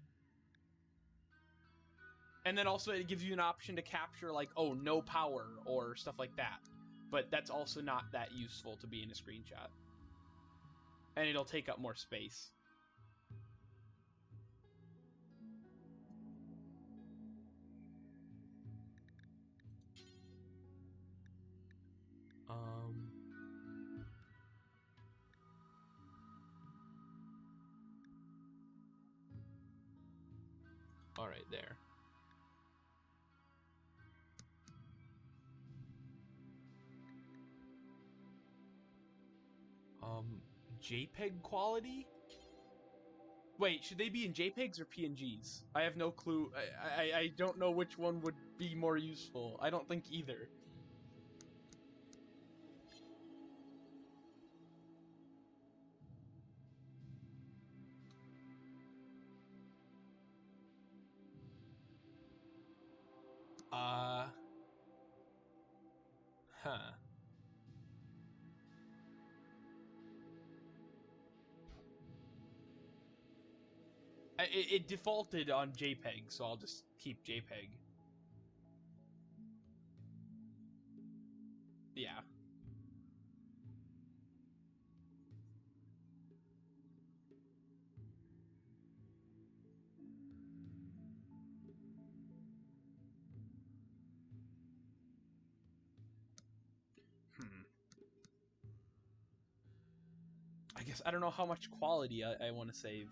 And then also it gives you an option to capture, like, oh, no power or stuff like that. But that's also not that useful to be in a screenshot. And it'll take up more space. All right, there. JPEG quality? Wait, should they be in JPEGs or PNGs? I have no clue. I don't know which one would be more useful. I don't think either. Huh. It defaulted on JPEG, so I'll just keep JPEG. Yeah. I guess I don't know how much quality I want to save.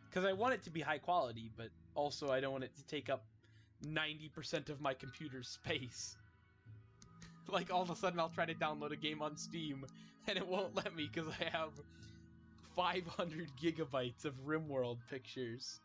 Because I want it to be high quality, but also I don't want it to take up 90% of my computer's space. Like, all of a sudden I'll try to download a game on Steam, and it won't let me because I have 500 gigabytes of RimWorld pictures.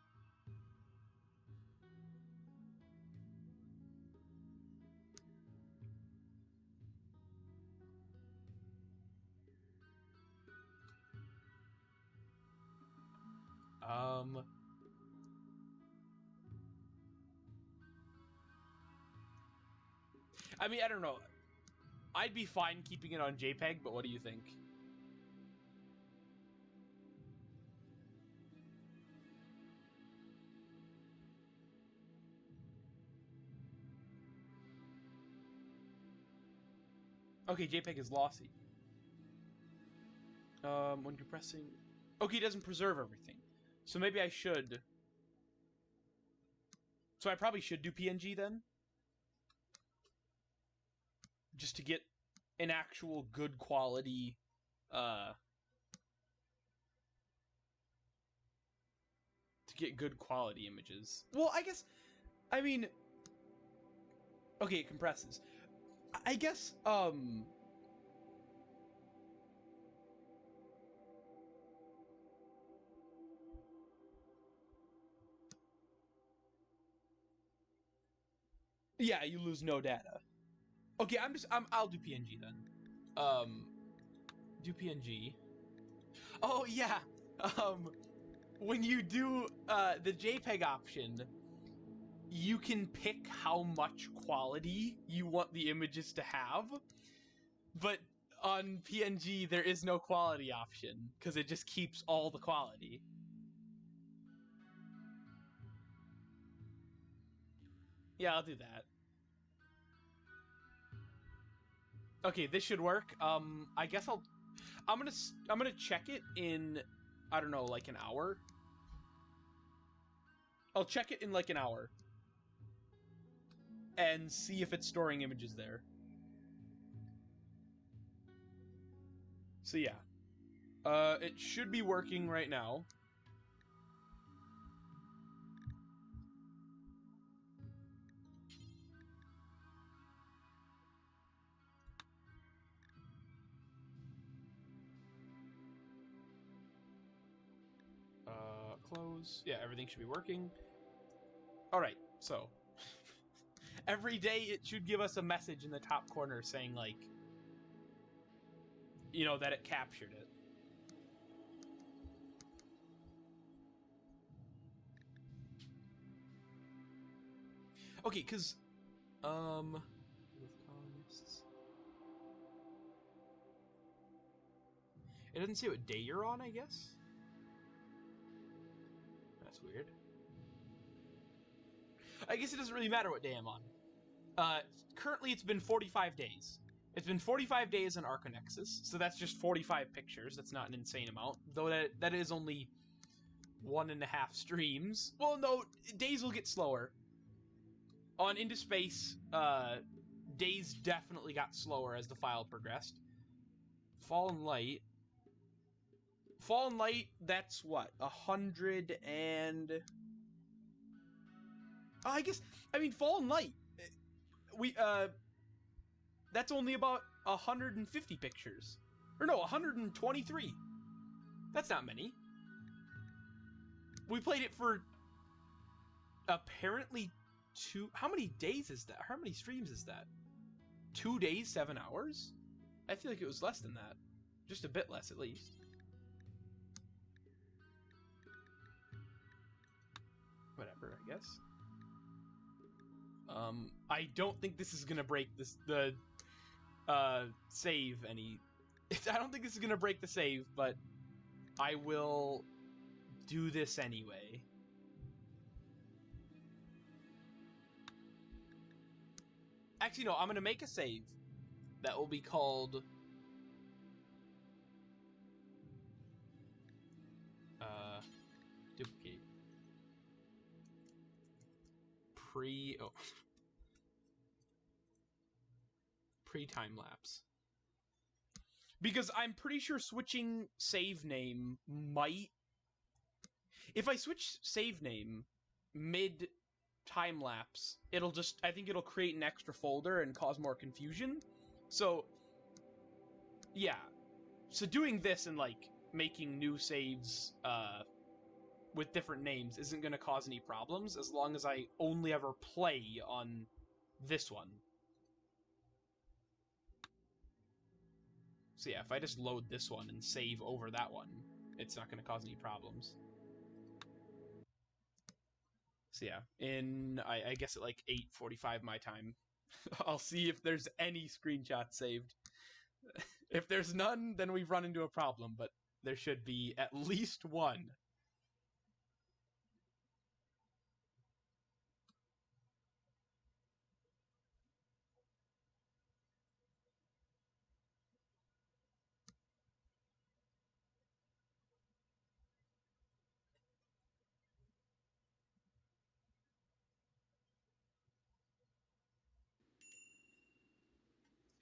I mean, I don't know. I'd be fine keeping it on JPEG, but what do you think? Okay, JPEG is lossy. When compressing... Okay, it doesn't preserve everything. So maybe I should... So I probably should do PNG then? Just to get an actual good quality, to get good quality images. Well, I mean... Okay, it compresses. I guess, yeah, you lose no data. Okay, I'll do PNG then. Do PNG. Oh, yeah. When you do, the JPEG option, you can pick how much quality you want the images to have, but on PNG, there is no quality option, because it just keeps all the quality. Yeah, I'll do that. Okay, this should work. I guess I'm gonna check it in, I don't know, like an hour. I'll check it in like an hour and see if it's storing images there. So yeah, it should be working right now. Close. Yeah, everything should be working. All right, so every day it should give us a message in the top corner saying, like, you know, that it captured it. Okay, because, it doesn't say what day you're on, I guess? That's weird. I guess it doesn't really matter what day I'm on. Currently it's been 45 days. It's been 45 days on Archonexus, so that's just 45 pictures. That's not an insane amount, though that is only 1.5 streams. Well, no, days will get slower. On Into Space, days definitely got slower as the file progressed. Fallen Light, that's what, 100 and... Oh, I mean, Fallen Light, that's only about 150 pictures. Or no, 123. That's not many. We played it for apparently how many days is that? How many streams is that? 2 days, 7 hours? I feel like it was less than that. Just a bit less, at least. Whatever, I guess. I don't think this is gonna break the save any... I don't think this is gonna break the save, but I will do this anyway. Actually, no, I'm gonna make a save that will be called... duplicate. Pre-time-lapse. Because I'm pretty sure switching save name might... If I switch save name mid time-lapse, it'll just... I think it'll create an extra folder and cause more confusion. So, yeah. So doing this and, like, making new saves, with different names isn't going to cause any problems as long as I only ever play on this one. So yeah, if I just load this one and save over that one, it's not going to cause any problems. So yeah, I guess at like 8:45 my time, I'll see if there's any screenshots saved. If there's none, then we've run into a problem, but there should be at least one.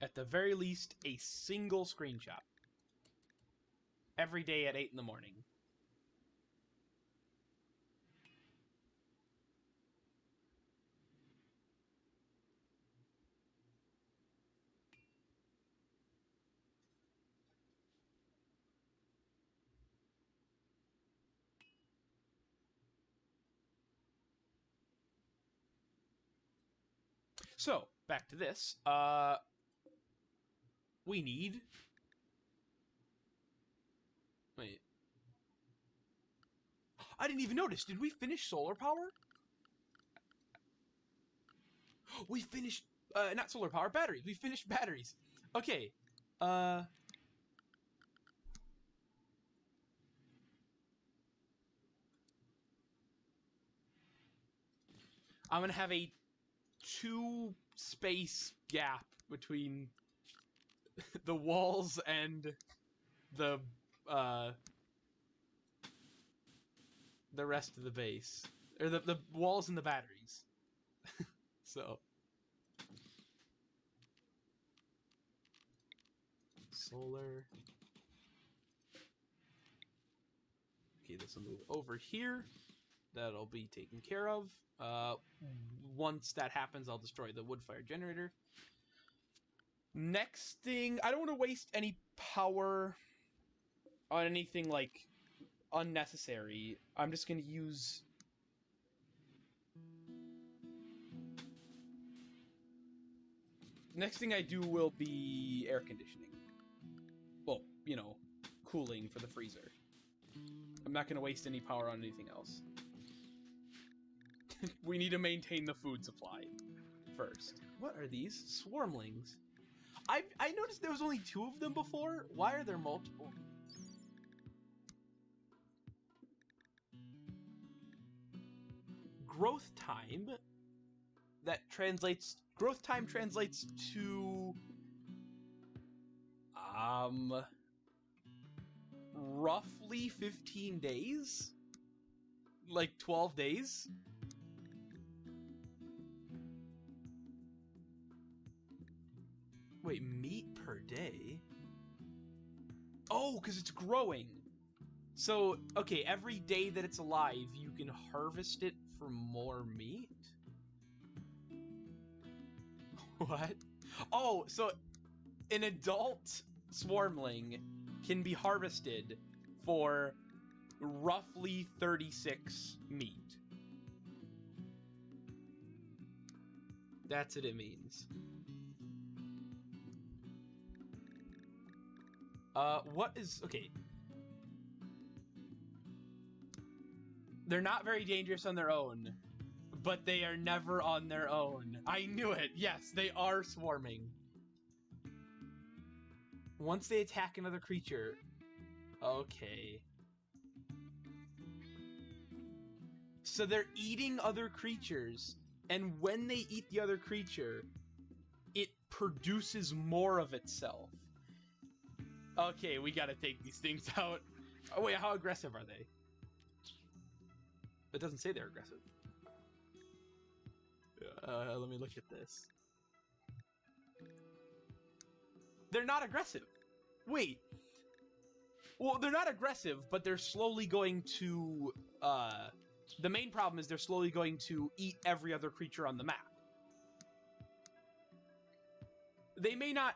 At the very least, a single screenshot. Every day at 8 in the morning. So, back to this. We need... Wait. I didn't even notice. Did we finish solar power? We finished... not solar power, batteries. We finished batteries. Okay. I'm gonna have a 2-space gap between the walls and the rest of the base. Or the walls and the batteries. So. Solar. Okay, this will move over here. That'll be taken care of. Once that happens, I'll destroy the wood fire generator. Next thing, I don't want to waste any power on anything, like, unnecessary. I'm just going to use... Next thing I do will be air conditioning. Well, you know, cooling for the freezer. I'm not going to waste any power on anything else. We need to maintain the food supply first. What are these? Swarmlings. I noticed there was only 2 of them before. Why are there multiple? Growth time. Growth time translates to roughly 15 days? Like 12 days? Wait, meat per day? Oh, because it's growing. So, okay, every day that it's alive, you can harvest it for more meat? What? Oh, so an adult swarmling can be harvested for roughly 36 meat. That's what it means. Okay. They're not very dangerous on their own, but they are never on their own. I knew it. Yes, they are swarming. Once they attack another creature. Okay. So they're eating other creatures, and when they eat the other creature, it produces more of itself. Okay, we gotta take these things out. Oh wait, how aggressive are they? It doesn't say they're aggressive. Let me look at this. They're not aggressive. Wait. Well, they're not aggressive, but they're slowly going to, the main problem is they're slowly going to eat every other creature on the map. They may not,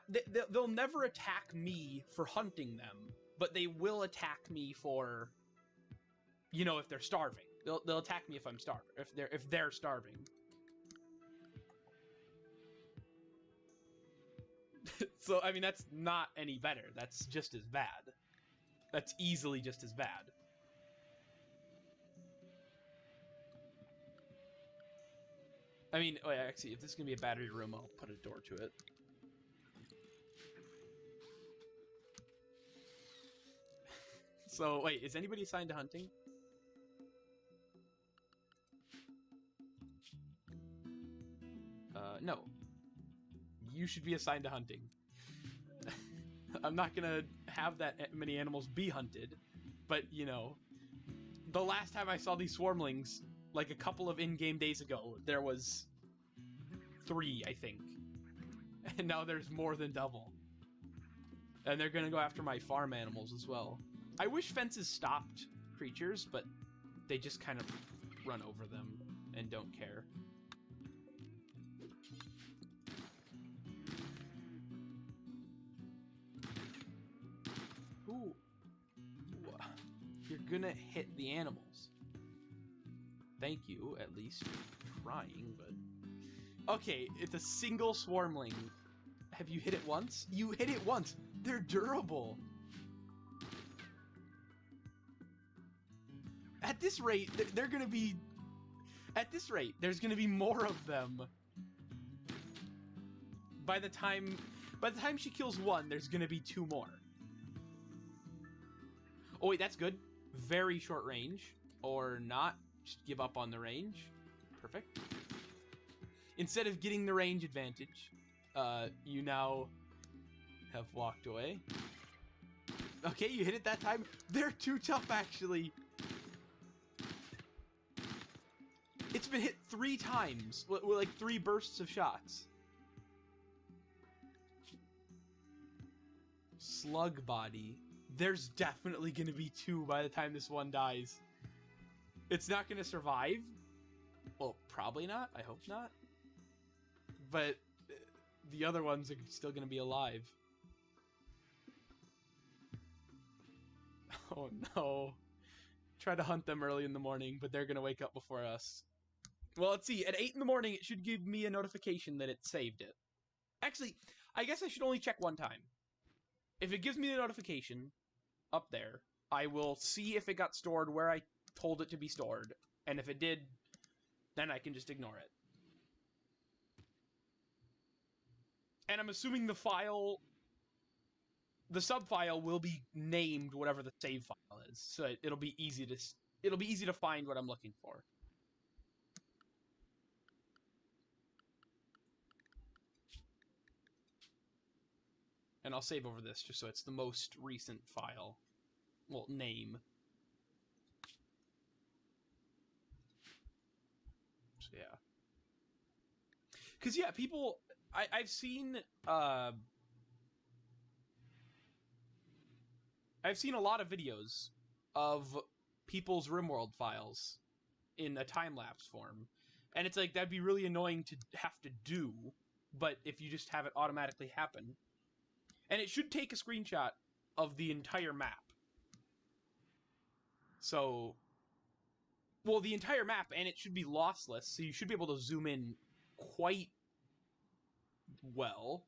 they'll never attack me for hunting them, but they will attack me for, you know, if they're starving. They'll attack me if I'm starving, if they're starving. So, I mean, that's not any better. That's just as bad. That's easily just as bad. I mean, wait, actually, if this is going to be a battery room, I'll put a door to it. So, wait, is anybody assigned to hunting? No. You should be assigned to hunting. I'm not gonna have that many animals be hunted, but, you know, the last time I saw these swarmlings, like a couple of in-game days ago, there was 3, I think. And now there's more than double. And they're gonna go after my farm animals as well. I wish fences stopped creatures, but they just kind of run over them and don't care. Ooh. You're gonna hit the animals. Thank you, at least for trying, but... Okay, it's a single swarmling. Have you hit it once? You hit it once! They're durable! At this rate, they're gonna be... At this rate, there's gonna be more of them. By the time she kills one, there's gonna be 2 more. Oh wait, that's good. Very short range. Or not. Just give up on the range. Perfect. Instead of getting the range advantage, you now have walked away. Okay, you hit it that time. They're too tough, actually. It's been hit 3 times. With like 3 bursts of shots. Slug body. There's definitely going to be 2 by the time this one dies. It's not going to survive. Well, probably not. I hope not. But the other ones are still going to be alive. Oh no. Try to hunt them early in the morning, but they're going to wake up before us. Well, let's see. At 8 in the morning, it should give me a notification that it saved it. Actually, I guess I should only check 1 time. if it gives me the notification up there, I will see if it got stored where I told it to be stored. And if it did, then I can just ignore it. And I'm assuming the file, the subfile will be named whatever the save file is. So it'll be easy to find what I'm looking for. And I'll save over this just so it's the most recent file. Well, name. So yeah. Because yeah, people, I've seen a lot of videos of people's RimWorld files in a time-lapse form. And it's like, that'd be really annoying to have to do, but if you just have it automatically happen. And it should take a screenshot of the entire map. So, well, the entire map, and it should be lossless, so you should be able to zoom in quite well.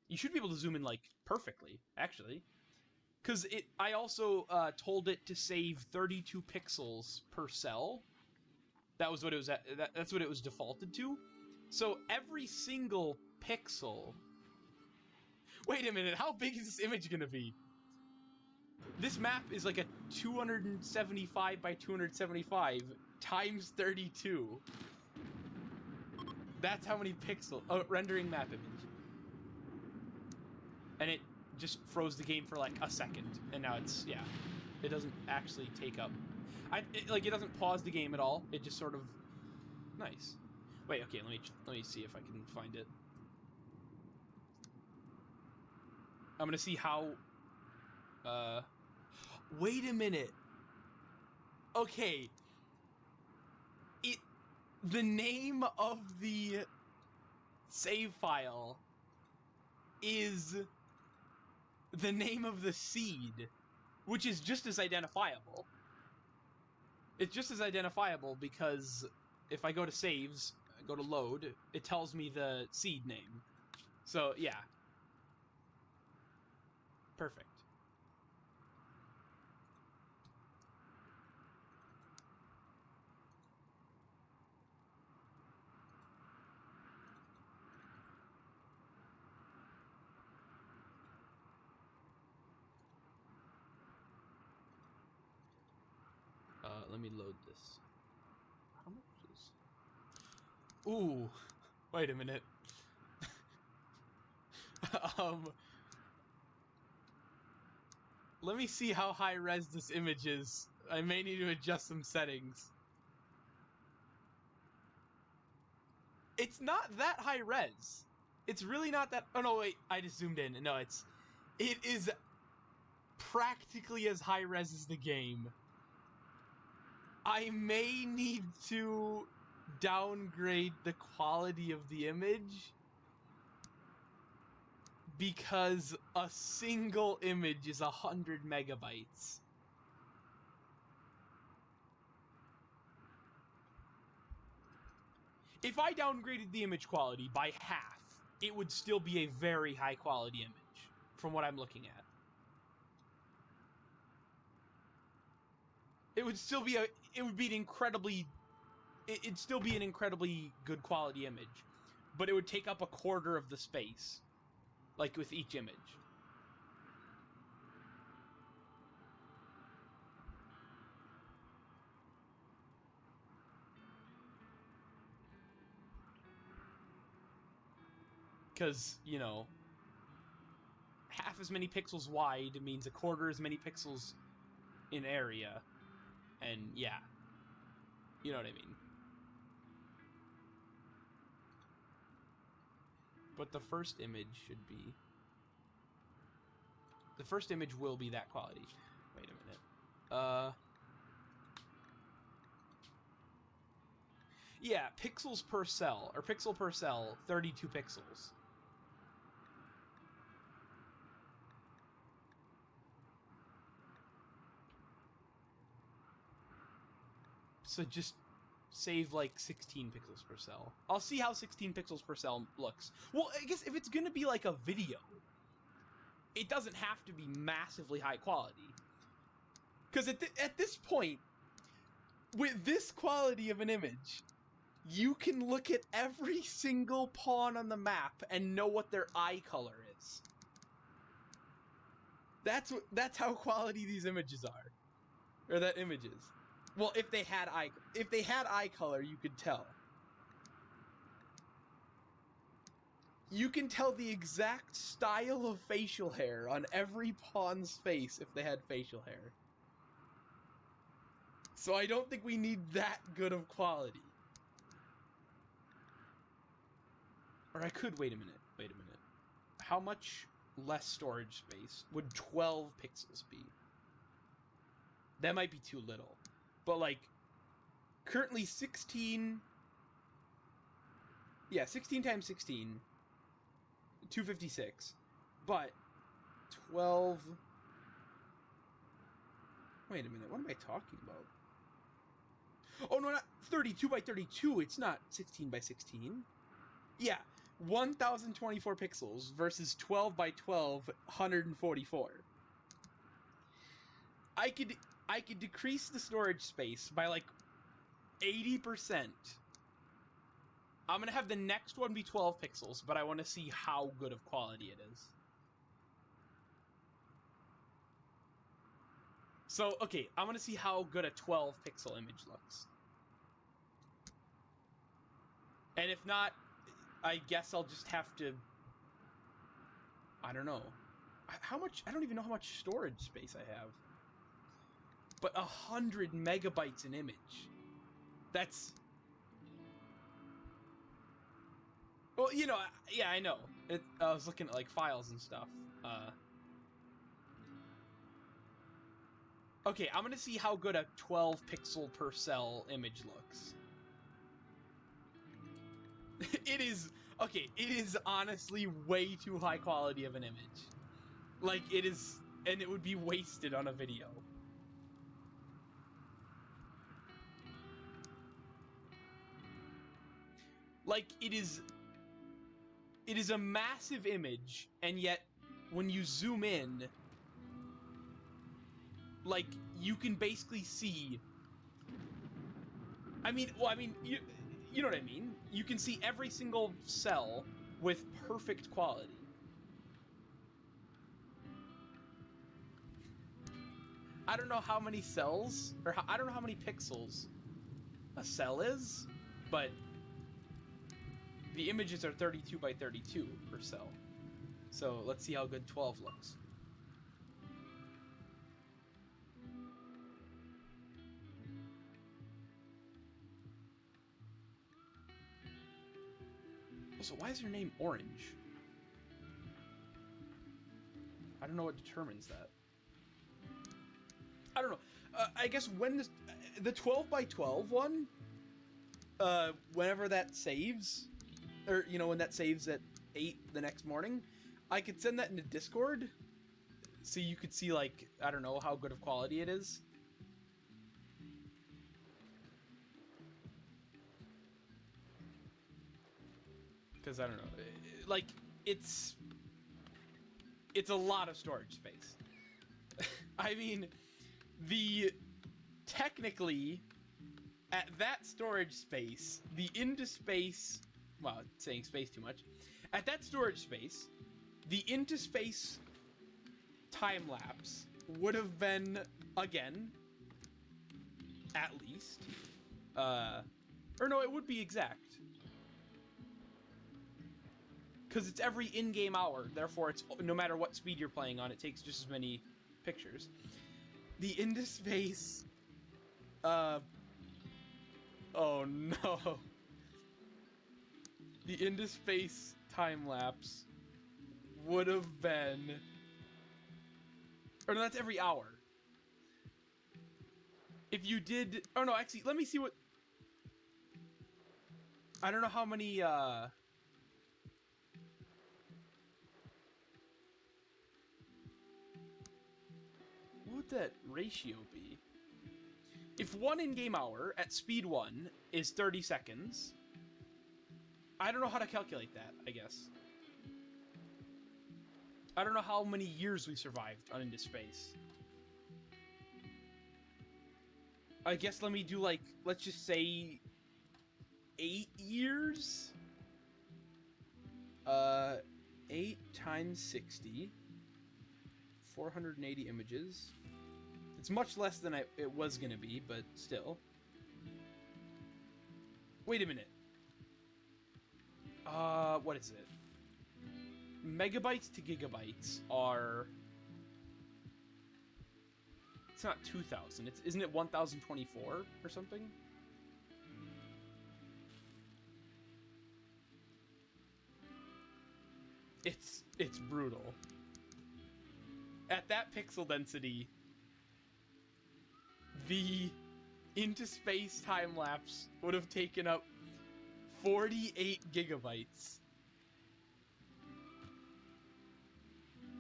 You should be able to zoom in, like, perfectly, actually. Because I also told it to save 32 pixels per cell. That was what it was at, that's what it was defaulted to. So every single pixel... Wait a minute, how big is this image going to be? This map is like a 275 by 275 times 32. That's how many pixels... Oh, rendering map image. And it just froze the game for like a second. And now it's, yeah. It doesn't actually take up... it doesn't pause the game at all. It just sort of... Nice. Wait, okay, let me see if I can find it. I'm gonna see how... Wait a minute. Okay. The name of the save file is the name of the seed, which is just as identifiable. It's just as identifiable because if I go to saves, go to load, it tells me the seed name. So, yeah. Perfect. Let me load this. How much is... Ooh, wait a minute. Let me see how high res this image is. I may need to adjust some settings. It's not that high res. It's really not that... Oh no, wait, I just zoomed in. No, it is practically as high res as the game. I may need to downgrade the quality of the image because a single image is 100 megabytes. If I downgraded the image quality by half, it would still be a very high quality image from what I'm looking at. It would still be it'd still be an incredibly good quality image, but it would take up a quarter of the space, like with each image. Because, you know, half as many pixels wide means a quarter as many pixels in area. And, yeah. You know what I mean. But the first image should be... The first image will be that quality. Wait a minute. Yeah, pixels per cell, or pixel per cell, 32 pixels. So just save like 16 pixels per cell. I'll see how 16 pixels per cell looks. Well, I guess if it's gonna be like a video, it doesn't have to be massively high quality. Because at this point, with this quality of an image, you can look at every single pawn on the map and know what their eye color is. That's how quality these images are, or that image is. Well, if they had eye color, you could tell. You can tell the exact style of facial hair on every pawn's face if they had facial hair. So I don't think we need that good of quality. Or I could, wait a minute. How much less storage space would 12 pixels be? That might be too little. But like, currently 16... Yeah, 16 times 16, 256. But 12... Wait a minute, what am I talking about? Oh no, not 32 by 32, it's not 16 by 16. Yeah, 1024 pixels versus 12 by 12, 144. I could decrease the storage space by like 80%. I'm gonna have the next one be 12 pixels, but I want to see how good of quality it is. So, okay, I want to see how good a 12 pixel image looks. And if not, I guess I'll just have to... I don't know. How much... I don't even know how much storage space I have. But 100 megabytes an image. That's... Well, you know, yeah, I know. I was looking at, like, files and stuff. Okay, I'm gonna see how good a 12 pixel per cell image looks. It is... Okay, it is honestly way too high quality of an image. Like, it is... And it would be wasted on a video. Like, it is a massive image, and yet, when you zoom in, like, you can basically see... you know what I mean? You can see every single cell with perfect quality. I don't know how many cells, or I don't know how many pixels a cell is, but the images are 32 by 32 per cell. So let's see how good 12 looks. So why is your name orange? I don't know what determines that. I don't know. I guess when the 12 by 12 one, whenever that saves, or, you know, when that saves at 8 the next morning, I could send that into Discord, so you could see, like, I don't know, how good of quality it is. Because, I don't know, like, it's a lot of storage space. I mean, technically, at that storage space, the into space, well, saying space too much, at that storage space, the into space time lapse would have been, again, at least, or no, it would be exact. Because it's every in-game hour, therefore it's, no matter what speed you're playing on, it takes just as many pictures. The into space, oh no. The into space time lapse would have been, or no, that's every hour. If you did, oh no, actually, let me see what, I don't know how many, what would that ratio be? if 1 in-game hour at speed 1 is 30 seconds, I don't know how to calculate that, I guess. I don't know how many years we survived on into space. I guess let me do, like, let's just say 8 years? 8 times 60. 480 images. It's much less than it was gonna be, but still. Wait a minute. What is it? Megabytes to gigabytes are... It's not 2,000. Isn't it 1,024 or something? It's brutal. At that pixel density, the into space time lapse would have taken up 48 gigabytes.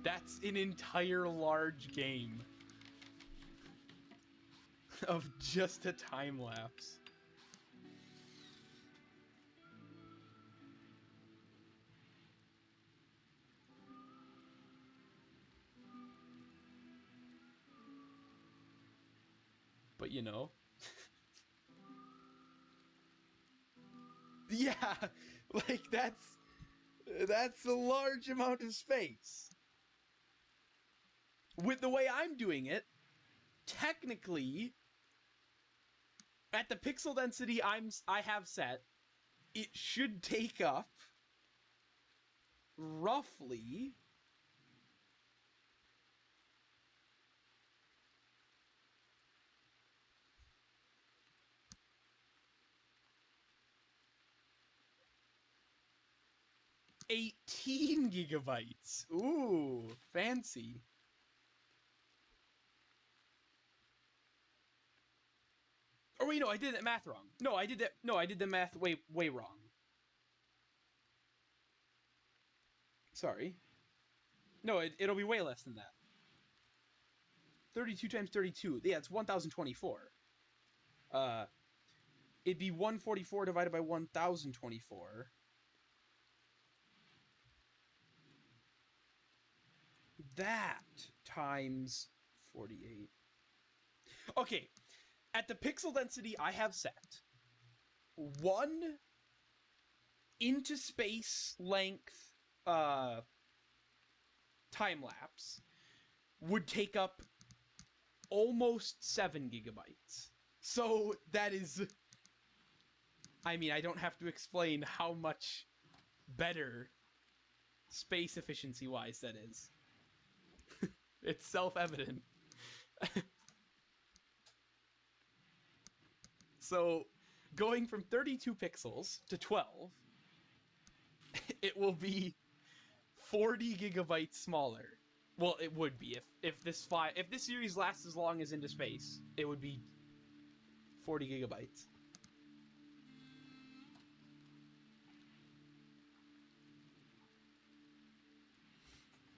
That's an entire large game of just a time lapse. But you know. Yeah, like that's a large amount of space. With the way I'm doing it, technically, at the pixel density I have set, it should take up roughly 18 gigabytes. Ooh, fancy. Oh wait, no, I did that math wrong. No, I did the math way wrong. Sorry. No, it'll be way less than that. 32 times 32. Yeah, it's 1,024. It'd be 144 divided by 1,024. That times 48. Okay, at the pixel density I have set, 1 into space length time lapse would take up almost 7 gigabytes. So that is, I mean, I don't have to explain how much better space efficiency wise that is. It's self-evident. So going from 32 pixels to 12, it will be 40 gigabytes smaller. Well, it would be if this series lasts as long as Into Space, it would be 40 gigabytes.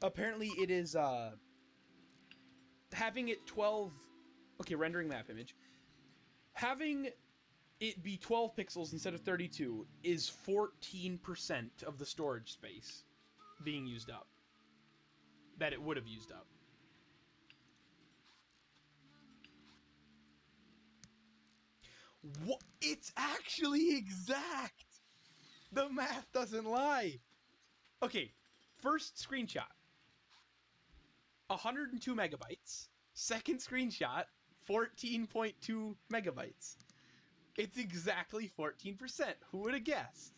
Apparently it is having it 12. Okay, rendering map image. Having it be 12 pixels instead of 32 is 14% of the storage space being used up that it would have used up. What? It's actually exact! The math doesn't lie! Okay, first screenshot. 102 megabytes. Second screenshot, 14.2 megabytes. It's exactly 14%. Who would have guessed?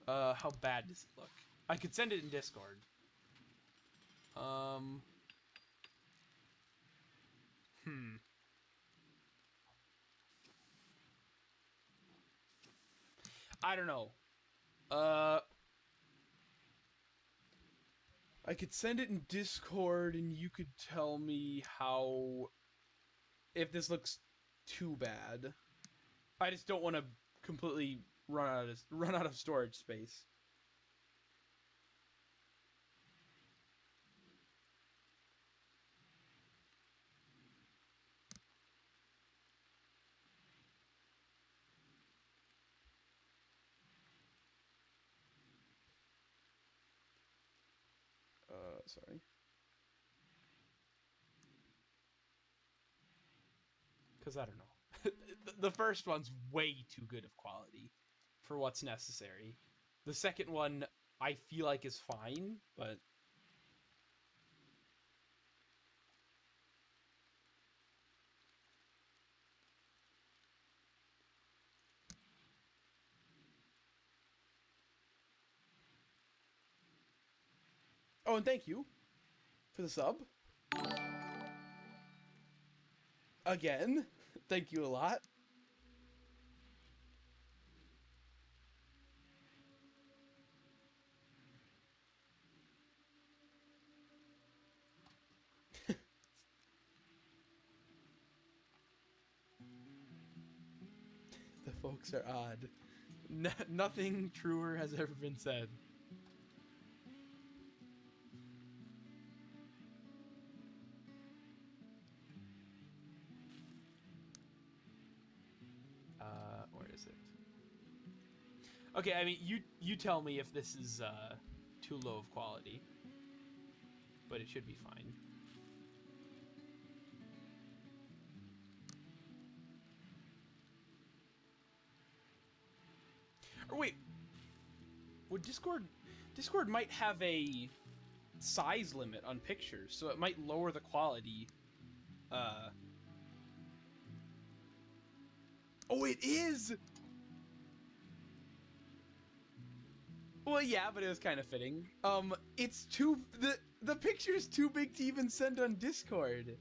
How bad does it look? I could send it in Discord. I don't know. I could send it in Discord and you could tell me if this looks too bad. I just don't want to completely run out of storage space. sorry. Because I don't know. The first one's way too good of quality for what's necessary. The second one, I feel like is fine, but... Oh, and thank you for the sub. Again, thank you a lot. The folks are odd. Nothing truer has ever been said. Where is it? Okay, I mean, you tell me if this is too low of quality, but it should be fine. Or wait, would Discord might have a size limit on pictures, so it might lower the quality. Oh, it is. Well, yeah, but it was kind of fitting. It's too the picture's too big to even send on Discord.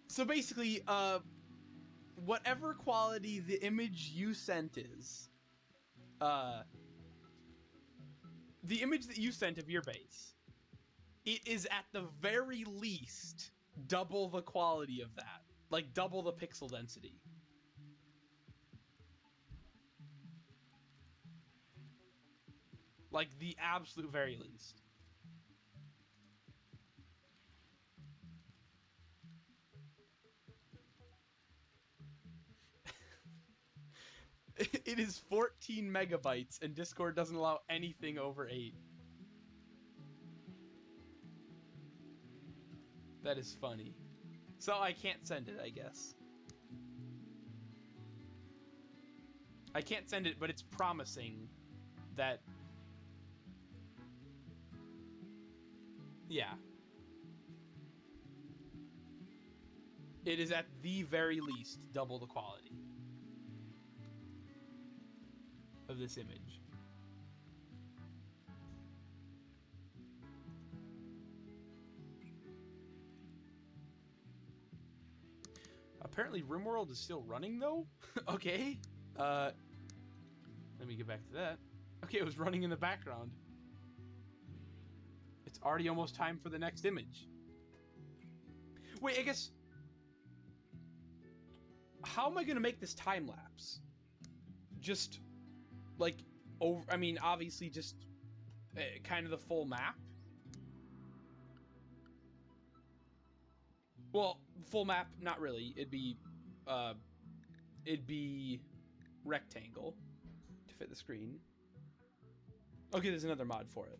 So basically, whatever quality the image you sent is, the image that you sent of your base, it is at the very least double the quality of that. Like, double the pixel density. Like, the absolute very least. It is 14 megabytes, and Discord doesn't allow anything over 8. That is funny. So I can't send it, I guess. I can't send it, but it's promising that... Yeah. It is at the very least double the quality of this image. Apparently RimWorld is still running, though? Okay. Let me get back to that. Okay, it was running in the background. It's already almost time for the next image. Wait, I guess... How am I gonna make this time-lapse? Just, like, over... I mean, obviously just kind of the full map? Well, full map, not really. It'd be rectangle to fit the screen. Okay, there's another mod for it.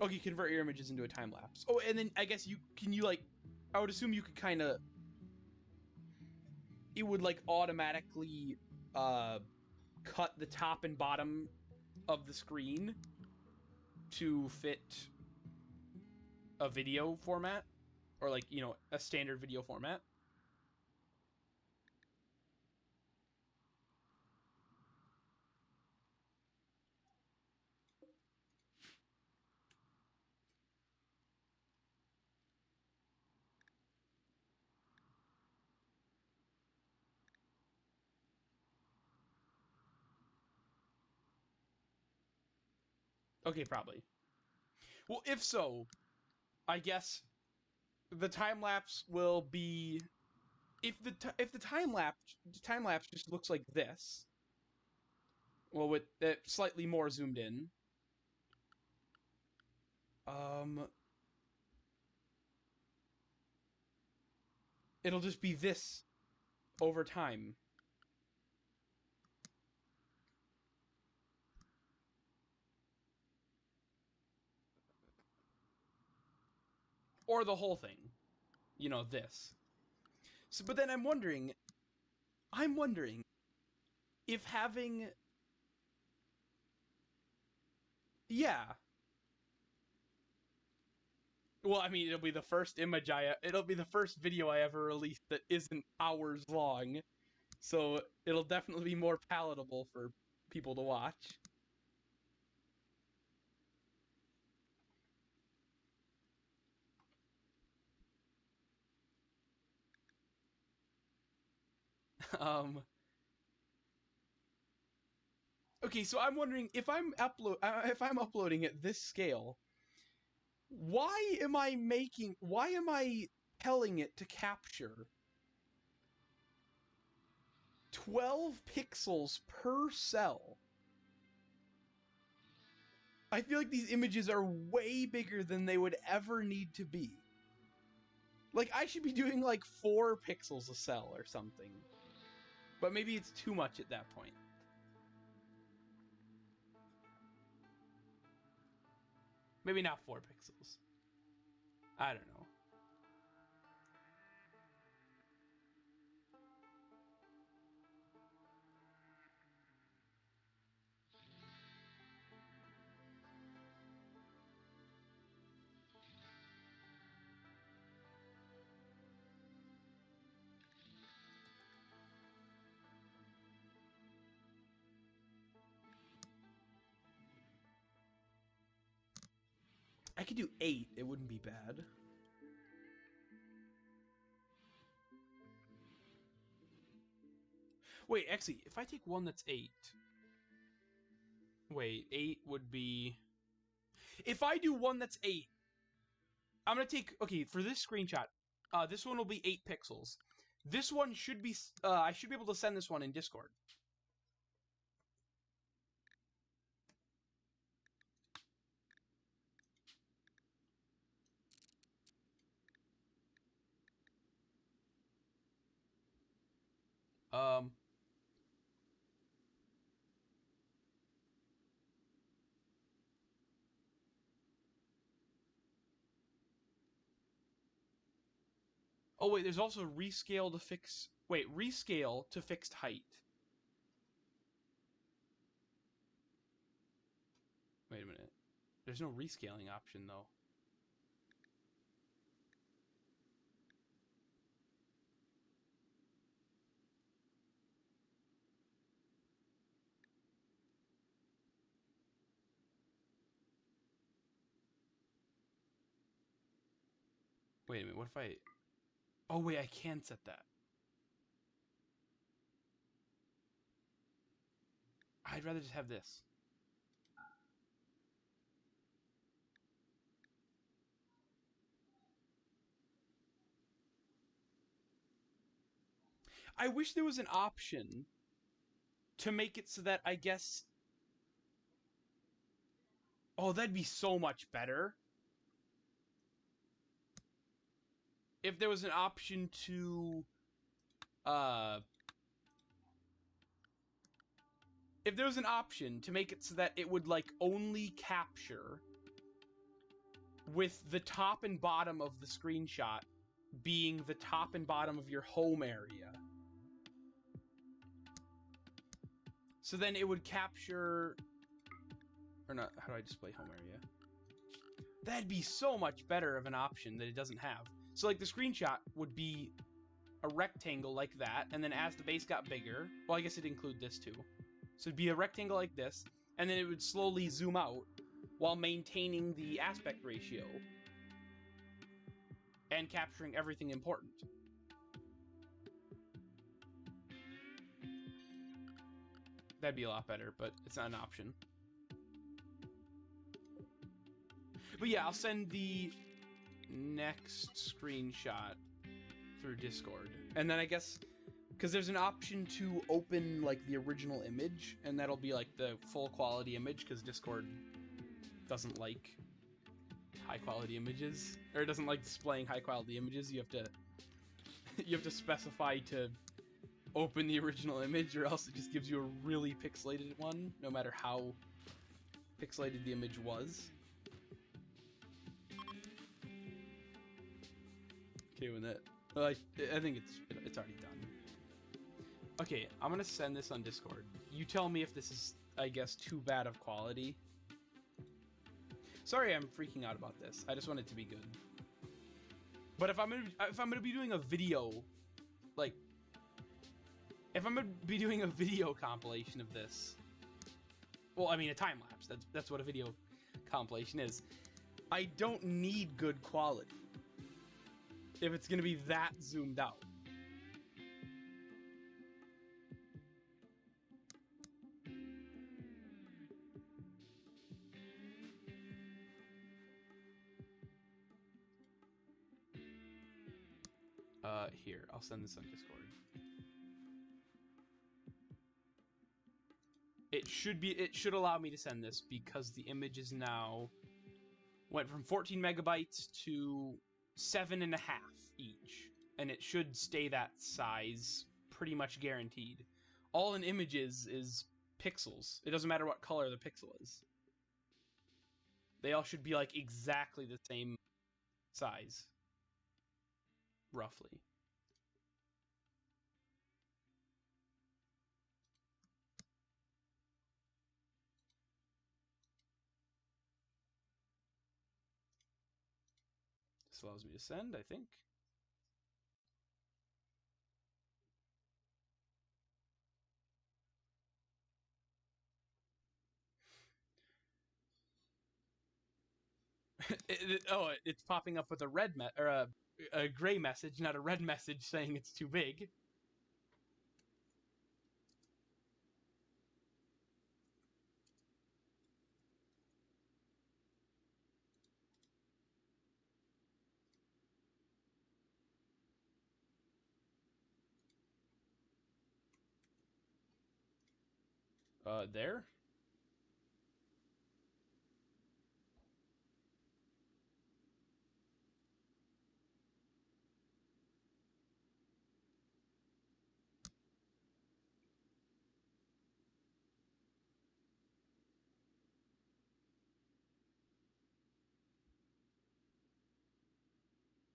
Okay, convert your images into a time lapse. Oh, and then I guess I would assume you could kind of, it would like automatically cut the top and bottom of the screen to fit a video format, or like, you know, a standard video format. Okay, probably. Well, if so, I guess the time lapse will be, if the time lapse just looks like this, well, with it slightly more zoomed in, it'll just be this over time. Or the whole thing. You know, this. So, but then I'm wondering if having... Yeah. Well, I mean, it'll be the first it'll be the first video I ever released that isn't hours long. So it'll definitely be more palatable for people to watch. Okay, so I'm wondering if I'm uploading at this scale, why am I telling it to capture 12 pixels per cell? I feel like these images are way bigger than they would ever need to be. Like, I should be doing like 4 pixels a cell or something. But maybe it's too much at that point. Maybe not 4 pixels. I don't know. I could do 8, it wouldn't be bad. Wait, actually, if I take one that's 8... Wait, 8 would be... If I do one that's 8... I'm gonna take... Okay, for this screenshot, this one will be 8 pixels. This one should be... I should be able to send this one in Discord. Oh, wait, there's also rescale to fix... Wait, rescale to fixed height. Wait a minute. There's no rescaling option, though. Wait a minute, what if I... Oh, wait, I can set that. I'd rather just have this. I wish there was an option to make it so that, I guess... Oh, that'd be so much better. If there was an option to... If there was an option to make it so that it would, like, only capture with the top and bottom of the screenshot being the top and bottom of your home area. So then it would capture... Or not, how do I display home area? That'd be so much better of an option that it doesn't have. So, like, the screenshot would be a rectangle like that, and then as the base got bigger... Well, I guess it'd include this, too. So it'd be a rectangle like this, and then it would slowly zoom out while maintaining the aspect ratio and capturing everything important. That'd be a lot better, but it's not an option. But yeah, I'll send the next screenshot through Discord. And then I guess... Because there's an option to open, like, the original image, and that'll be, like, the full quality image, because Discord doesn't like high-quality images. Or it doesn't like displaying high-quality images. You have to... you have to specify to open the original image, or else it just gives you a really pixelated one, no matter how pixelated the image was. doing it. Well, I think it's already done. Okay, I'm gonna send this on Discord. You tell me if this is, I guess, too bad of quality. Sorry, I'm freaking out about this. I just want it to be good. But if I'm gonna be doing a video, like, if I'm gonna be doing a video compilation of this, well, I mean a time lapse. That's what a video compilation is. I don't need good quality if it's gonna be that zoomed out. Here, I'll send this on Discord. It should allow me to send this because the image is now went from 14 megabytes to 7.5 each, and it should stay that size pretty much guaranteed. All an image is pixels. It doesn't matter what color the pixel is. They all should be like exactly the same size, roughly. This allows me to send, I think. It's popping up with a red or a gray message, not a red message saying it's too big. There.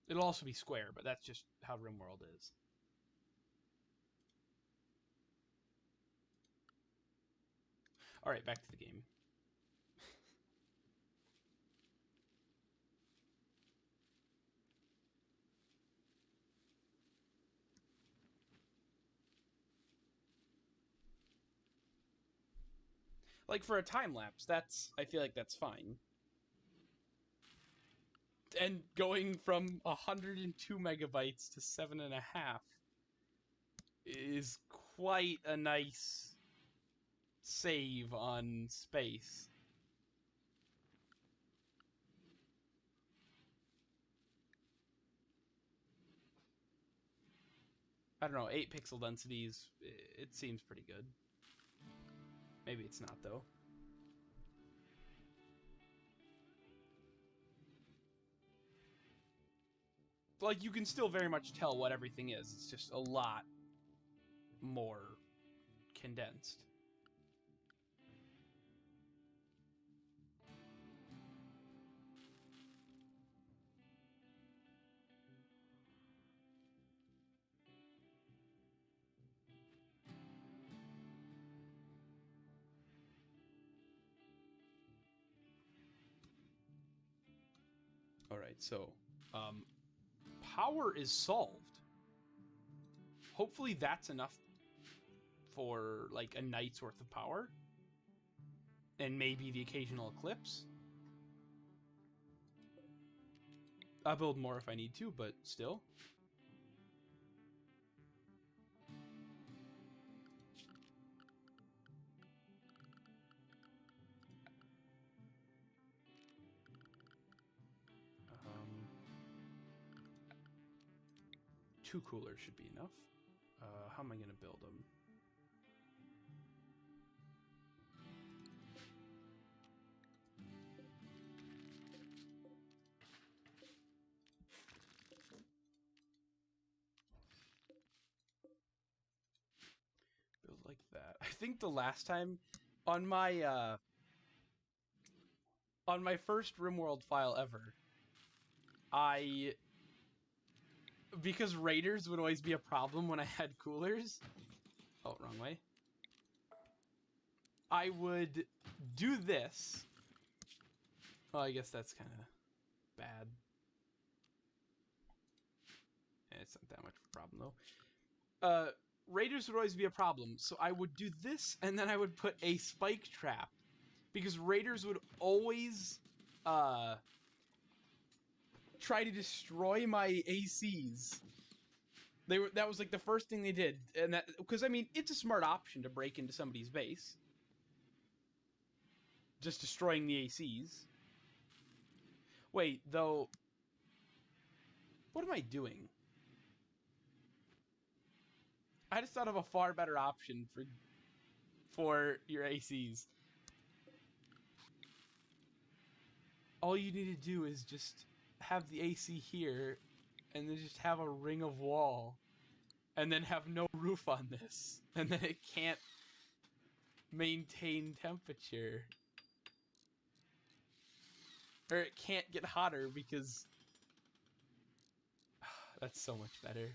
It'll also be square, but that's just how RimWorld is. All right, back to the game. Like for a time lapse, I feel like that's fine. And going from 102 megabytes to 7.5 is quite a nice save on space. I don't know, 8 pixel densities, it seems pretty good. Maybe it's not, though. Like, you can still very much tell what everything is. It's just a lot more condensed. Alright, so, power is solved. Hopefully that's enough for, like, a night's worth of power. And maybe the occasional eclipse. I'll build more if I need to, but still. Two coolers should be enough. How am I going to build them? Build like that. I think the last time on my first RimWorld file ever, I because raiders would always be a problem when I had coolers. Oh, wrong way. I would do this. Oh, I guess that's kind of bad. It's not that much of a problem, though. Raiders would always be a problem, so I would do this, and then I would put a spike trap. Because raiders would always try to destroy my ACs. That was like the first thing they did, and that because I mean it's a smart option to break into somebody's base, just destroying the ACs. Wait, though, what am I doing? I just thought of a far better option for your ACs. All you need to do is just have the AC here, and then just have a ring of wall, and then have no roof on this, and then it can't maintain temperature. Or it can't get hotter because... That's so much better.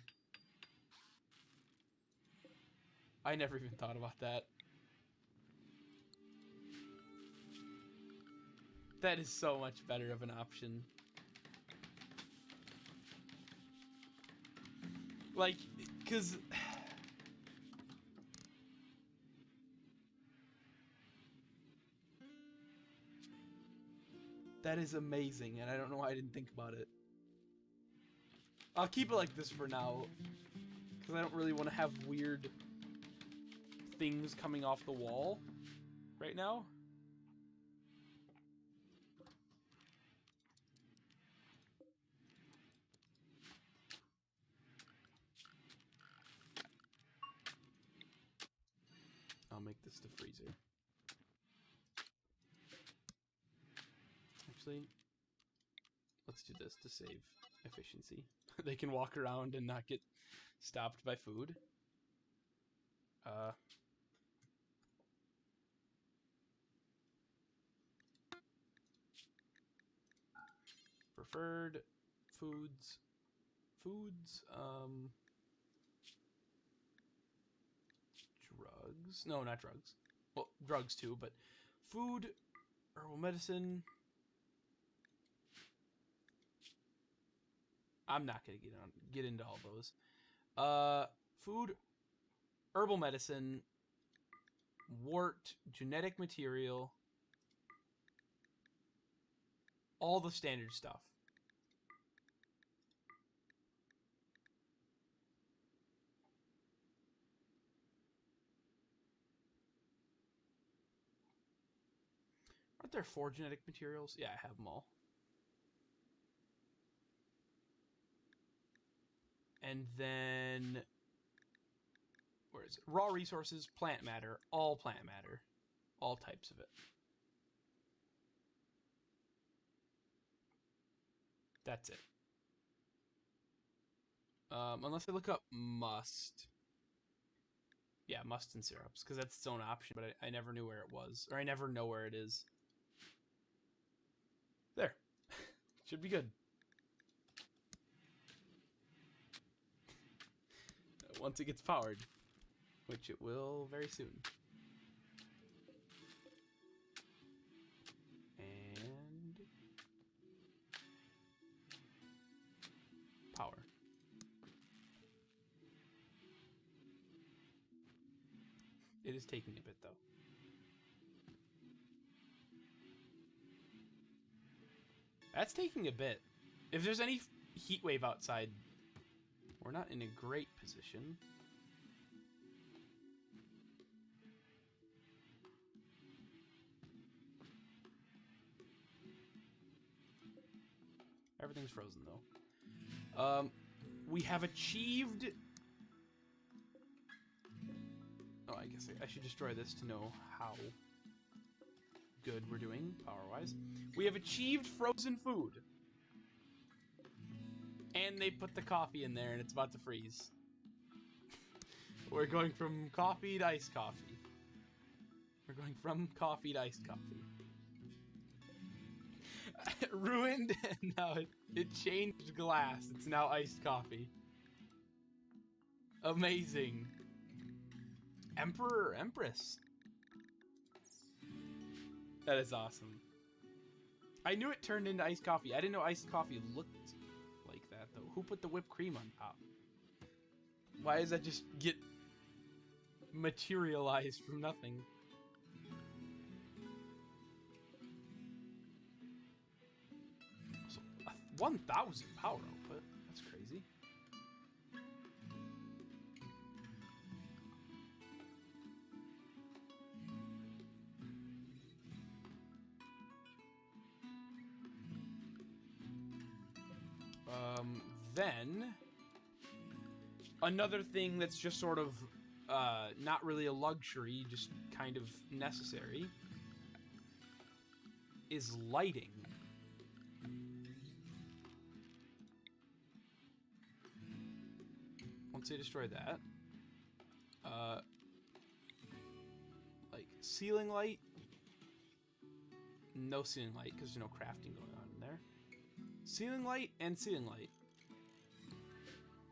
I never even thought about that. That is so much better of an option. Like, because... That is amazing, and I don't know why I didn't think about it. I'll keep it like this for now, because I don't really want to have weird things coming off the wall right now. I'll make this the freezer. Actually, let's do this to save efficiency. They can walk around and not get stopped by food. Preferred foods. Drugs. No, not drugs. Well, drugs too, but food, herbal medicine. I'm not gonna get into all those. Food, herbal medicine, wart, genetic material, all the standard stuff. Aren't there 4 genetic materials? Yeah, I have them all. And then, where is it? Raw resources, plant matter, all types of it. That's it. Unless I look up must. Yeah, must and syrups, because that's its own option, but I never knew where it was, or I never know where it is. There. Should be good. Once it gets powered, which it will very soon. And power. It is taking a bit though. That's taking a bit. If there's any heat wave outside, we're not in a great position. Everything's frozen though. We have achieved... Oh, I guess I should destroy this to know how good we're doing power-wise. We have achieved frozen food. And they put the coffee in there and it's about to freeze. We're going from coffee to iced coffee. We're going from coffee to iced coffee. Ruined, and now it changed glass. It's now iced coffee. Amazing. Emperor or Empress? That is awesome. I knew it turned into iced coffee. I didn't know iced coffee looked like that, though. Who put the whipped cream on top? Why does that just get materialized from nothing? So, 1,000 power output. That's crazy. Then another thing that's just sort of not really a luxury, just kind of necessary, is lighting. Once they destroy that, like ceiling light, no ceiling light because there's no crafting going on in there. Ceiling light and ceiling light.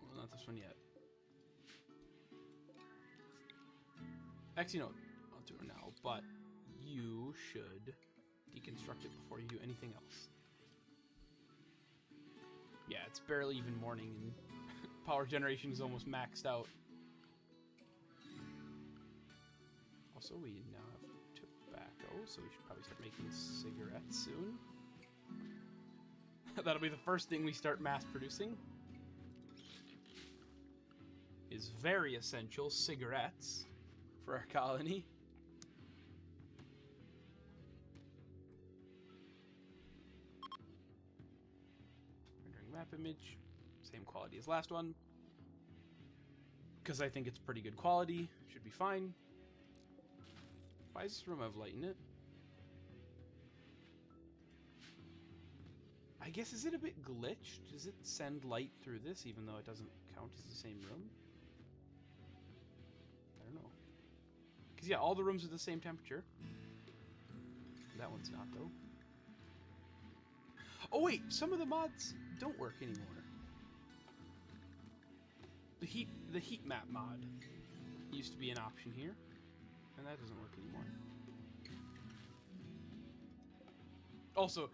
Well, not this one yet. Actually, no, I'll do it now, but you should deconstruct it before you do anything else. Yeah, it's barely even morning and power generation is almost maxed out. Also, we now have tobacco, so we should probably start making cigarettes soon. That'll be the first thing we start mass producing. Is very essential cigarettes for our colony. Rendering map image, same quality as last one. Because I think it's pretty good quality, should be fine. Why does this room have light in it? I guess, is it a bit glitched? Does it send light through this even though it doesn't count as the same room? I don't know. Because yeah, all the rooms are the same temperature. That one's not though. Oh wait, some of the mods don't work anymore. The heat map mod used to be an option here, and that doesn't work anymore. Also,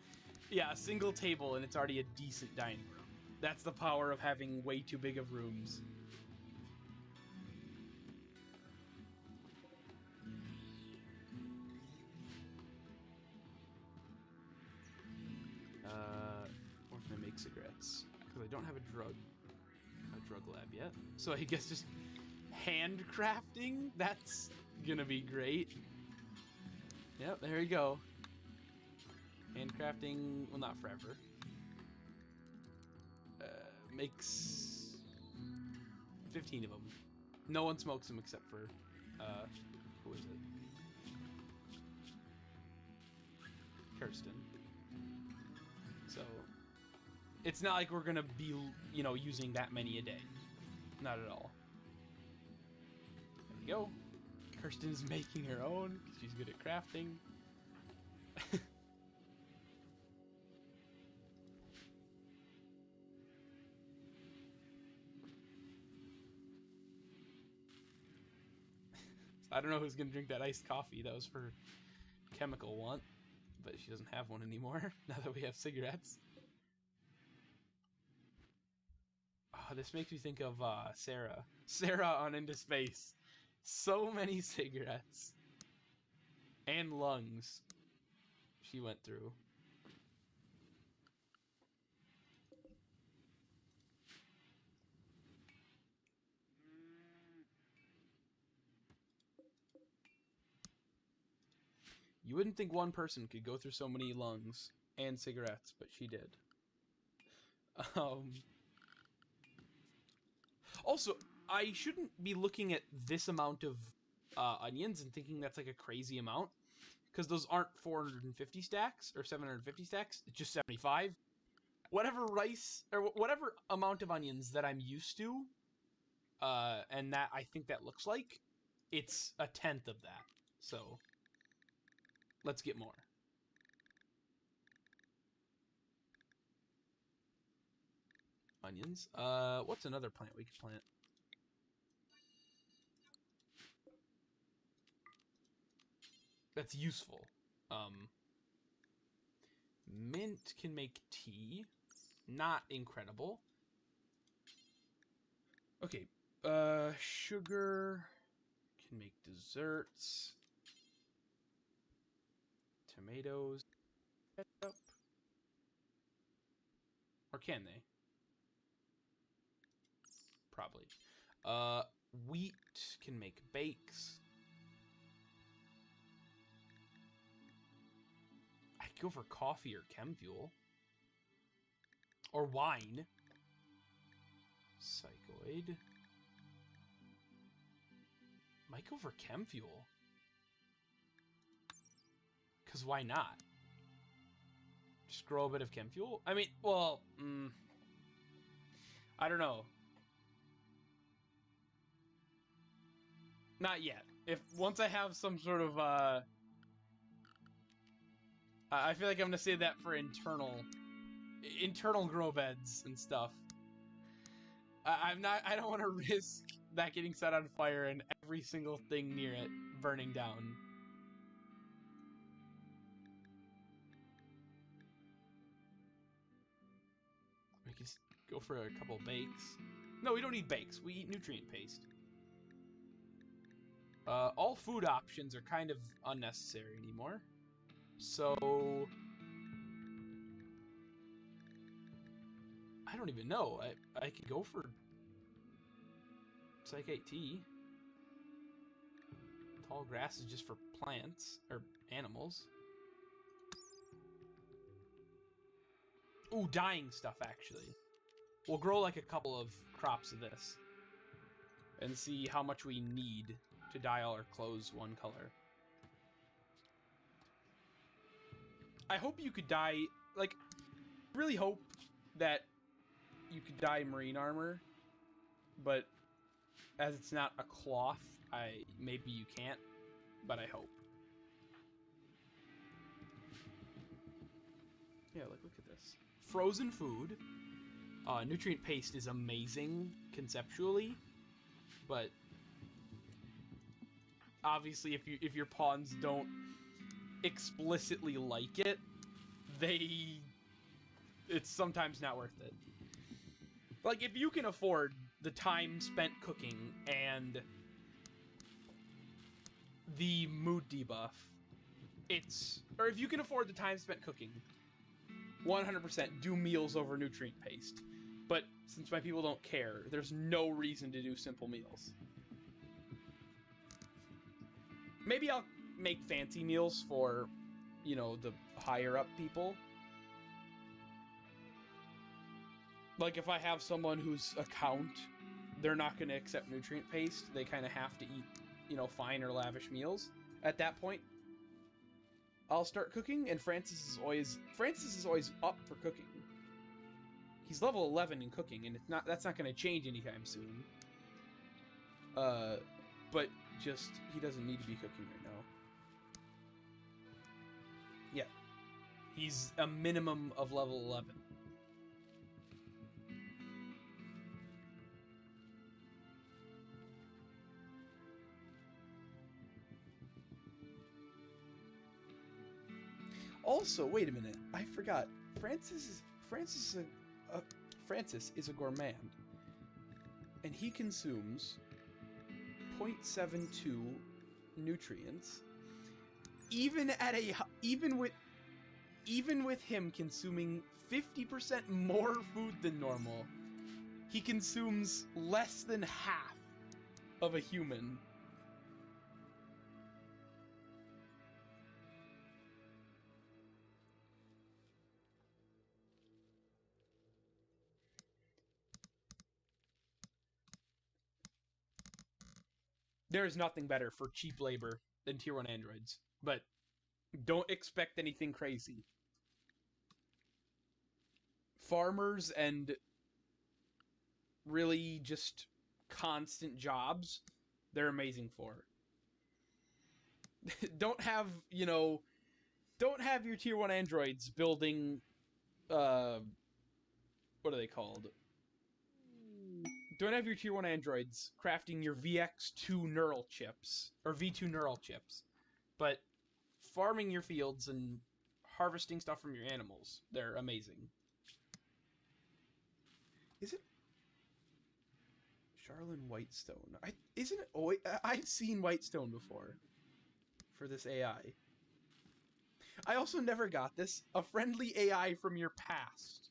yeah, a single table and it's already a decent dining room. That's the power of having way too big of rooms. We're gonna make cigarettes because I don't have a drug lab yet. So I guess just handcrafting, that's gonna be great. Yep, there you go. Handcrafting, well, not forever. Makes 15 of them. No one smokes them except for, who is it? Kirsten. So, it's not like we're gonna be, you know, using that many a day. Not at all. There we go. Kirsten's making her own. She's good at crafting. I don't know who's gonna drink that iced coffee. That was for chemical want, but she doesn't have one anymore now that we have cigarettes. Oh, this makes me think of Sarah. Sarah on Into Space. So many cigarettes. And lungs she went through. You wouldn't think one person could go through so many lungs and cigarettes, but she did. Also, I shouldn't be looking at this amount of onions and thinking that's like a crazy amount, because those aren't 450 stacks or 750 stacks, it's just 75. Whatever rice, or whatever amount of onions that I'm used to, and that I think that looks like, it's a tenth of that. So, let's get more. Onions. What's another plant we could plant? That's useful. Mint can make tea. Not incredible. Okay. Sugar can make desserts. Tomatoes. Ketchup. Or can they? Probably. Wheat can make bakes. I could go for coffee or chem fuel. Or wine. Psychoid. Might go for chem fuel. Because why not? Just grow a bit of chem fuel? I mean, well, I don't know. Not yet. Once I have some sort of, I feel like I'm gonna save that for internal grow beds and stuff. I don't want to risk that getting set on fire and every single thing near it burning down. We can go for a couple bakes. No, we don't need bakes. We eat nutrient paste. All food options are kind of unnecessary anymore. So I don't even know. I could go for Psychite tea. Tall grass is just for plants or animals. Ooh, dyeing stuff actually. We'll grow like a couple of crops of this and see how much we need to dye all our clothes one color. I hope you could dye, like, really hope that you could dye marine armor, but as it's not a cloth, maybe you can't, but I hope. Yeah, look at this. Frozen food. Nutrient paste is amazing conceptually, but obviously if your pawns don't explicitly like it, it's sometimes not worth it. Like, if you can afford the time spent cooking and the mood debuff, or if you can afford the time spent cooking, 100% do meals over nutrient paste. But since my people don't care, there's no reason to do simple meals. Maybe I'll make fancy meals for, you know, the higher up people. Like, if I have someone whose account, they're not going to accept nutrient paste, they kind of have to eat, you know, fine or lavish meals. At that point, I'll start cooking, and Francis is always up for cooking. He's level 11 in cooking, and that's not going to change anytime soon. But just, he doesn't need to be cooking right now. Yeah. He's a minimum of level 11. Also, wait a minute. I forgot. Francis is a gourmand, and he consumes 0.72 nutrients. Even with him consuming 50% more food than normal, he consumes less than half of a human. There is nothing better for cheap labor than tier 1 androids, but don't expect anything crazy. Farmers and really just constant jobs, they're amazing for. Don't have your tier 1 androids building, what are they called? Don't have your tier 1 androids crafting your VX2 neural chips, or V2 neural chips, but farming your fields and harvesting stuff from your animals. They're amazing. Is it Charlene Whitestone? Isn't it? Oh, I've seen Whitestone before for this AI. I also never got this. A friendly AI from your past.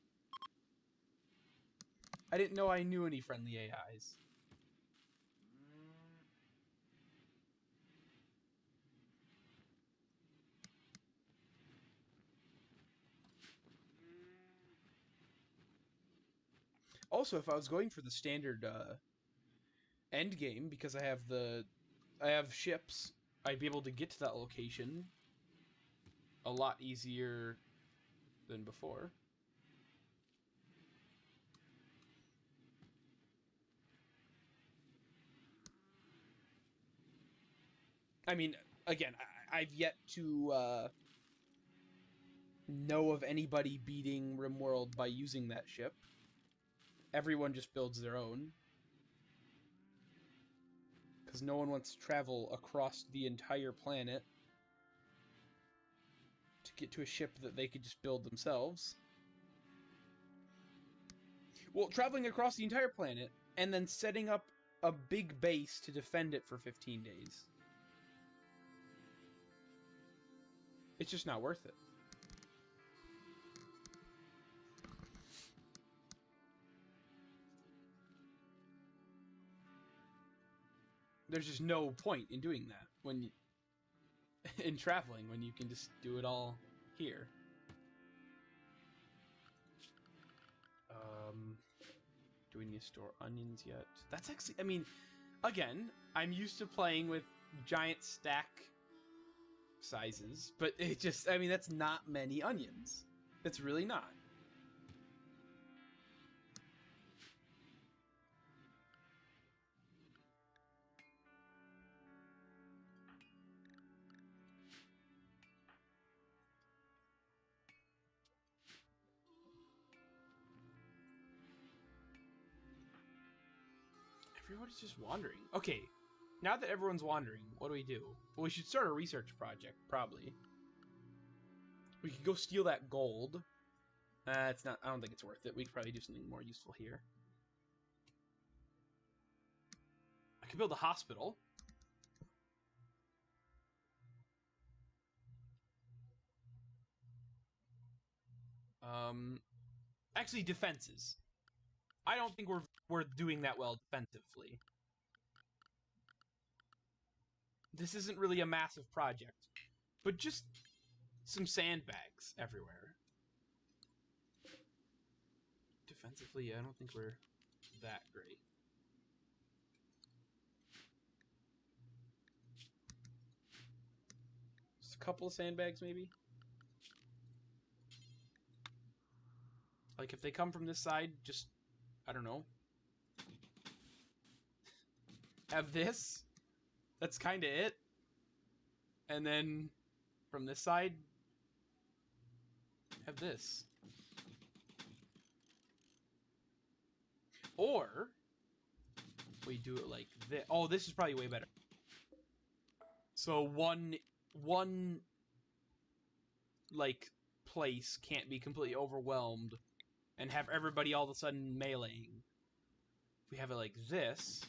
I didn't know I knew any friendly AIs. Also, if I was going for the standard end game, because I have ships, I'd be able to get to that location a lot easier than before. I mean, again, I've yet to know of anybody beating RimWorld by using that ship. Everyone just builds their own. Because no one wants to travel across the entire planet to get to a ship that they could just build themselves. Well, traveling across the entire planet and then setting up a big base to defend it for 15 days. It's just not worth it. There's just no point in doing that when you, in traveling, when you can just do it all here. Do we need to store onions yet? That's actually, I mean, again, I'm used to playing with giant stack sizes, but it just, I mean, that's not many onions. It's really not. Everybody's just wandering. Okay, now that everyone's wandering, what do? Well, we should start a research project, probably. We could go steal that gold. It's not, I don't think it's worth it. We could probably do something more useful here. I could build a hospital. Actually, defenses. I don't think we're doing that well defensively. This isn't really a massive project, but just some sandbags everywhere. Defensively, I don't think we're that great. Just a couple of sandbags, maybe? Like, if they come from this side, just, I don't know. Have this. That's kind of it. And then, from this side, have this. Or, we do it like this. Oh, this is probably way better. So one like, place can't be completely overwhelmed and have everybody all of a sudden meleeing. If we have it like this,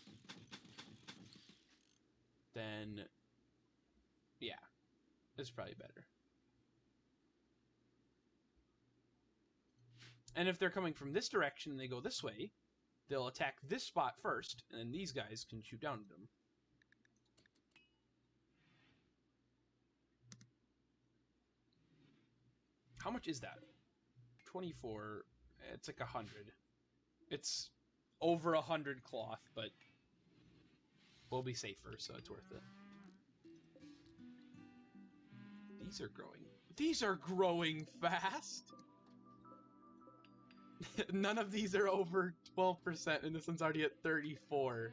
then, yeah, it's probably better. And if they're coming from this direction and they go this way, they'll attack this spot first, and then these guys can shoot down at them. How much is that? 24. It's like 100. It's over 100 cloth, but we'll be safer, so it's worth it. These are growing. These are growing fast! None of these are over 12%, and this one's already at 34.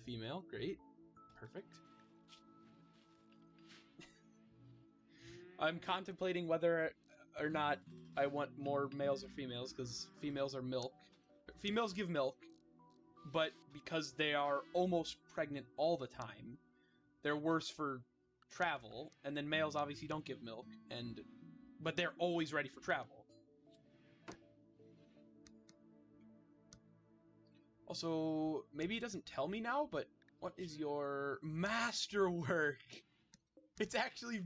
Female, great. Perfect. I'm contemplating whether or not I want more males or females, because females are milk. Females give milk, but because they are almost pregnant all the time, they're worse for travel. And then males obviously don't give milk, but they're always ready for travel. Also, maybe it doesn't tell me now, but what is your masterwork? It's actually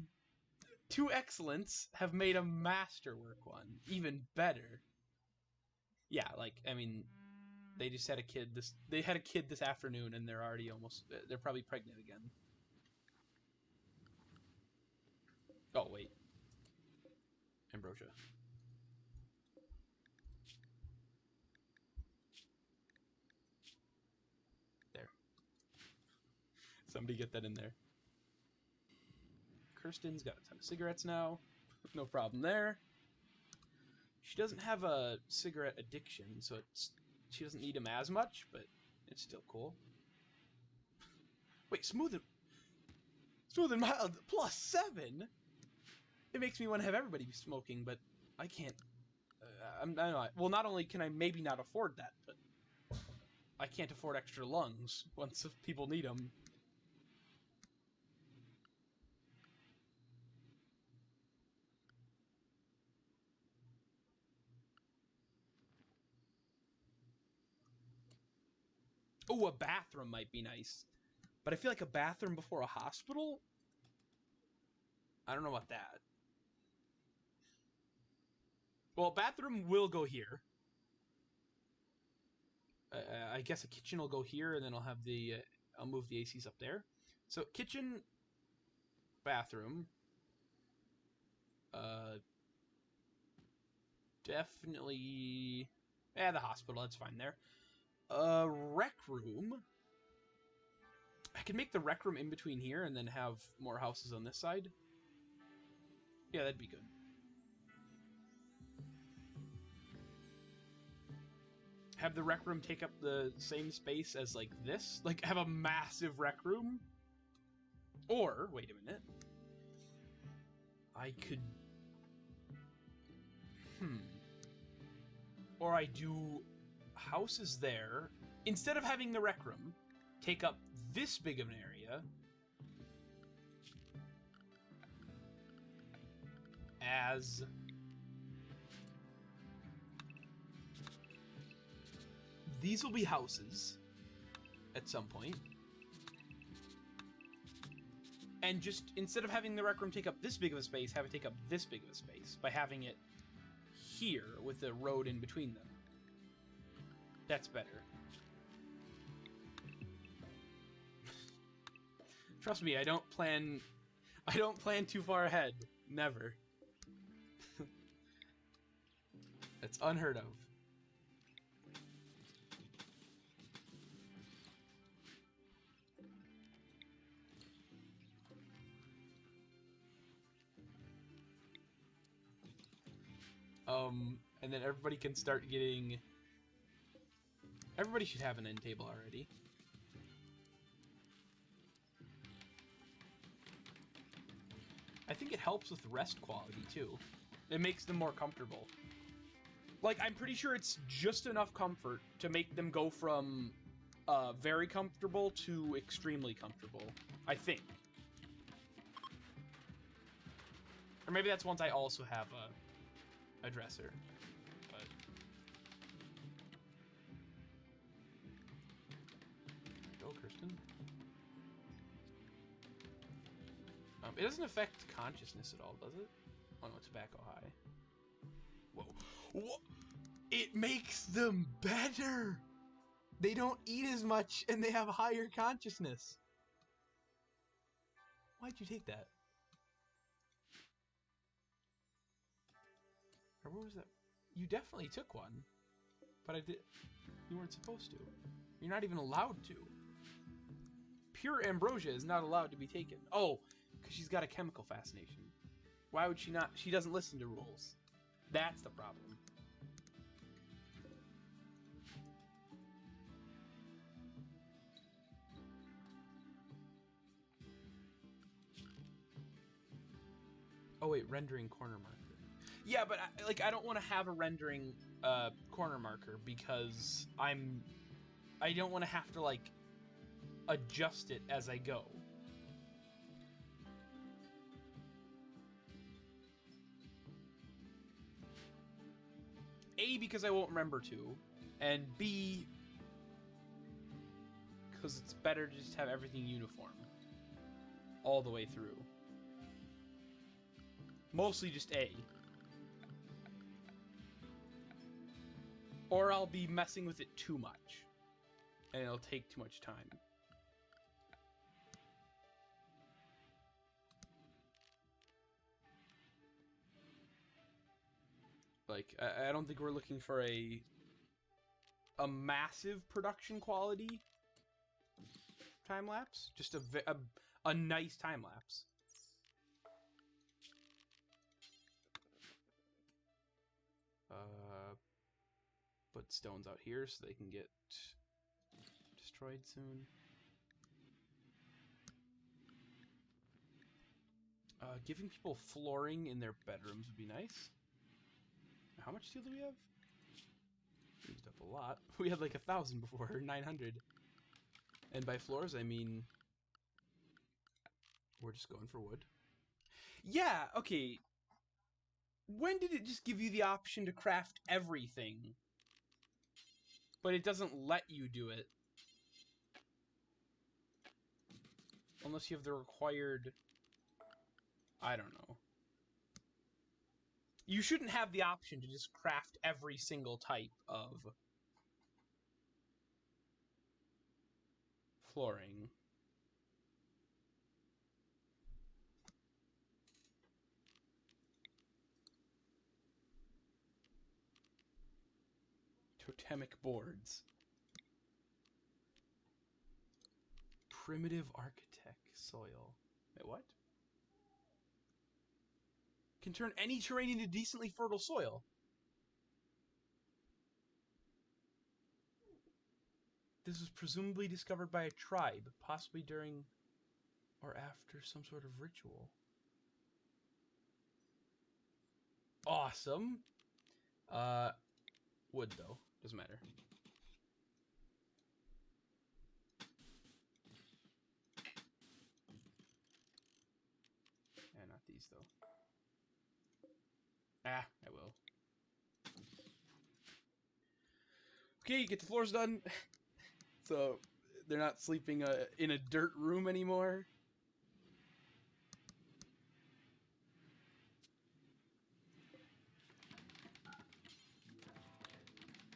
2 excellence have made a masterwork one even better. Yeah, like, I mean, they just had a kid this afternoon, and they're already they're probably pregnant again. Oh, wait. Ambrosia. There. Somebody get that in there. Kirsten's got a ton of cigarettes now. No problem there. She doesn't have a cigarette addiction, so she doesn't need them as much, but it's still cool. Wait, smooth and mild +7? It makes me want to have everybody be smoking, but I can't. I'm not. Well, not only can I maybe not afford that, but I can't afford extra lungs once people need them. Oh, a bathroom might be nice. But I feel like a bathroom before a hospital? I don't know about that. Well, bathroom will go here. I guess a kitchen will go here, and then I'll have I'll move the ACs up there. So, kitchen, bathroom. Definitely... the hospital, that's fine there. Rec room. I can make the rec room in between here and then have more houses on this side. Yeah, that'd be good. Have the rec room take up the same space as, like, this? Like, have a massive rec room? Or, wait a minute. I could... Or I do houses there. Instead of having the rec room take up this big of an area, as these will be houses at some point, and just instead of having the rec room take up this big of a space, have it take up this big of a space by having it here with the road in between them. That's better. Trust me, I don't plan too far ahead. Never. That's unheard of. And then everybody can start getting... Everybody should have an end table already. I think it helps with rest quality, too. It makes them more comfortable. Like, I'm pretty sure it's just enough comfort to make them go from very comfortable to extremely comfortable. I think. Or maybe that's once I also have a dresser. But... Go, Kirsten. It doesn't affect consciousness at all, does it? Oh no, tobacco high. Whoa. Whoa. It makes them better! They don't eat as much, and they have higher consciousness. Why'd you take that? Or what was that? You definitely took one. But you weren't supposed to. You're not even allowed to. Pure ambrosia is not allowed to be taken. Oh! Because she's got a chemical fascination. Why would she not? She doesn't listen to rules. That's the problem. Oh wait, rendering corner marker. Yeah, but I don't want to have a rendering corner marker because I'm I don't want to have to, like, adjust it as I go. A, because I won't remember to, and B, because it's better to just have everything uniform all the way through. Mostly just A. Or I'll be messing with it too much, and it'll take too much time. Like, I don't think we're looking for a massive production quality time lapse. Just a nice time lapse. Put stones out here so they can get destroyed soon. Giving people flooring in their bedrooms would be nice. How much steel do we have? Used up a lot. We had like 1,000 before, 900. And by floors, I mean we're just going for wood. Yeah, okay. When did it just give you the option to craft everything? But it doesn't let you do it. Unless you have the required... I don't know. You shouldn't have the option to just craft every single type of flooring. Totemic boards. Primitive Archotechs soil. Wait, what? Can turn any terrain into decently fertile soil. This was presumably discovered by a tribe, possibly during or after some sort of ritual. Awesome. Wood, though. Doesn't matter. Yeah, not these, though. Ah, I will. Okay, get the floors done. So they're not sleeping in a dirt room anymore.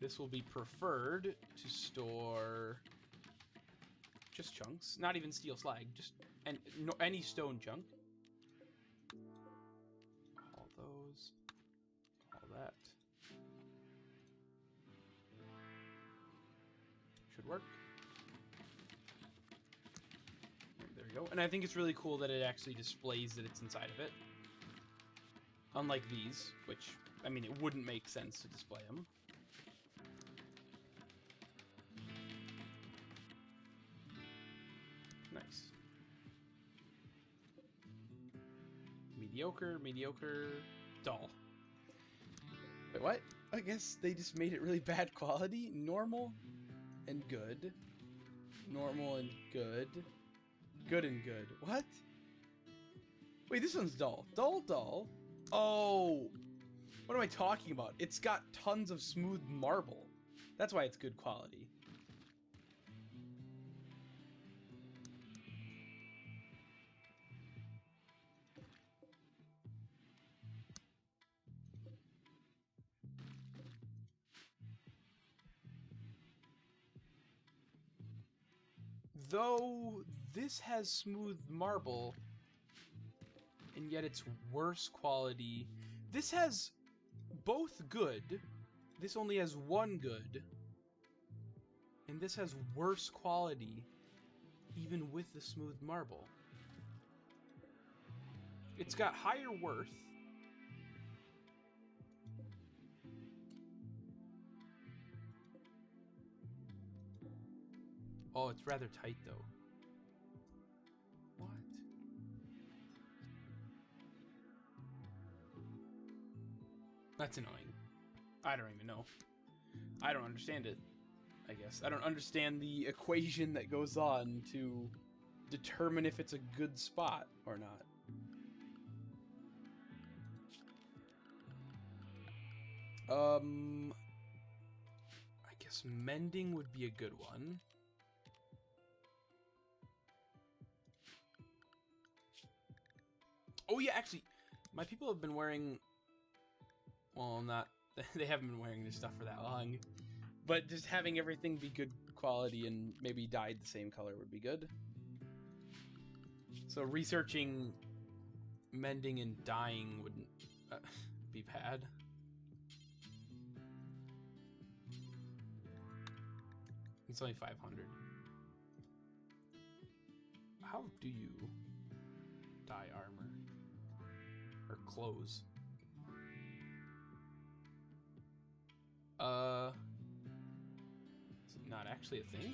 This will be preferred to store just chunks, not even steel slag, just any stone chunk. All those, all that. Should work. There we go. And I think it's really cool that it actually displays that it's inside of it. Unlike these, which, I mean, it wouldn't make sense to display them. Nice. Mediocre, mediocre, dull. Wait, what? I guess they just made it really bad quality. Normal and good. Normal and good. Good and good. What? Wait, this one's dull. Dull, dull. Oh! What am I talking about? It's got tons of smooth marble. That's why it's good quality. Though this has smooth marble, and yet it's worse quality. This has both good. This only has one good. And this has worse quality, even with the smooth marble. It's got higher worth. Oh, it's rather tight, though. What? That's annoying. I don't even know. I don't understand it. I guess. I don't understand the equation that goes on to determine if it's a good spot or not. I guess mending would be a good one. Oh yeah, actually, my people have been wearing... Well, not... They haven't been wearing this stuff for that long. But just having everything be good quality and maybe dyed the same color would be good. So researching mending and dyeing wouldn't be bad. It's only 500. How do you dye armor? Or clothes? Is it not actually a thing?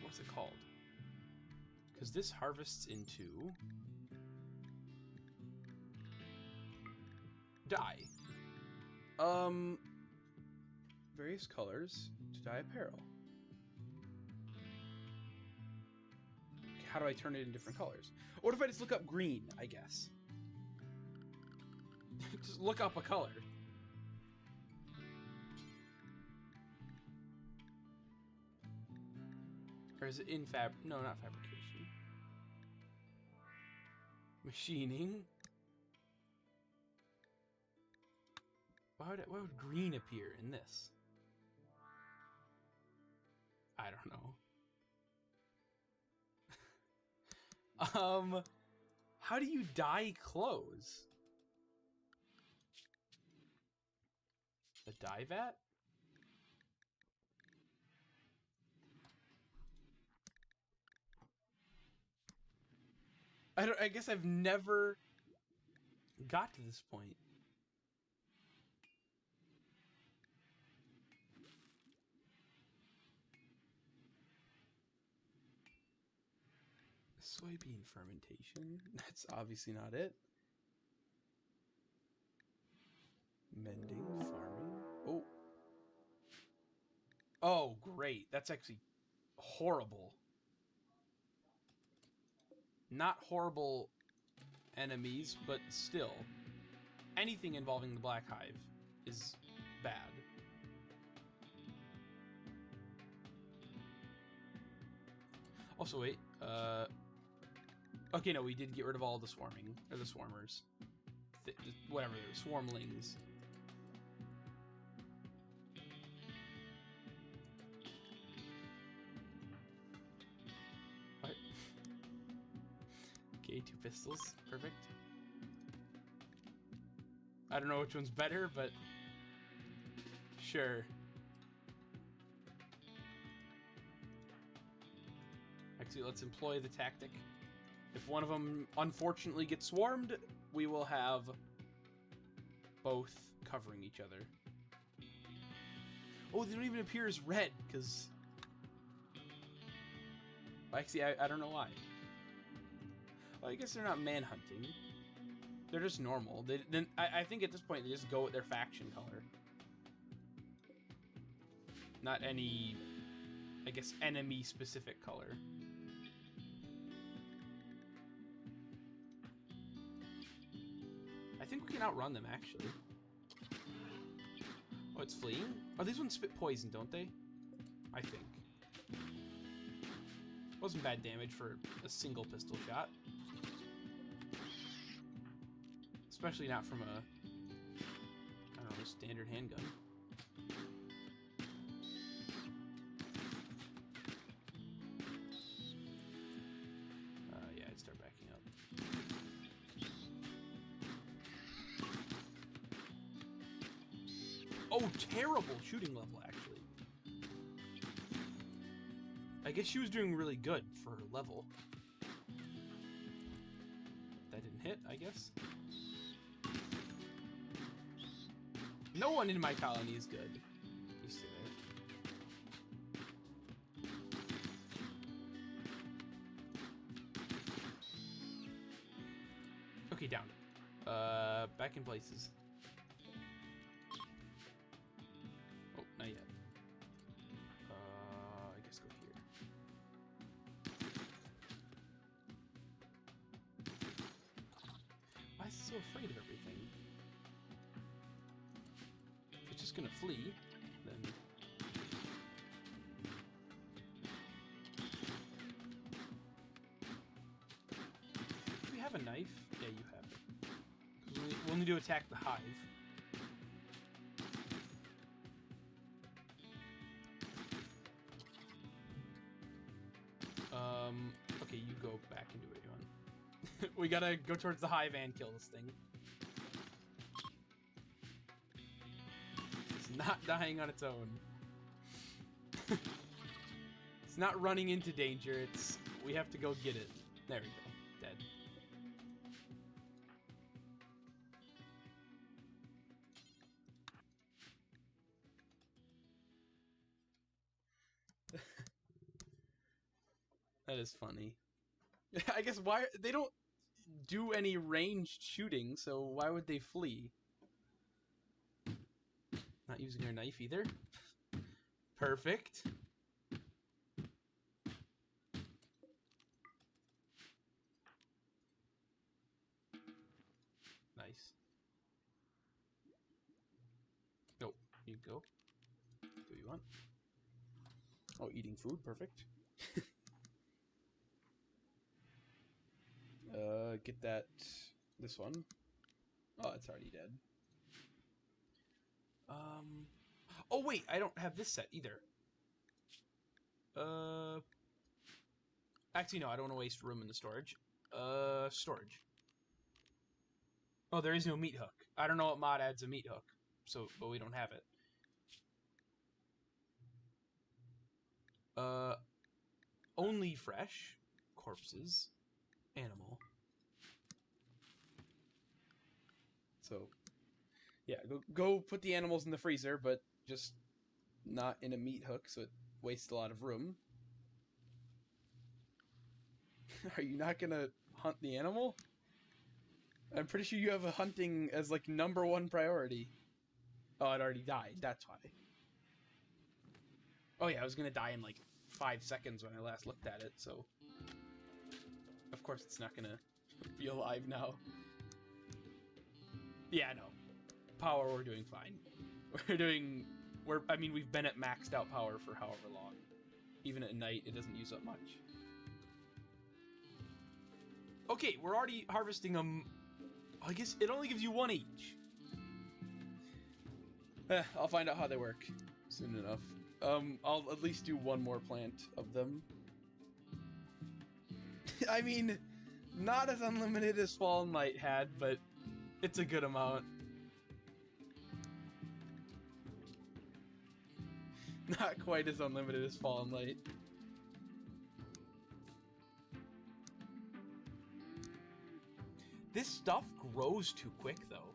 What's it called? Because this harvests into dye. Various colors to dye apparel. Okay, how do I turn it in different colors? Or what if I just look up green, I guess? Just look up a color. Or is it in no, not fabrication. Machining. Why would green appear in this? I don't know. How do you dye clothes? The dye vat? I guess I've never got to this point. Soybean fermentation? That's obviously not it. Mending, farming. Oh. Oh, great. That's actually horrible. Not horrible enemies, but still. Anything involving the Black Hive is bad. Also, wait. Okay, no, we did get rid of all the swarming, or the swarmers. Whatever, they're swarmlings. What? Okay, 2 pistols. Perfect. I don't know which one's better, but sure. Actually, let's employ the tactic. If one of them unfortunately gets swarmed, we will have both covering each other. Oh, they don't even appear as red, because... Actually, I don't know why. Well, I guess they're not manhunting. They're just normal. I think at this point they just go with their faction color. Not any, I guess, enemy-specific color. I think we can outrun them, actually. Oh, it's fleeing? Oh, these ones spit poison, don't they? I think. Wasn't bad damage for a single pistol shot. Especially not from a, I don't know, standard handgun. Yeah, I'd start backing up. Oh, terrible shooting level, actually. I guess she was doing really good for her level. That didn't hit, I guess. No one in my colony is good. You stay there. Okay, down. Back in places. Oh, not yet. so afraid of everything? If it's just gonna flee, then... Do we have a knife? Yeah, you have it. 'Cause we'll need to attack the hive. Okay, you go back and do what you want. We gotta go towards the hive and kill this thing. It's not dying on its own. It's not running into danger, it's... We have to go get it. There we go. Dead. That is funny. I guess why they don't do any ranged shooting, so why would they flee? Not using their knife either. Perfect. Nice. Go. You go. Do what you want. Oh, eating food. Perfect. Get that... This one. Oh, it's already dead. Oh, wait! I don't have this set, either. Actually, no, I don't want to waste room in the storage. Storage. Oh, there is no meat hook. I don't know what mod adds a meat hook, so, but we don't have it. Only fresh. Corpses. Animal. So, yeah, go put the animals in the freezer, but just not in a meat hook, so it wastes a lot of room. Are you not gonna hunt the animal? I'm pretty sure you have a hunting as, like, #1 priority. Oh, it already died, that's why. Oh yeah, I was gonna die in, like, 5 seconds when I last looked at it, so... Of course it's not gonna be alive now. Yeah, no. Power, we're doing fine. I mean, we've been at maxed out power for however long. Even at night, it doesn't use up much. Okay, we're already harvesting them. I guess it only gives you 1 each. I'll find out how they work soon enough. I'll at least do 1 more plant of them. I mean, not as unlimited as Fallen Light had, but it's a good amount. Not quite as unlimited as Fallen Light. This stuff grows too quick, though.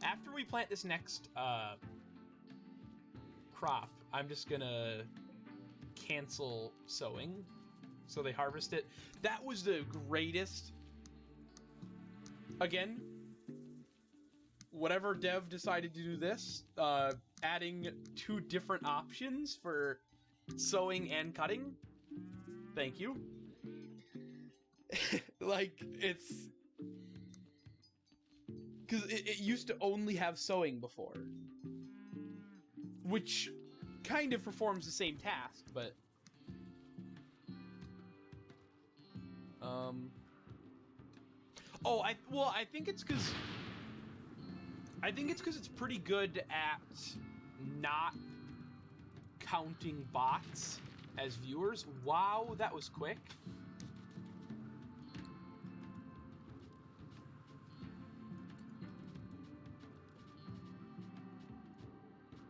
After we plant this next crop, I'm just gonna cancel sowing, so they harvest it. That was the greatest. Again, whatever dev decided to do this, adding 2 different options for sowing and cutting. Thank you. Like, it's... Because it used to only have sowing before. Which kind of performs the same task, but... Oh, I think it's because... I think it's because it's pretty good at not counting bots as viewers. Wow, that was quick.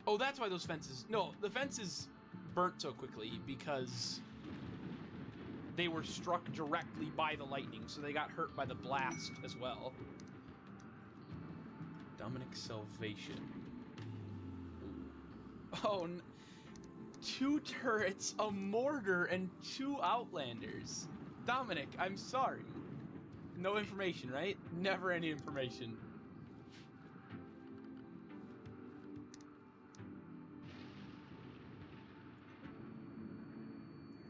Oh, that's why those fences... No, the fences burnt so quickly because they were struck directly by the lightning, so they got hurt by the blast as well. Dominic's Salvation. Oh, 2 turrets, a mortar, and 2 outlanders. Dominic, I'm sorry. No information, right? Never any information.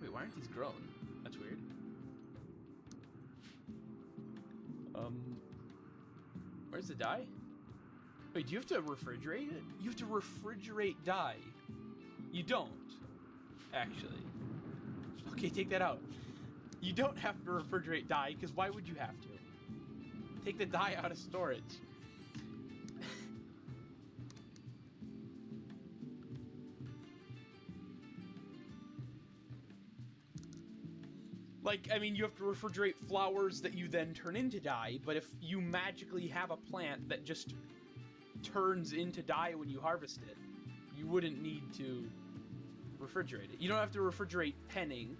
Wait, why aren't these grown? That's weird. Where's the dye? Wait, do you have to refrigerate it? You have to refrigerate dye. You don't, actually. Okay, take that out. You don't have to refrigerate dye, because why would you have to? Take the dye out of storage. Like, I mean, you have to refrigerate flowers that you then turn into dye, but if you magically have a plant that just turns into dye when you harvest it, you wouldn't need to refrigerate it. You don't have to refrigerate pen ink.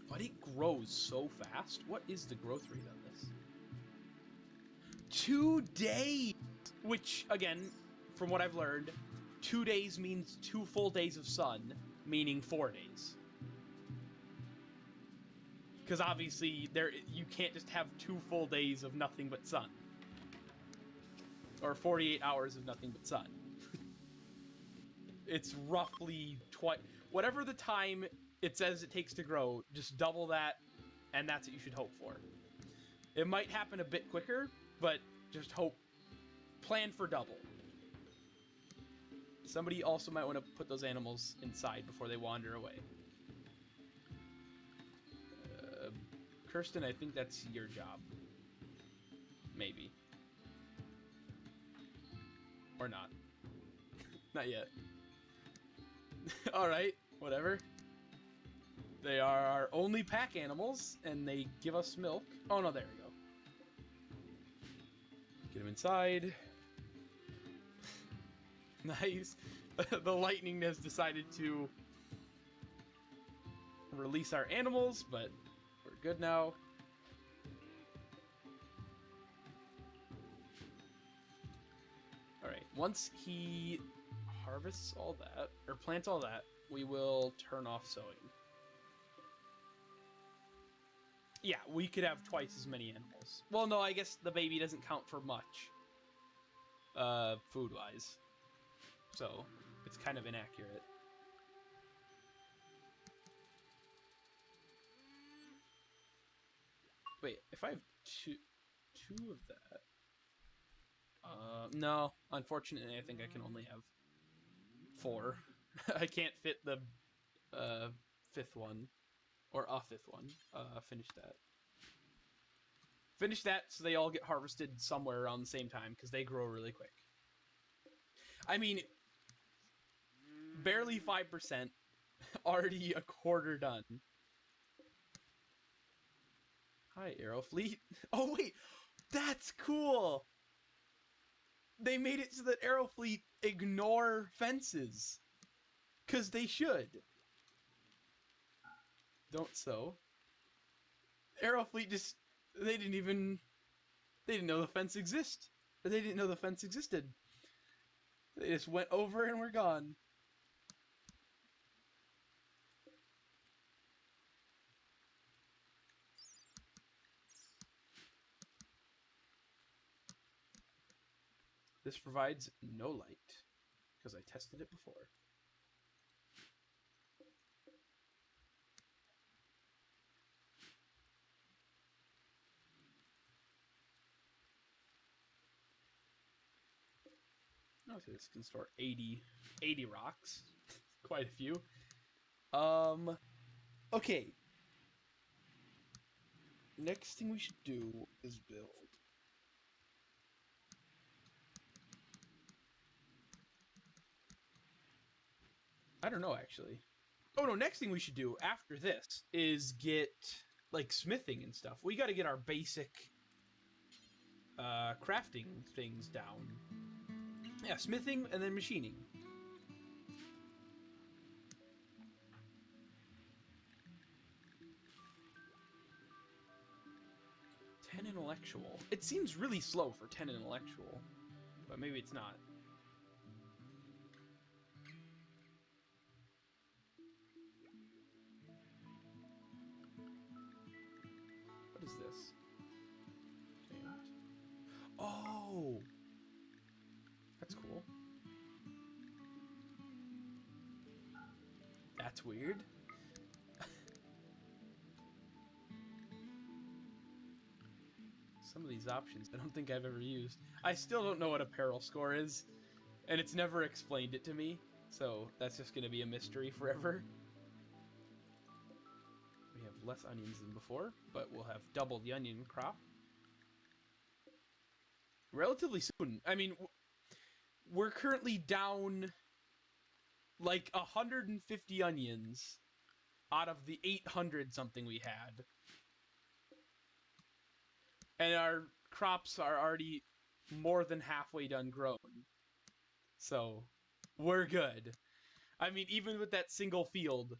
But it grows so fast. What is the growth rate on this? 2 days! Which, again, from what I've learned, 2 days means 2 full days of sun, meaning 4 days. Because obviously, you can't just have 2 full days of nothing but sun. Or 48 hours of nothing but sun. It's roughly twice... Whatever the time it says it takes to grow, just double that, and that's what you should hope for. It might happen a bit quicker, but just hope. Plan for double. Somebody also might want to put those animals inside before they wander away. Kirsten, I think that's your job. Maybe. Or not. Not yet. Alright, whatever. They are our only pack animals, and they give us milk. Oh no, there we go. Get them inside. Nice. The lightning has decided to release our animals, but we're good now. Alright, once he harvests all that, or plants all that, we will turn off sowing. Yeah, we could have twice as many animals. Well, no, I guess the baby doesn't count for much. Food-wise. So, it's kind of inaccurate. Wait, if I have two of that... no, unfortunately I think I can only have 4. I can't fit the 5th one. Or a 5th one. Finish that. Finish that so they all get harvested somewhere around the same time, because they grow really quick. I mean, barely 5%, already a quarter done. Hi, Aerofleet. Oh, wait! That's cool! They made it so that Aerofleet ignore fences. Because they should. Don't sow. Aerofleet just... They didn't know the fence exists. They didn't know the fence existed. They just went over and were gone. This provides no light, because I tested it before. Okay, this can store 80 rocks. Quite a few. Okay. Next thing we should do is build. I don't know, actually. Oh, no, next thing we should do after this is get, like, smithing and stuff. We gotta get our basic crafting things down. Yeah, smithing and then machining. Ten intellectual. It seems really slow for 10 intellectual, but maybe it's not. is this? And... Oh! That's cool. That's weird. Some of these options I don't think I've ever used. I still don't know what a peril score is, and it's never explained it to me, so that's just going to be a mystery forever. We have less onions than before, but we'll have double the onion crop relatively soon. I mean, we're currently down like 150 onions out of the 800 something we had. And our crops are already more than halfway done grown. So, we're good. I mean, even with that single field,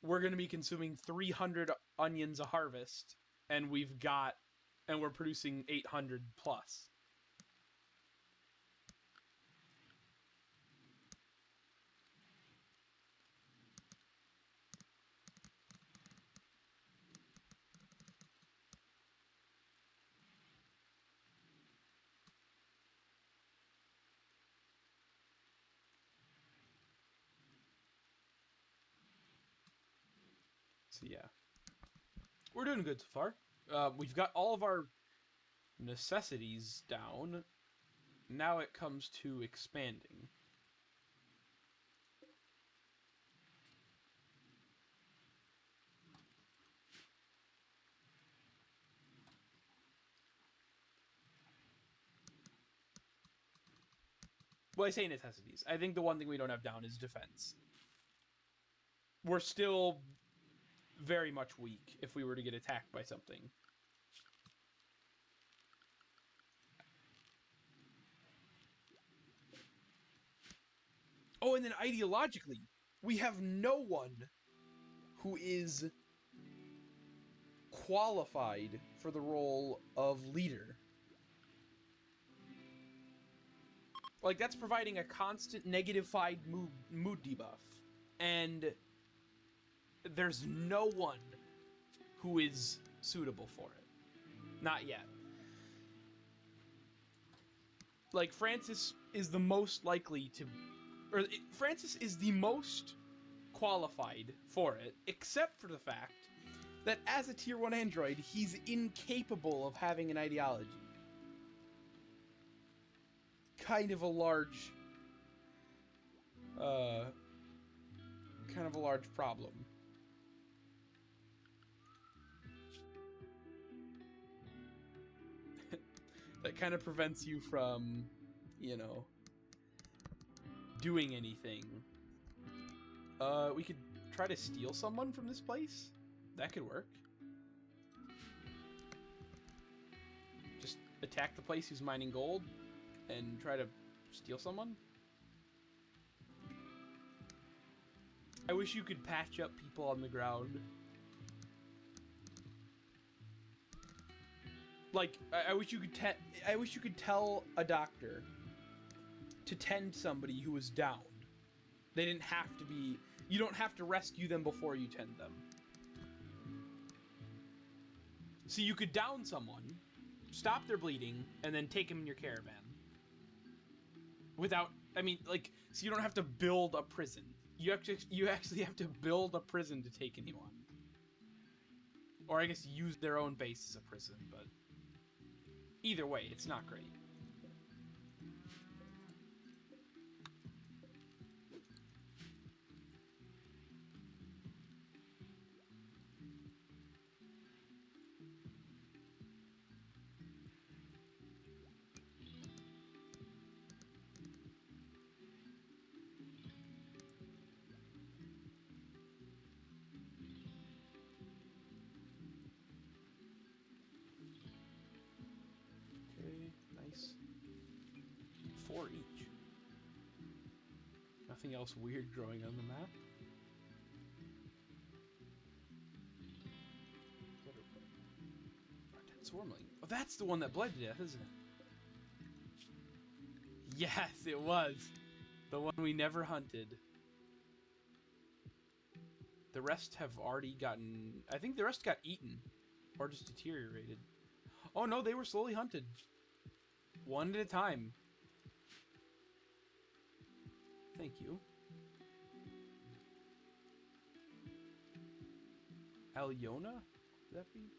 we're going to be consuming 300 onions a harvest, and we're producing 800 plus. So yeah, we're doing good so far. We've got all of our necessities down. Now it comes to expanding. Well, I say necessities. I think the one thing we don't have down is defense. We're still very much weak if we were to get attacked by something. Oh, and then ideologically, we have no one who is qualified for the role of leader. Like, that's providing a constant negative-fied mood debuff. And there's no one who is suitable for it. Not yet. Like, Francis is the most likely to... Francis is the most qualified for it, except for the fact that as a tier 1 android, he's incapable of having an ideology. Kind of a large problem. That kind of prevents you from, you know, doing anything. We could try to steal someone from this place. That could work. Just attack the place who's mining gold and try to steal someone. I wish you could patch up people on the ground. Like, I wish you could tell a doctor to tend somebody who was downed. They didn't have to be... You don't have to rescue them before you tend them. So you could down someone, stop their bleeding, and then take them in your caravan. Without... I mean, like, so you don't have to build a prison. You actually have to build a prison to take anyone. Or I guess use their own base as a prison, but... Either way, it's not great. Nice. 4 each. Nothing else weird growing on the map. Dead swarmling. Oh, that's the one that bled to death, isn't it? Yes, it was. The one we never hunted. The rest have already gotten... I think the rest got eaten. Or just deteriorated. Oh no, they were slowly hunted. One at a time. Thank you. Aliona? Would that be?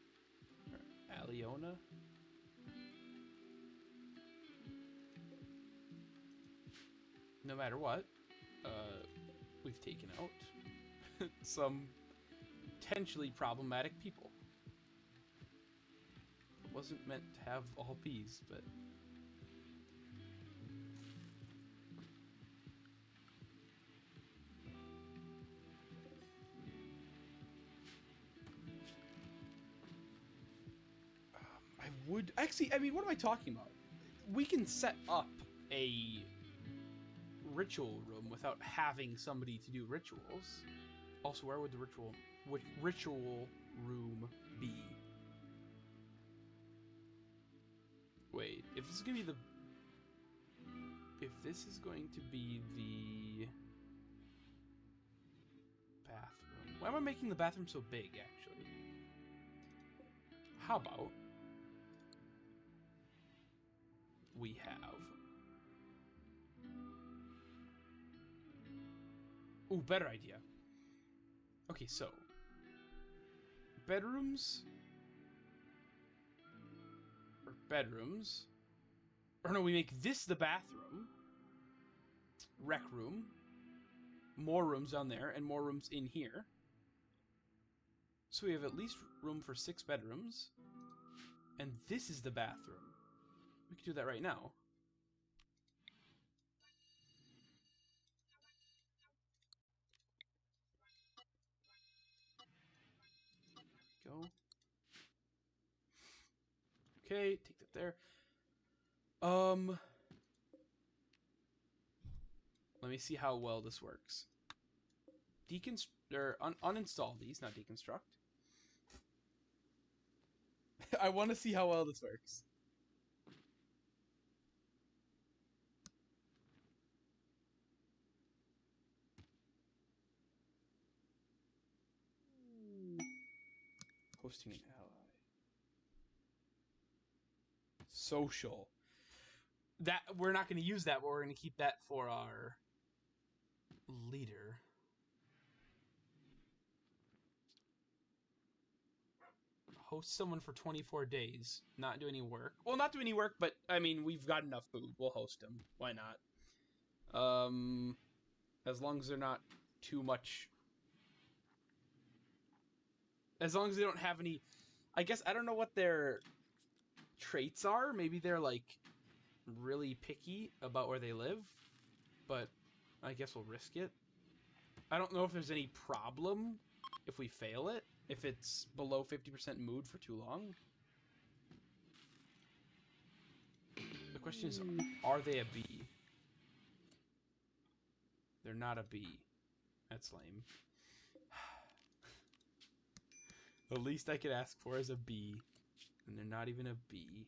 Or Aliona? No matter what, we've taken out some potentially problematic people. It wasn't meant to have all bees, but... I would... Actually, I mean, what am I talking about? We can set up a ritual room without having somebody to do rituals. Also, where would the ritual room be? Wait, if this is going to be the... If this is going to be the... bathroom... Why am I making the bathroom so big, actually? How about... we have... Ooh, better idea. Okay, so... bedrooms... or bedrooms... Or no, we make this the bathroom. Rec room. More rooms down there, and more rooms in here. So we have at least room for 6 bedrooms. And this is the bathroom. We can do that right now. Go. Okay, take that there. Let me see how well this works. Uninstall these, not deconstruct. I want to see how well this works. Hosting an ally. Social. That we're not going to use that, but we're going to keep that for our leader. Host someone for 24 days. Not do any work. Well, not do any work, but I mean, we've got enough food. We'll host them. Why not? As long as they're not too much. As long as they don't have any. I guess I don't know what their traits are. Maybe they're like really picky about where they live, but I guess we'll risk it. I don't know if there's any problem if we fail it, if it's below 50% mood for too long. The question is, are they a bee? They're not a bee. That's lame. The least I could ask for is a bee, and they're not even a bee.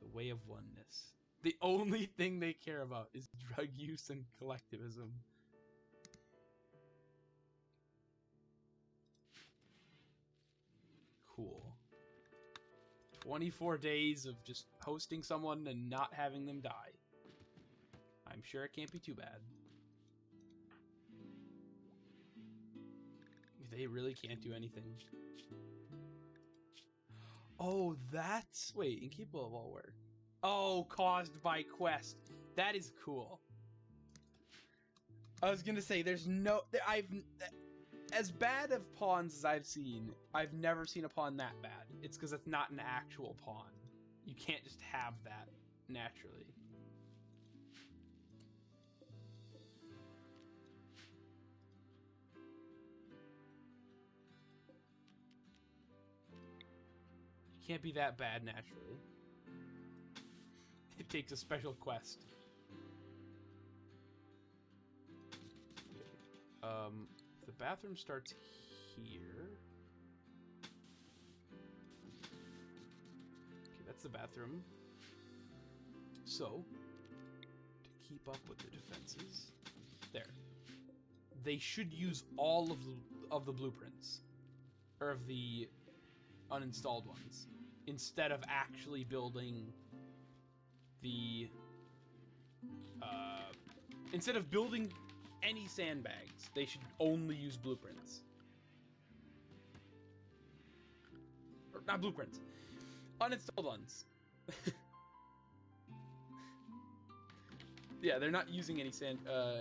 The way of oneness. The only thing they care about is drug use and collectivism. Cool. 24 days of just hosting someone and not having them die. I'm sure it can't be too bad. They really can't do anything. Oh, that's... Wait, incapable of all work. Oh, caused by quest. That is cool. I was gonna say, there's no... As bad of pawns as I've seen, I've never seen a pawn that bad. It's because it's not an actual pawn. You can't just have that naturally. You can't be that bad naturally. It takes a special quest. Okay. The bathroom starts here. Okay, that's the bathroom. So, to keep up with the defenses, there. They should use all of the blueprints, or of the uninstalled ones, instead of actually building the instead of building any sandbags, they should only use blueprints. Or not blueprints, uninstalled ones. Yeah, they're not using any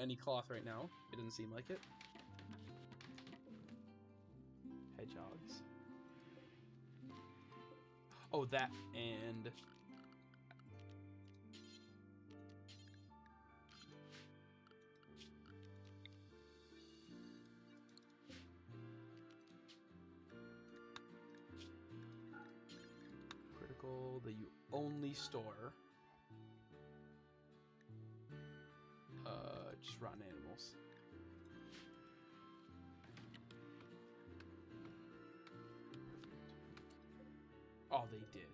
any cloth right now. It doesn't seem like it. Hedgehogs. Oh, that and critical that you only store just rotten animals. Oh, they did.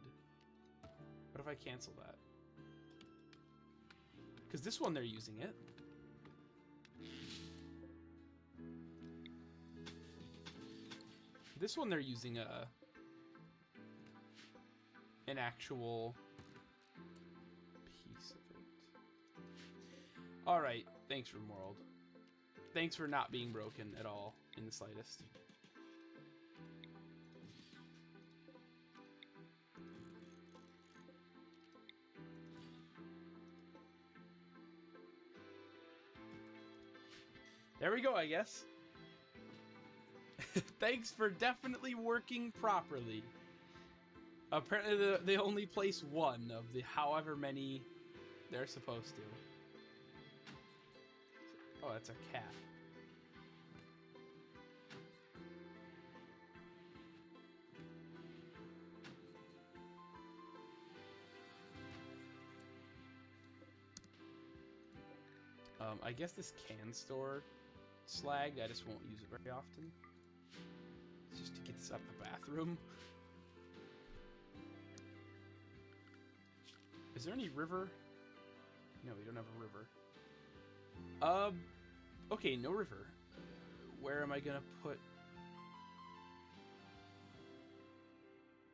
What if I cancel that? Because this one they're using it. This one they're using an actual piece of it. All right, thanks RimWorld. Thanks for not being broken at all in the slightest. There we go, I guess. Thanks for definitely working properly. Apparently they only place one of the however many they're supposed to. Oh, that's a cat. I guess this can store slag. I just won't use it very often. It's just to get this up the bathroom. Is there any river? No, we don't have a river. Okay, no river. Where am I gonna put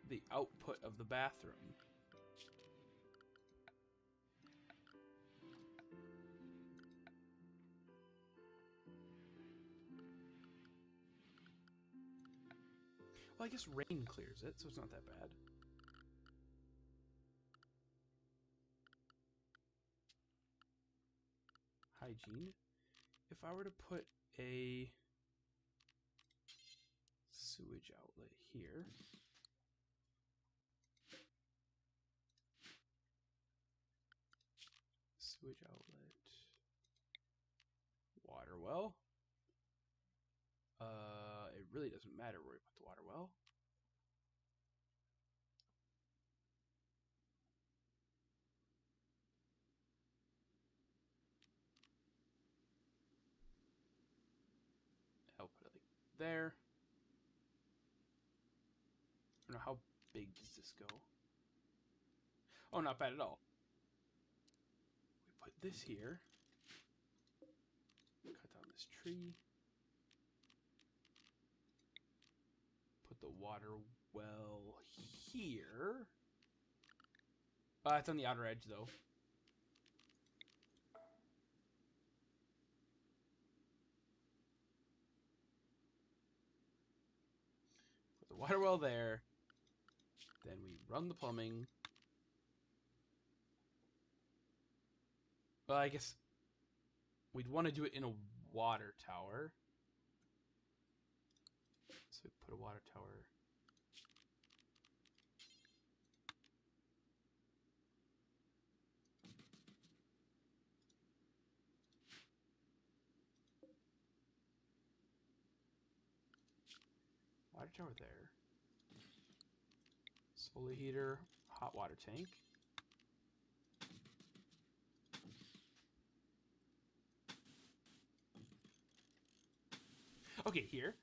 the output of the bathroom? Well, I guess rain clears it, so it's not that bad. Hygiene. If I were to put a sewage outlet here. Sewage outlet. Water well. It really doesn't matter where we put the water well. I'll put it like there. I don't know, how big does this go? Oh, not bad at all. We put this here. Cut down this tree. Put the water well here. It's on the outer edge, though. Put the water well there. Then we run the plumbing. Well, I guess we'd want to do it in a water tower. So we put a water tower. Water tower there. Solar heater, hot water tank. Okay, here.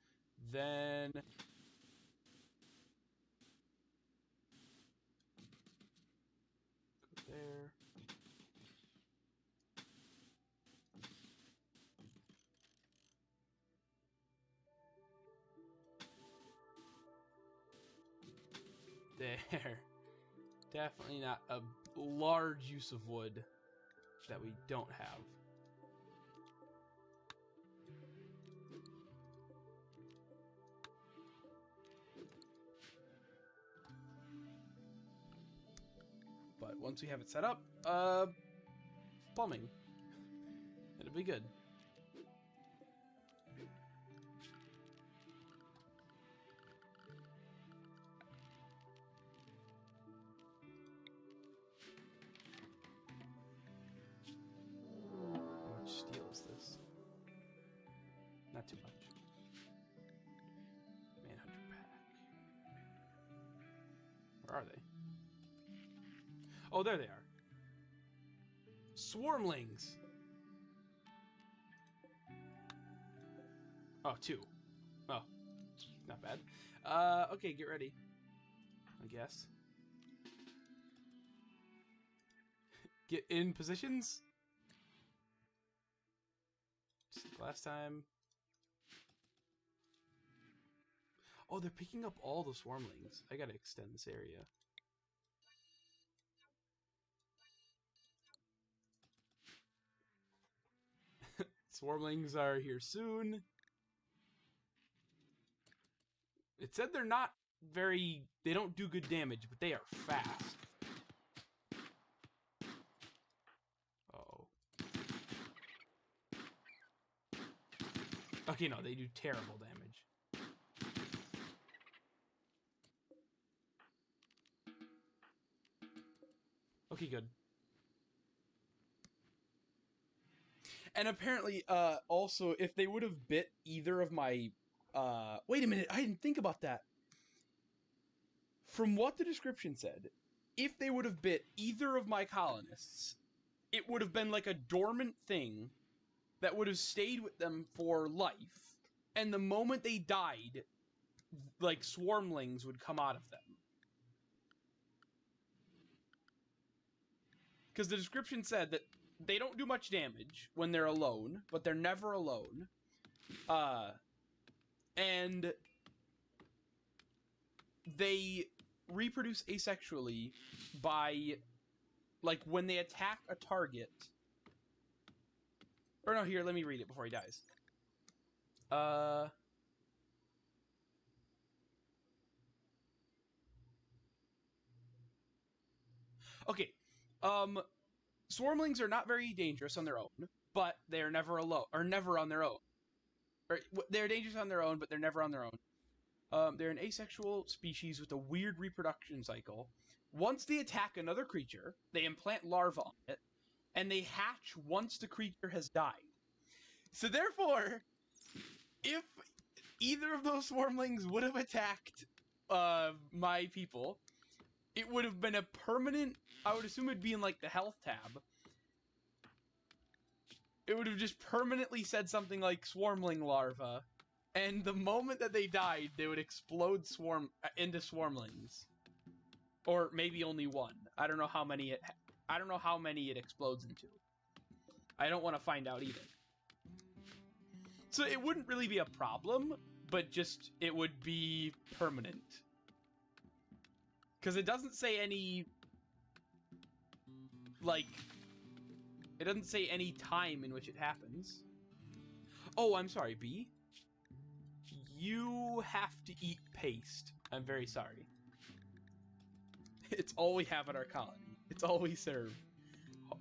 Then go there. Definitely not a large use of wood that we don't have. But once we have it set up, plumbing, it'll be good. How much steel is this? Not too much. Manhunter pack. Where are they? Oh, there they are. Swarmlings. Oh, 2. Oh, not bad. Okay, get ready. I guess. Get in positions. Just like last time. Oh, they're picking up all the swarmlings. I gotta extend this area. Swarmlings are here soon. It said they're not very... They don't do good damage, but they are fast. Uh-oh. Okay, no, they do terrible damage. Okay, good. And apparently, also, if they would have bit either of my... wait a minute, I didn't think about that. From what the description said, if they would have bit either of my colonists, it would have been like a dormant thing that would have stayed with them for life. And the moment they died, like, swarmlings would come out of them. Because the description said that they don't do much damage when they're alone, but they're never alone. And they reproduce asexually by, like, when they attack a target. Or no, here, let me read it before he dies. Okay. Swarmlings are not very dangerous on their own, but they're never alone, or never on their own. Or, they're dangerous on their own, but they're never on their own. They're an asexual species with a weird reproduction cycle. Once they attack another creature, they implant larvae on it, and they hatch once the creature has died. So therefore, if either of those swarmlings would have attacked my people, it would have been a permanent... I would assume it'd be in, like, the health tab. It would have just permanently said something like swarmling larva, and the moment that they died, they would explode into swarmlings. Or maybe only one. I don't know how many it explodes into. I don't want to find out either. So it wouldn't really be a problem, but just it would be permanent. Because it doesn't say any, like, it doesn't say any time in which it happens. Oh, I'm sorry, B. You have to eat paste. I'm very sorry. It's all we have at our colony. It's all we serve.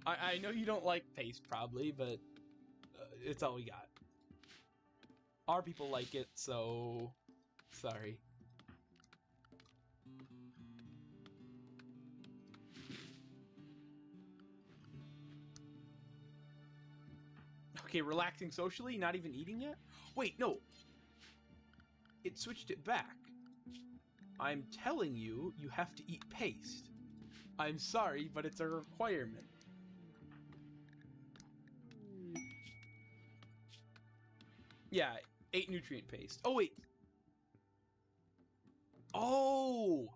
I know you don't like paste, probably, but it's all we got. Our people like it, so... Sorry. Okay, relaxing socially, not even eating yet? Wait, no. It switched it back. I'm telling you, you have to eat paste. I'm sorry, but it's a requirement. Yeah, 8 nutrient paste. Oh, wait. Oh!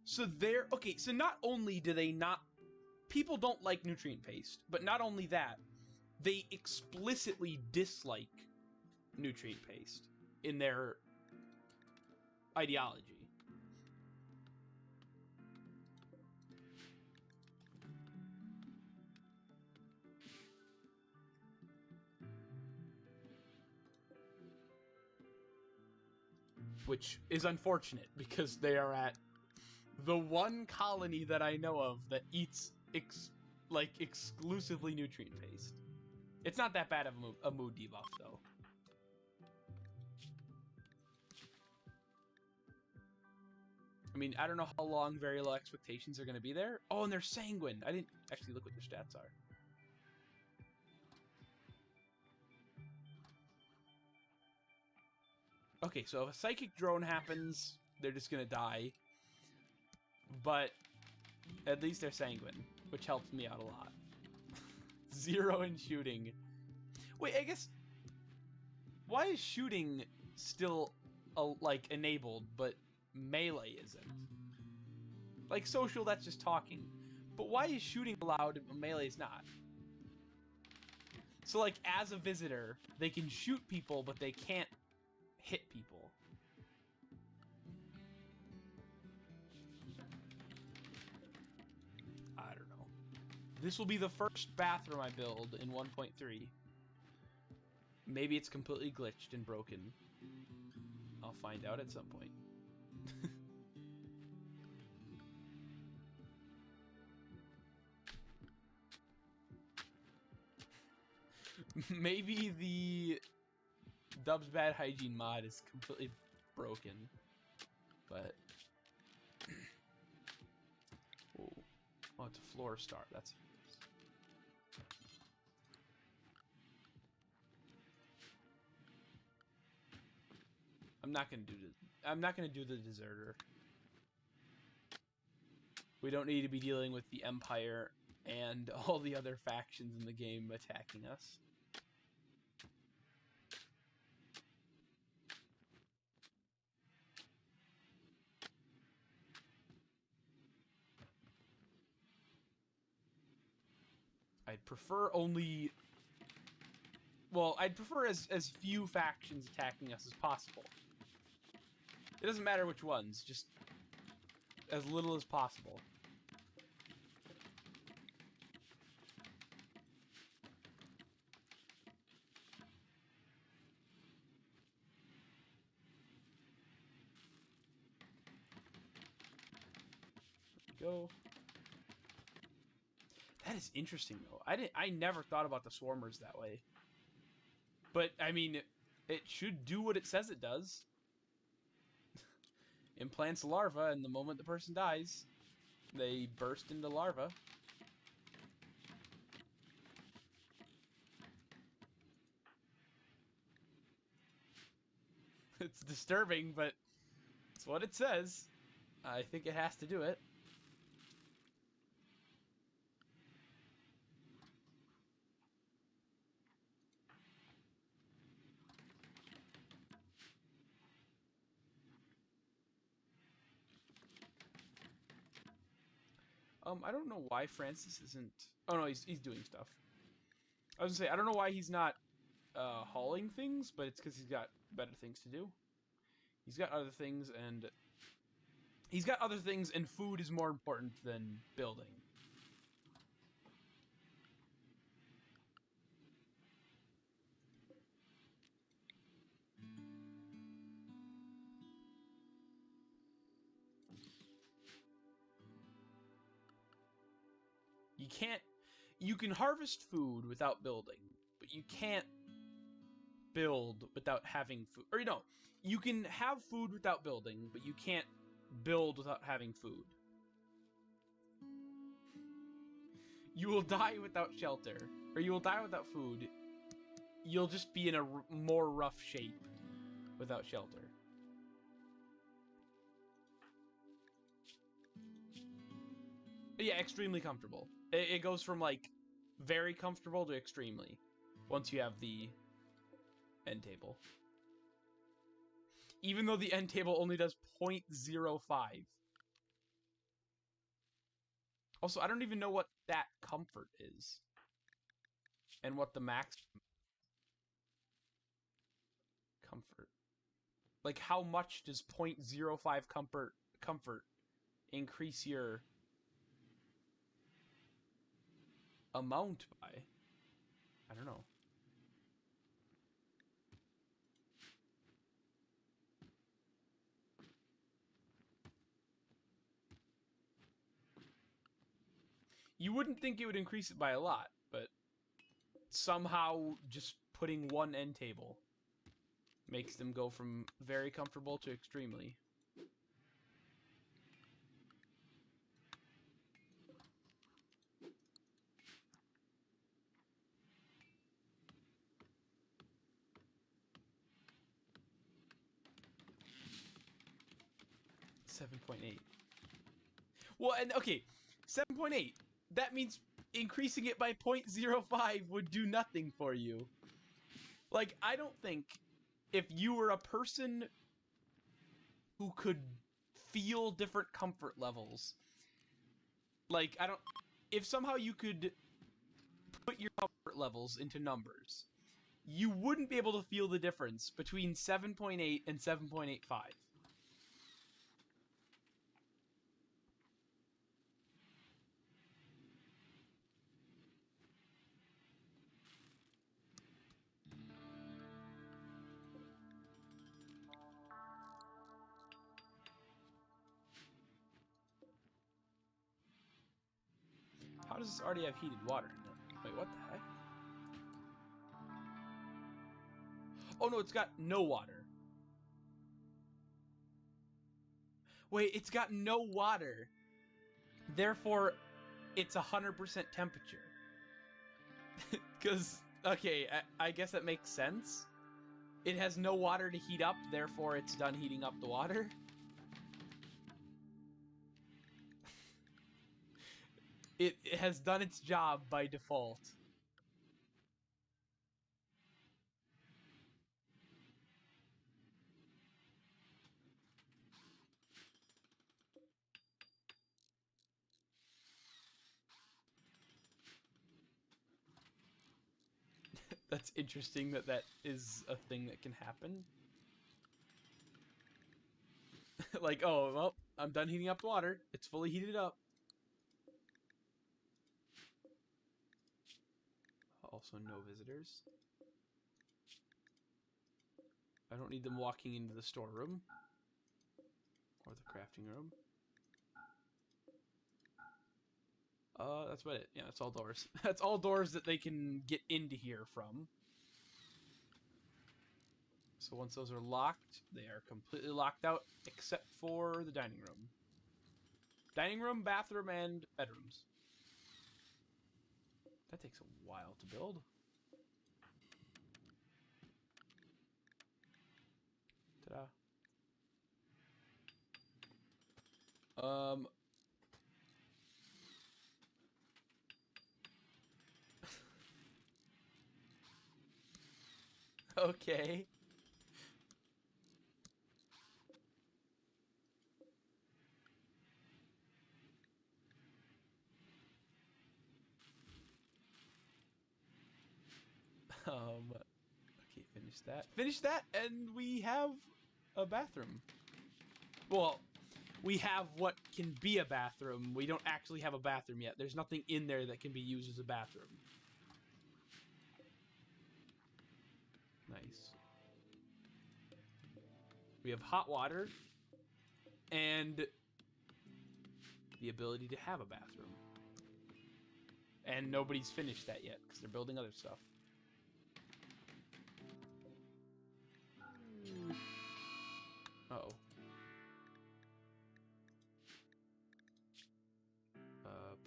So they're... Okay, so not only do they not... People don't like nutrient paste, but not only that, they explicitly dislike nutrient paste in their ideology. which is unfortunate because they are at the one colony that I know of that eats exclusively nutrient-based. It's not that bad of a mood debuff, though. I mean, I don't know how long very low expectations are going to be there. Oh, and they're sanguine. I didn't actually look what their stats are. Okay, so if a psychic drone happens, they're just going to die. But at least they're sanguine, which helps me out a lot. 0 in shooting. Wait, I guess... Why is shooting still, like, enabled, but melee isn't? Like, social, that's just talking. But why is shooting allowed and melee is not? So, like, as a visitor, they can shoot people, but they can't hit people. I don't know. This will be the first bathroom I build in 1.3. Maybe it's completely glitched and broken. I'll find out at some point. Maybe the Dub's Bad Hygiene mod is completely broken. But... Oh, it's a floor star. That's... I'm not gonna do the deserter. We don't need to be dealing with the Empire and all the other factions in the game attacking us. I'd prefer only... Well, I'd prefer as few factions attacking us as possible. It doesn't matter which ones, just as little as possible. There we go. That is interesting, though. I never thought about the swarmers that way. But, I mean, it should do what it says it does. Implants larva, and the moment the person dies, they burst into larva. It's disturbing, but it's what it says. I think it has to do it. I don't know why Francis isn't... Oh, no, he's doing stuff. I was gonna say, I don't know why he's not hauling things, but it's because he's got better things to do. He's got other things, and... He's got other things, and food is more important than building. You can't... You can harvest food without building, but you can't build without having food. Or, you know, you can have food without building, but you can't build without having food. You will die without shelter, or you will die without food. You'll just be in a more rough shape without shelter. But yeah, extremely comfortable. It goes from, like, very comfortable to extremely once you have the end table. Even though the end table only does 0.05. Also, I don't even know what that comfort is. And what the max comfort. Like, how much does 0.05 comfort increase your amount by? I don't know. You wouldn't think it would increase it by a lot, but somehow just putting one end table makes them go from very comfortable to extremely. $7.8. Well, and okay, 7.8. That means increasing it by 0.05 would do nothing for you. Like, I don't think if you were a person who could feel different comfort levels, like, if somehow you could put your comfort levels into numbers, you wouldn't be able to feel the difference between 7.8 and 7.85. How does this already have heated water in it? Wait, what the heck? Oh no, it's got no water. Wait, it's got no water. Therefore, it's 100% temperature. Because, okay, I guess that makes sense. It has no water to heat up, therefore it's done heating up the water. It has done its job by default. That's interesting that that is a thing that can happen. Like, oh, well, I'm done heating up the water. It's fully heated up. Also, no visitors. I don't need them walking into the storeroom. Or the crafting room. That's about it. Yeah, that's all doors. That's all doors that they can get into here from. So once those are locked, they are completely locked out, except for the dining room. Dining room, bathroom, and bedrooms. That takes a while to build. Ta-da. Okay. Okay, finish that. Finish that, and we have a bathroom. Well, we have what can be a bathroom. We don't actually have a bathroom yet. There's nothing in there that can be used as a bathroom. Nice. We have hot water and the ability to have a bathroom. And nobody's finished that yet because they're building other stuff. Uh-oh.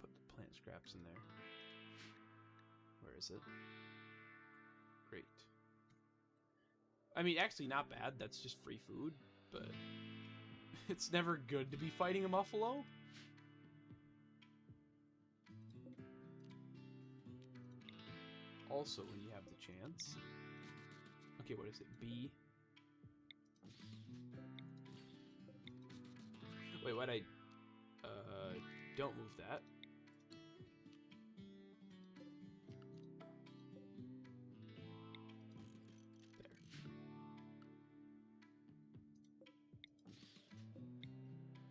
Put the plant scraps in there. Where is it? Great. I mean, actually not bad. That's just free food, but it's never good to be fighting a Muffalo. Also, when you have the chance. Okay, what is it? B. Wait, what? Don't move that.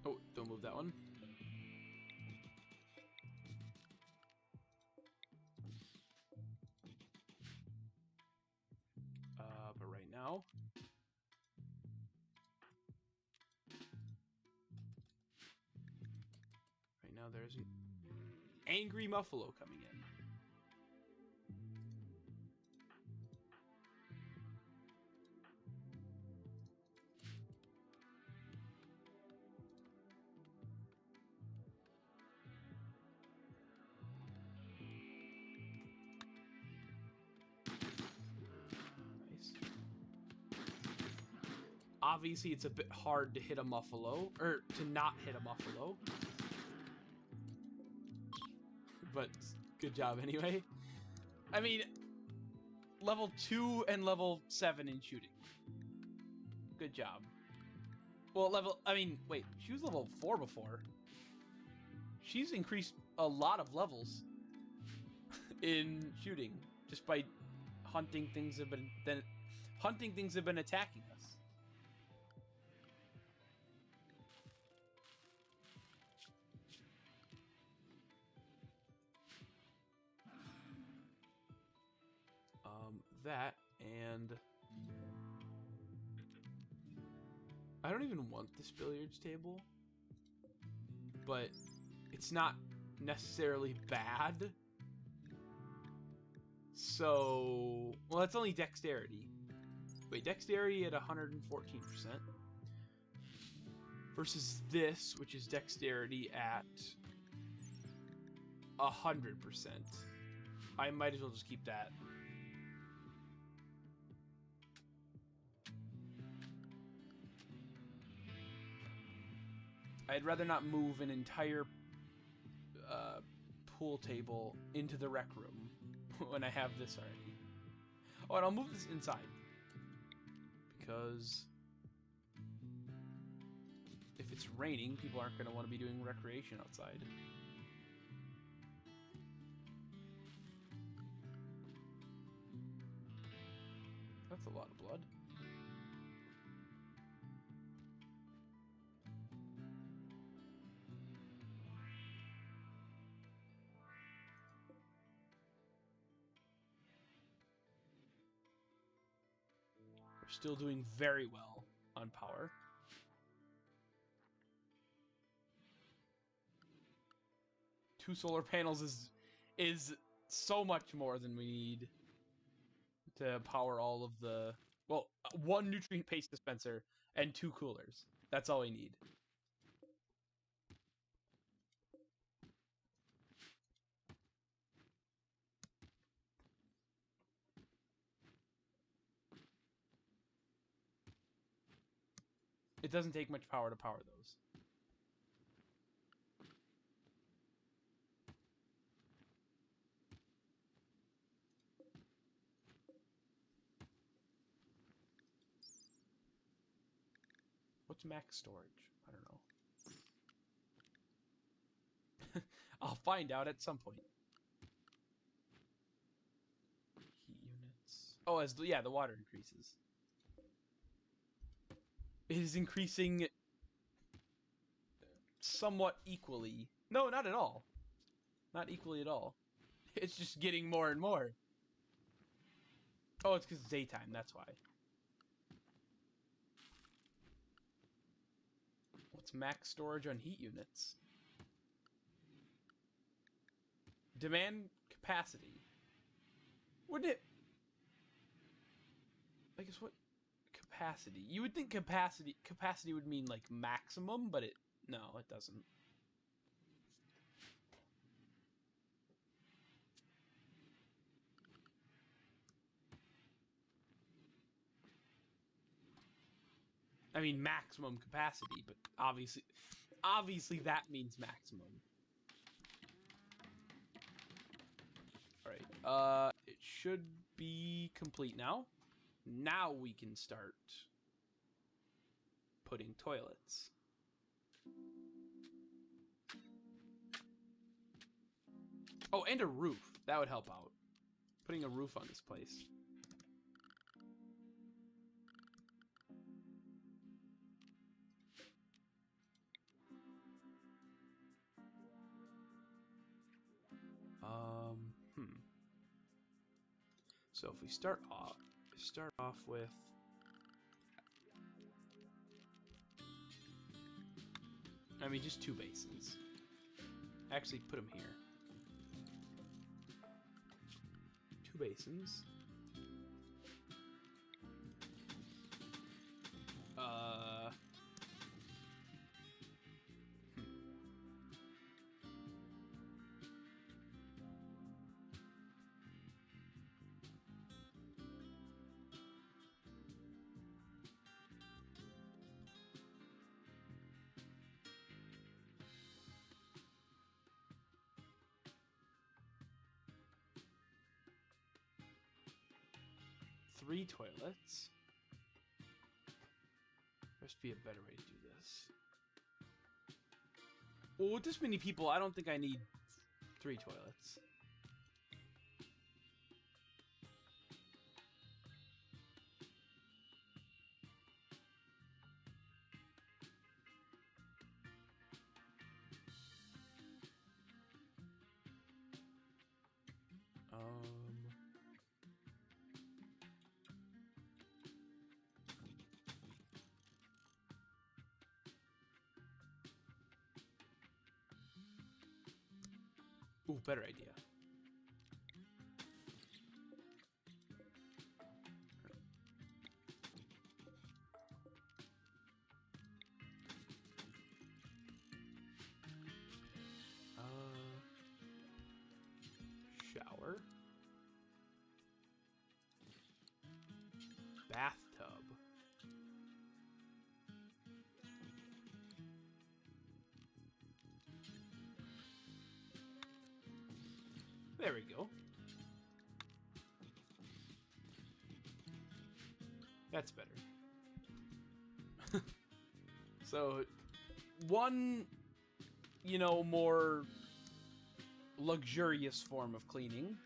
There. Oh, don't move that one. But right now... Right now there's angry muffalo coming in. Obviously, it's a bit hard to hit a muffalo, or to not hit a muffalo. But good job anyway. I mean, level 2 and level 7 in shooting. Good job. Well, wait, she was level 4 before. She's increased a lot of levels in shooting just by hunting things that have been attacking us. That, and I don't even want this billiards table, but it's not necessarily bad. So, well, it's only dexterity. Wait, dexterity at 114%. Versus this, which is dexterity at 100%. I might as well just keep that. I'd rather not move an entire pool table into the rec room when I have this already. Oh, and I'll move this inside. Because if it's raining, people aren't going to want to be doing recreation outside. That's a lot of blood. We're still doing very well on power. Two solar panels is so much more than we need to power all of the... Well, one nutrient paste dispenser and 2 coolers. That's all we need. It doesn't take much power to power those. What's max storage? I don't know. I'll find out at some point. Heat units. Oh, yeah, the water increases. It is increasing somewhat equally. No, not at all. Not equally at all. It's just getting more and more. Oh, it's because it's daytime, that's why. What's max storage on heat units? Demand capacity. Wouldn't it... I guess what... Capacity. You would think capacity would mean like maximum, but no, it doesn't. I mean maximum capacity, but obviously that means maximum. All right. It should be complete now. Now we can start putting toilets. Oh, and a roof. That would help out. Putting a roof on this place. So if we start off with just 2 basins. Actually, put them here. basins. Three toilets. There must be a better way to do this. Well, with this many people, I don't think I need 3 toilets. Ooh, better idea. Shower. Bathtub. There we go. That's better. So, one, more luxurious form of cleaning.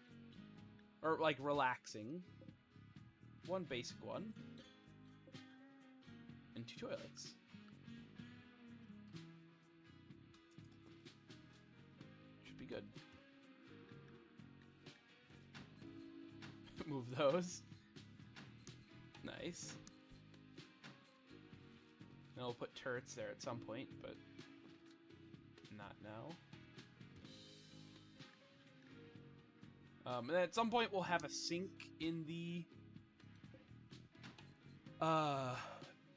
Or, like, relaxing. One basic one. And 2 toilets. Should be good. Move those. Nice. And we'll put turrets there at some point, but not now. And then at some point we'll have a sink in the...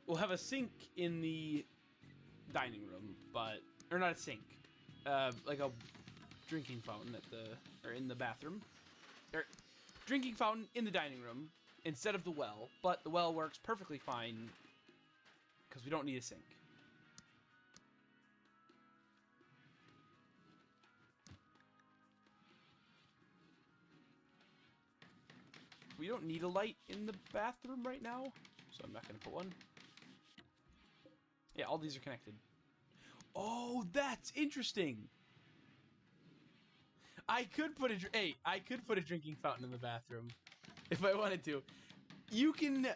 we'll have a sink in the dining room, but... Or not a sink. Like a drinking fountain at the... Or in the bathroom. Or... Drinking fountain in the dining room instead of the well, but the well works perfectly fine because we don't need a sink. We don't need a light in the bathroom right now, so I'm not going to put one. Yeah, all these are connected. Oh, that's interesting! I could put a drinking fountain in the bathroom if I wanted to. You can...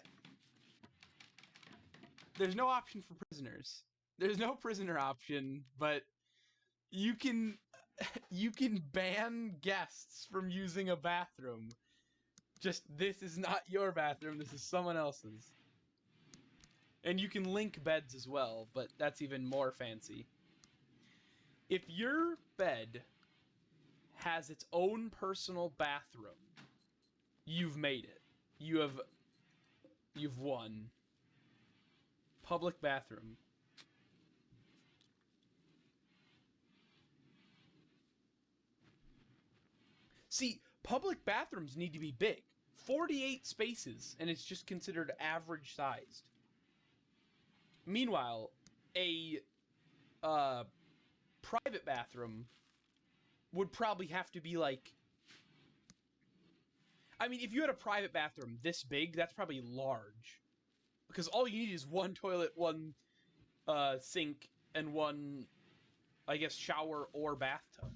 There's no option for prisoners. There's no prisoner option, but you can ban guests from using a bathroom. Just, this is not your bathroom, this is someone else's. And you can link beds as well, but that's even more fancy. If your bed has its own personal bathroom, you've made it. You've won. Public bathroom. See, public bathrooms need to be big. 48 spaces, and it's just considered average sized. Meanwhile, a private bathroom would probably have to be like... I mean, if you had a private bathroom this big, that's probably large. Because all you need is one toilet, one sink, and one, I guess, shower or bathtub.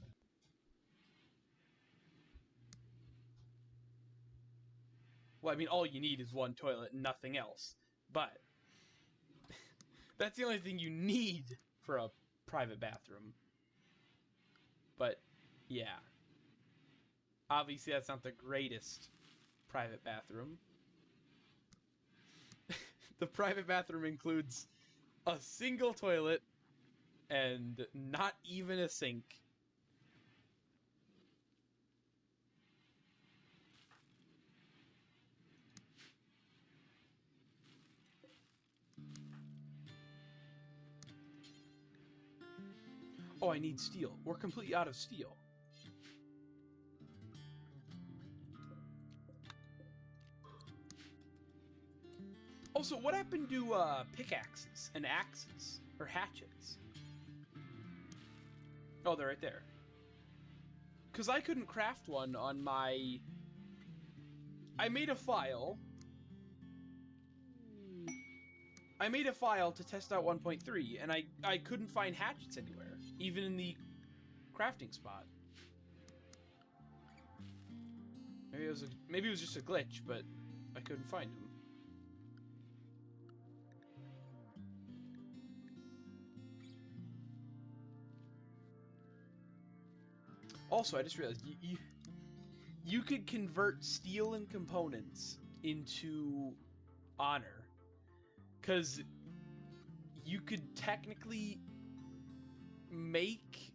Well, I mean, all you need is one toilet and nothing else. But that's the only thing you need for a private bathroom. But, yeah. Obviously, that's not the greatest private bathroom. The private bathroom includes a single toilet and not even a sink. Oh, I need steel. We're completely out of steel. Also, what happened to pickaxes and axes? Or hatchets? Oh, they're right there. Because I couldn't craft one on my... I made a file. I made a file to test out 1.3, and I couldn't find hatchets anywhere. Even in the crafting spot. Maybe it was just a glitch, but I couldn't find them. Also, I just realized you could convert steel and components into honor, because you could technically make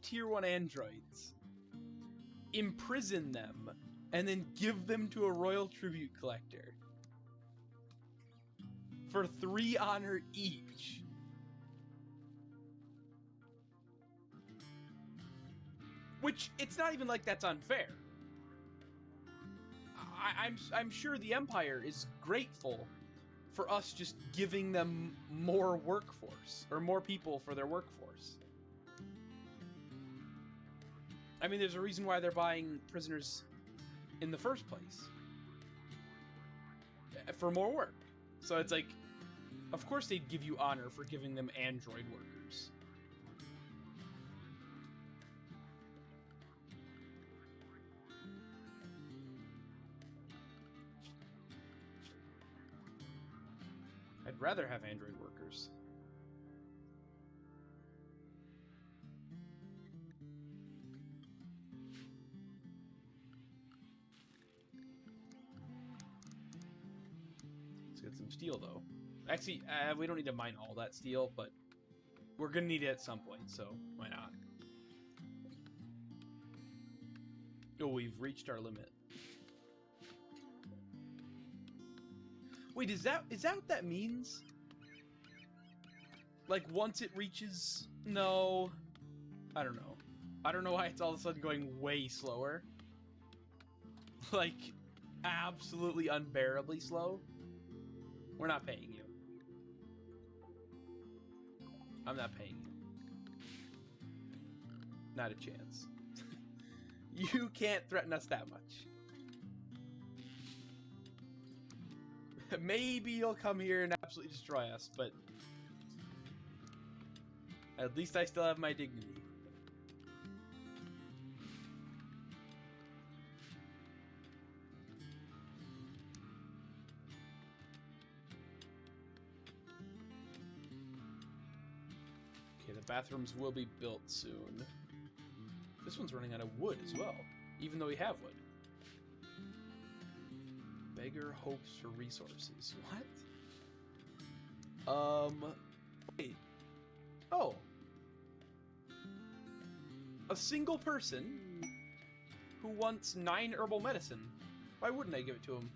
tier 1 androids, imprison them, and then give them to a royal tribute collector for 3 honor each. Which, it's not even like that's unfair. I'm sure the Empire is grateful for us just giving them more workforce, or more people for their workforce. I mean, there's a reason why they're buying prisoners in the first place. For more work. So it's like, of course they'd give you honor for giving them android workers. I'd rather have android workers. Let's get some steel, though. Actually, we don't need to mine all that steel, but we're gonna need it at some point, so why not? Oh, we've reached our limit. Wait, is that what that means? Like, once it reaches... No. I don't know. I don't know why it's all of a sudden going way slower. Like, absolutely unbearably slow. We're not paying you. I'm not paying you. Not a chance. You can't threaten us that much. Maybe you'll come here and absolutely destroy us, but at least I still have my dignity. Okay, the bathrooms will be built soon. This one's running out of wood as well, even though we have wood. Beggar hopes for resources. What? Wait. Oh. A single person who wants 9 herbal medicine. Why wouldn't I give it to him?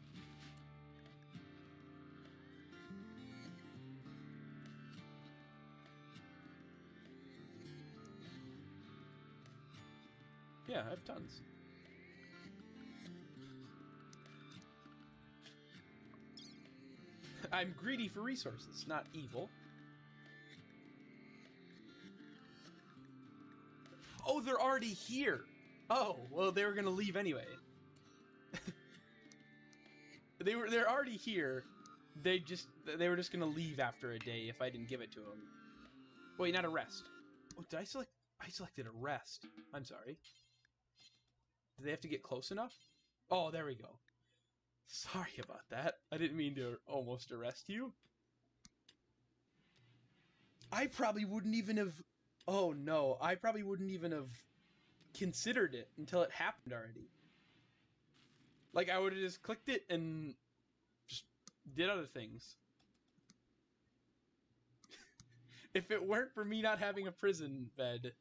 Yeah, I have tons. I'm greedy for resources, not evil. Oh, they're already here. Oh, well, they were gonna leave anyway. They're already here. They were just gonna leave after a day if I didn't give it to them. Wait, not arrest. Oh, did I select? I selected arrest. I'm sorry. Do they have to get close enough? Oh, there we go. Sorry about that. I didn't mean to almost arrest you. I probably wouldn't even have... Oh no, I probably wouldn't even have considered it until it happened already. Like, I would have just clicked it and just did other things. If it weren't for me not having a prison bed,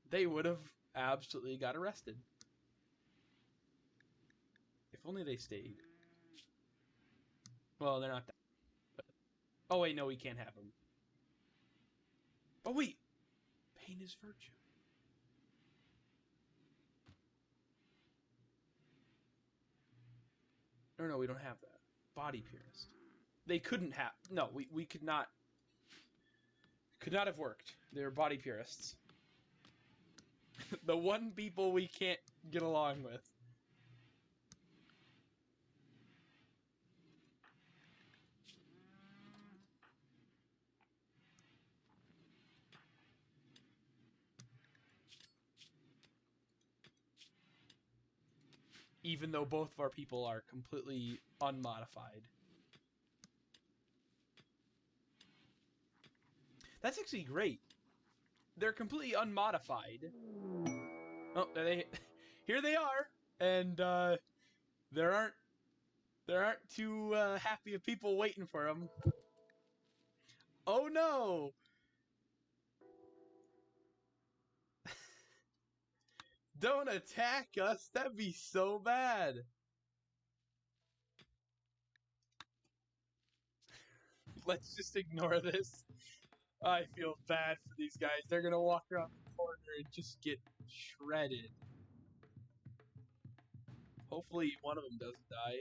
they would have absolutely got arrested. If only they stayed. Well, they're not that. But... Oh wait, no, we can't have them. Oh wait, Pain is virtue. No, we don't have that. Body purist. They couldn't have. No, we could not. Could not have worked. They're body purists. The one people we can't get along with. Even though both of our people are completely unmodified. That's actually great. They're completely unmodified. Oh, here they are, and there aren't too happy of people waiting for them. Oh no! Don't attack us. That'd be so bad. Let's just ignore this. I feel bad for these guys. They're gonna walk around the corner and just get shredded. Hopefully one of them doesn't die.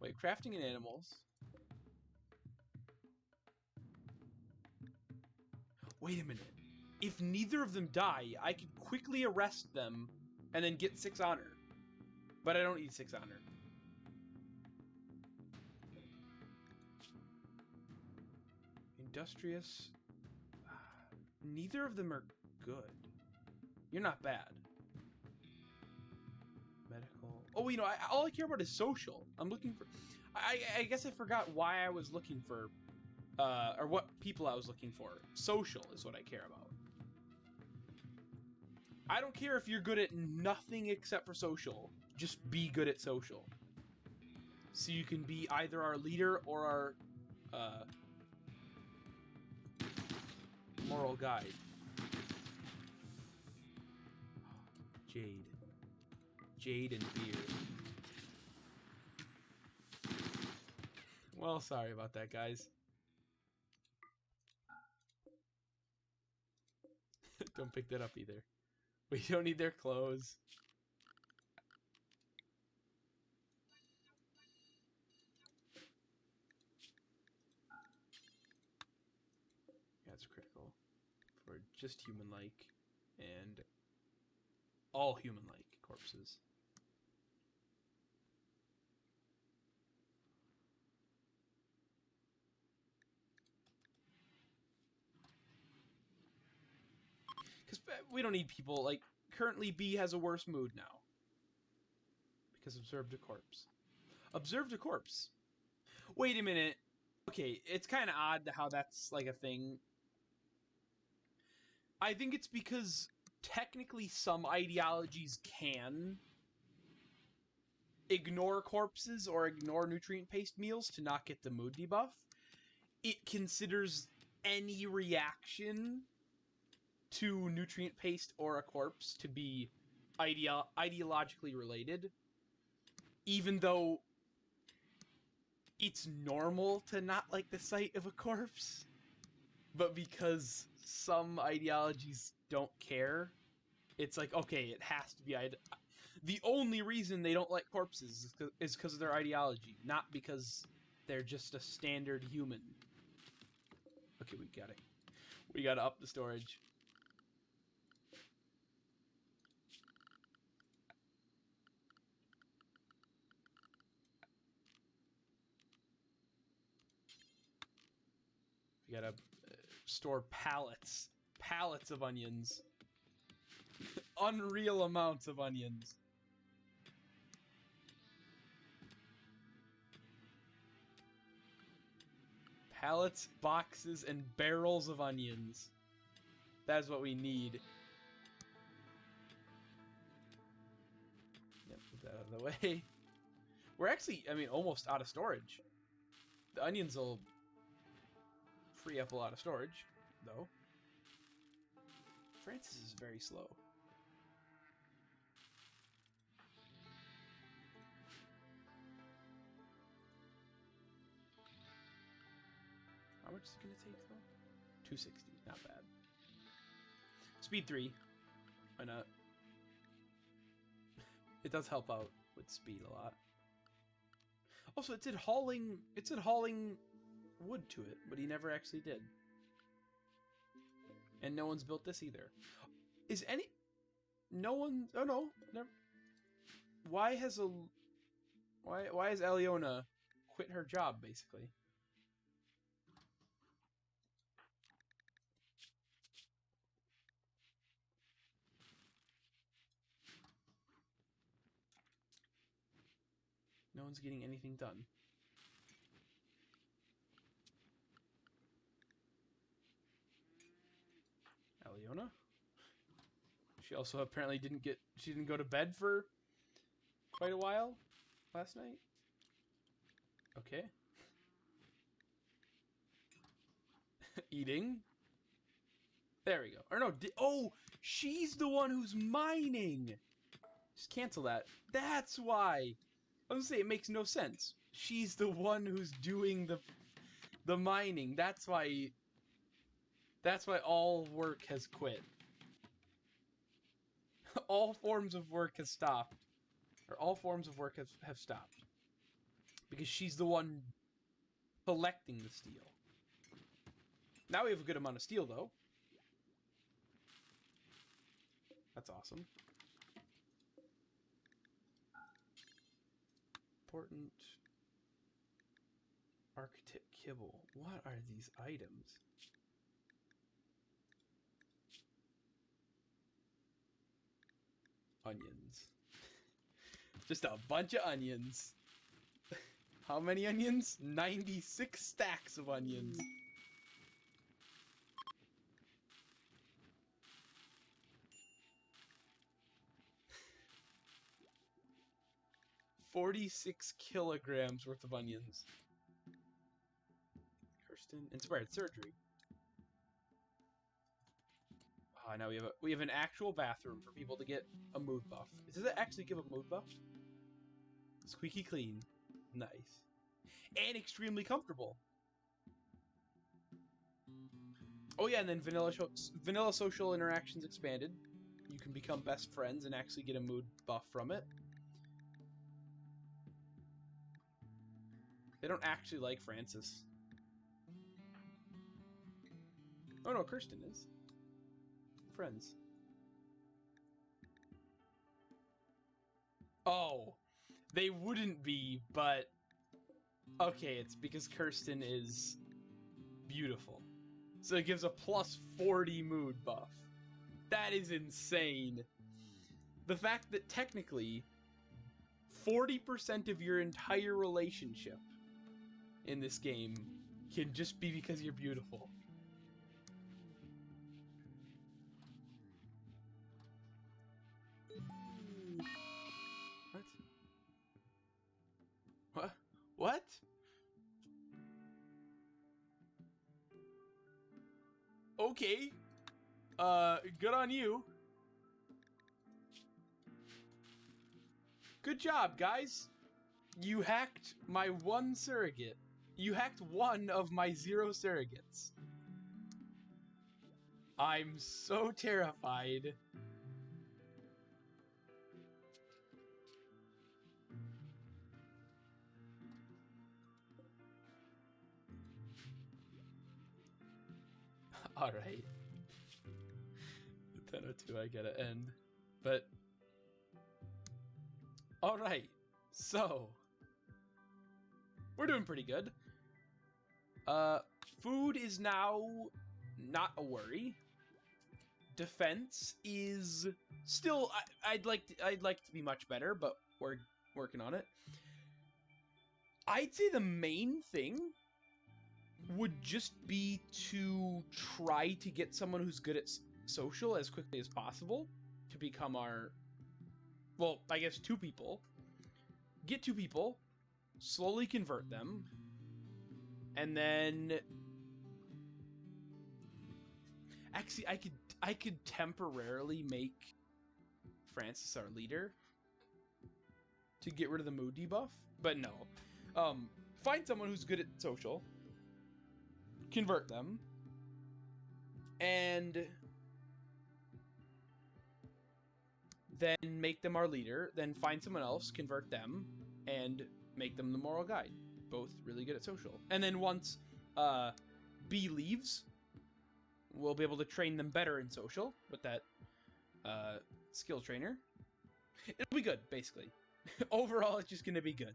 Wait, crafting and animals. Wait a minute. If neither of them die, I could quickly arrest them and then get 6 honor. But I don't need 6 honor. Industrious. Neither of them are good. You're not bad. Medical. Oh, you know, all I care about is social. I'm looking for... I guess I forgot why I was looking for... or what people I was looking for. Social is what I care about. I don't care if you're good at nothing except for social. Just be good at social. So you can be either our leader or our... moral guide. Jade. Jade and beer. Well, sorry about that, guys. Don't pick that up either. We don't need their clothes. That's critical. For just human-like and all human-like corpses. Because we don't need people, like, currently B has a worse mood now. Because observed a corpse. Observed a corpse. Wait a minute. Okay, it's kind of odd how that's, like, a thing. I think it's because technically some ideologies can ignore corpses or ignore nutrient-paced meals to not get the mood debuff. It considers any reaction to nutrient paste or a corpse to be ideologically related, even though it's normal to not like the sight of a corpse, but because some ideologies don't care, it's like, okay, it has to be the only reason they don't like corpses is because of their ideology, not because they're just a standard human. Okay, we gotta up the storage. We gotta store pallets of onions. Unreal amounts of onions. Pallets, boxes, and barrels of onions. That's what we need. Yep, put that out of the way. We're actually, I mean, almost out of storage. The onions will free up a lot of storage, though. Francis is very slow. How much is it going to take, though? 260, not bad. Speed 3. Why not? It does help out with speed a lot. Also, it said hauling wood to it, but he never actually did. And no one's built this either. Is any... No one... Oh, no. Never... Why has Aliona quit her job, basically? No one's getting anything done. Aliona? She also apparently didn't go to bed for quite a while last night. Okay. Eating. There we go. Or no, oh, she's the one who's mining. Just cancel that. That's why. I was gonna say, it makes no sense. She's the one who's doing the mining. That's why all work has quit. All forms of work has stopped. Or all forms of work have stopped. Because she's the one collecting the steel. Now we have a good amount of steel, though. That's awesome. Important architect kibble. What are these items? Onions. Just a bunch of onions. How many onions? 96 stacks of onions. $46 kilograms worth of onions. Kirsten, inspired surgery. Ah, now we have an actual bathroom for people to get a mood buff. Does it actually give a mood buff? Squeaky clean. Nice. And extremely comfortable. Oh yeah, and then vanilla social interactions expanded. You can become best friends and actually get a mood buff from it. They don't actually like Francis. Oh no, Kirsten is. Friends. Oh, they wouldn't be, but... Okay, it's because Kirsten is beautiful. So it gives a plus 40 mood buff. That is insane. The fact that technically 40% of your entire relationship in this game can just be because you're beautiful. What? What? Okay. Good on you. Good job, guys. You hacked my one surrogate. You hacked one of my 0 surrogates. I'm so terrified. Alright. 10:02, I gotta end. But... Alright, so... We're doing pretty good. Food is now not a worry. Defense is still... I'd like to be much better, but we're working on it. I'd say the main thing would just be to try to get someone who's good at social as quickly as possible to become our... Well, I guess 2 people. Get 2 people, slowly convert them, and then... Actually, I could temporarily make Francis our leader to get rid of the mood debuff, but no. Find someone who's good at social, convert them, and then make them our leader, then find someone else, convert them, and make them the moral guide. Both really good at social. And then once B leaves, we'll be able to train them better in social with that skill trainer. It'll be good, basically. Overall, it's just going to be good.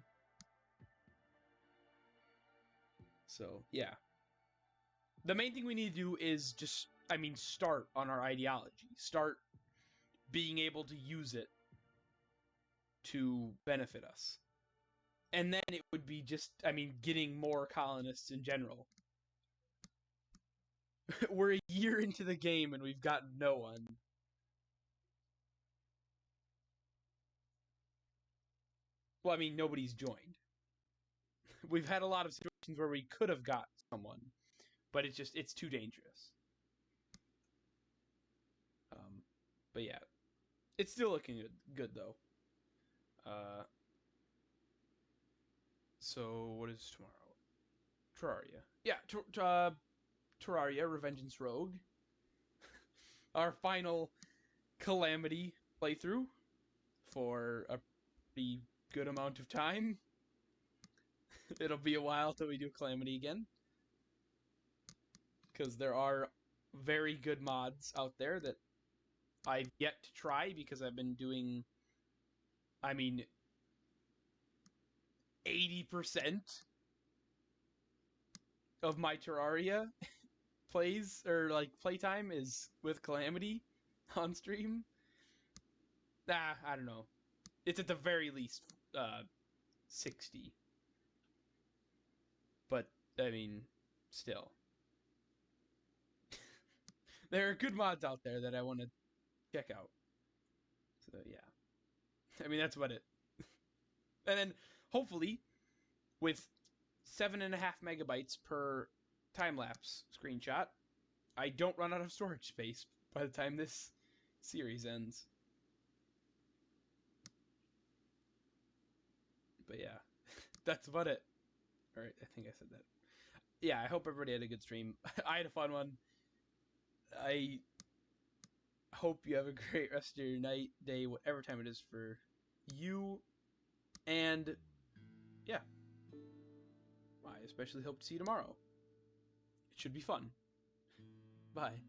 So, yeah. The main thing we need to do is just, start on our ideology. Start being able to use it to benefit us. And then it would be just, getting more colonists in general. We're a year into the game and we've got no one. Well, nobody's joined. We've had a lot of situations where we could have got someone, but it's too dangerous. But yeah, it's still looking good though. So what is tomorrow? Terraria. Yeah, Terraria, Revengeance Rogue. Our final Calamity playthrough for a pretty good amount of time. It'll be a while till we do Calamity again. Because there are very good mods out there that I've yet to try because I've been doing, 80% of my Terraria playtime is with Calamity on stream. I don't know. It's at the very least 60. But, still. There are good mods out there that I want to check out. So, yeah. That's about it. And then, hopefully, with 7.5 megabytes per time-lapse screenshot, I don't run out of storage space by the time this series ends. But yeah, that's about it. Alright, I think I said that. Yeah, I hope everybody had a good stream. I had a fun one. I hope you have a great rest of your night, day, whatever time it is for you. And yeah, I especially hope to see you tomorrow. It should be fun. Bye.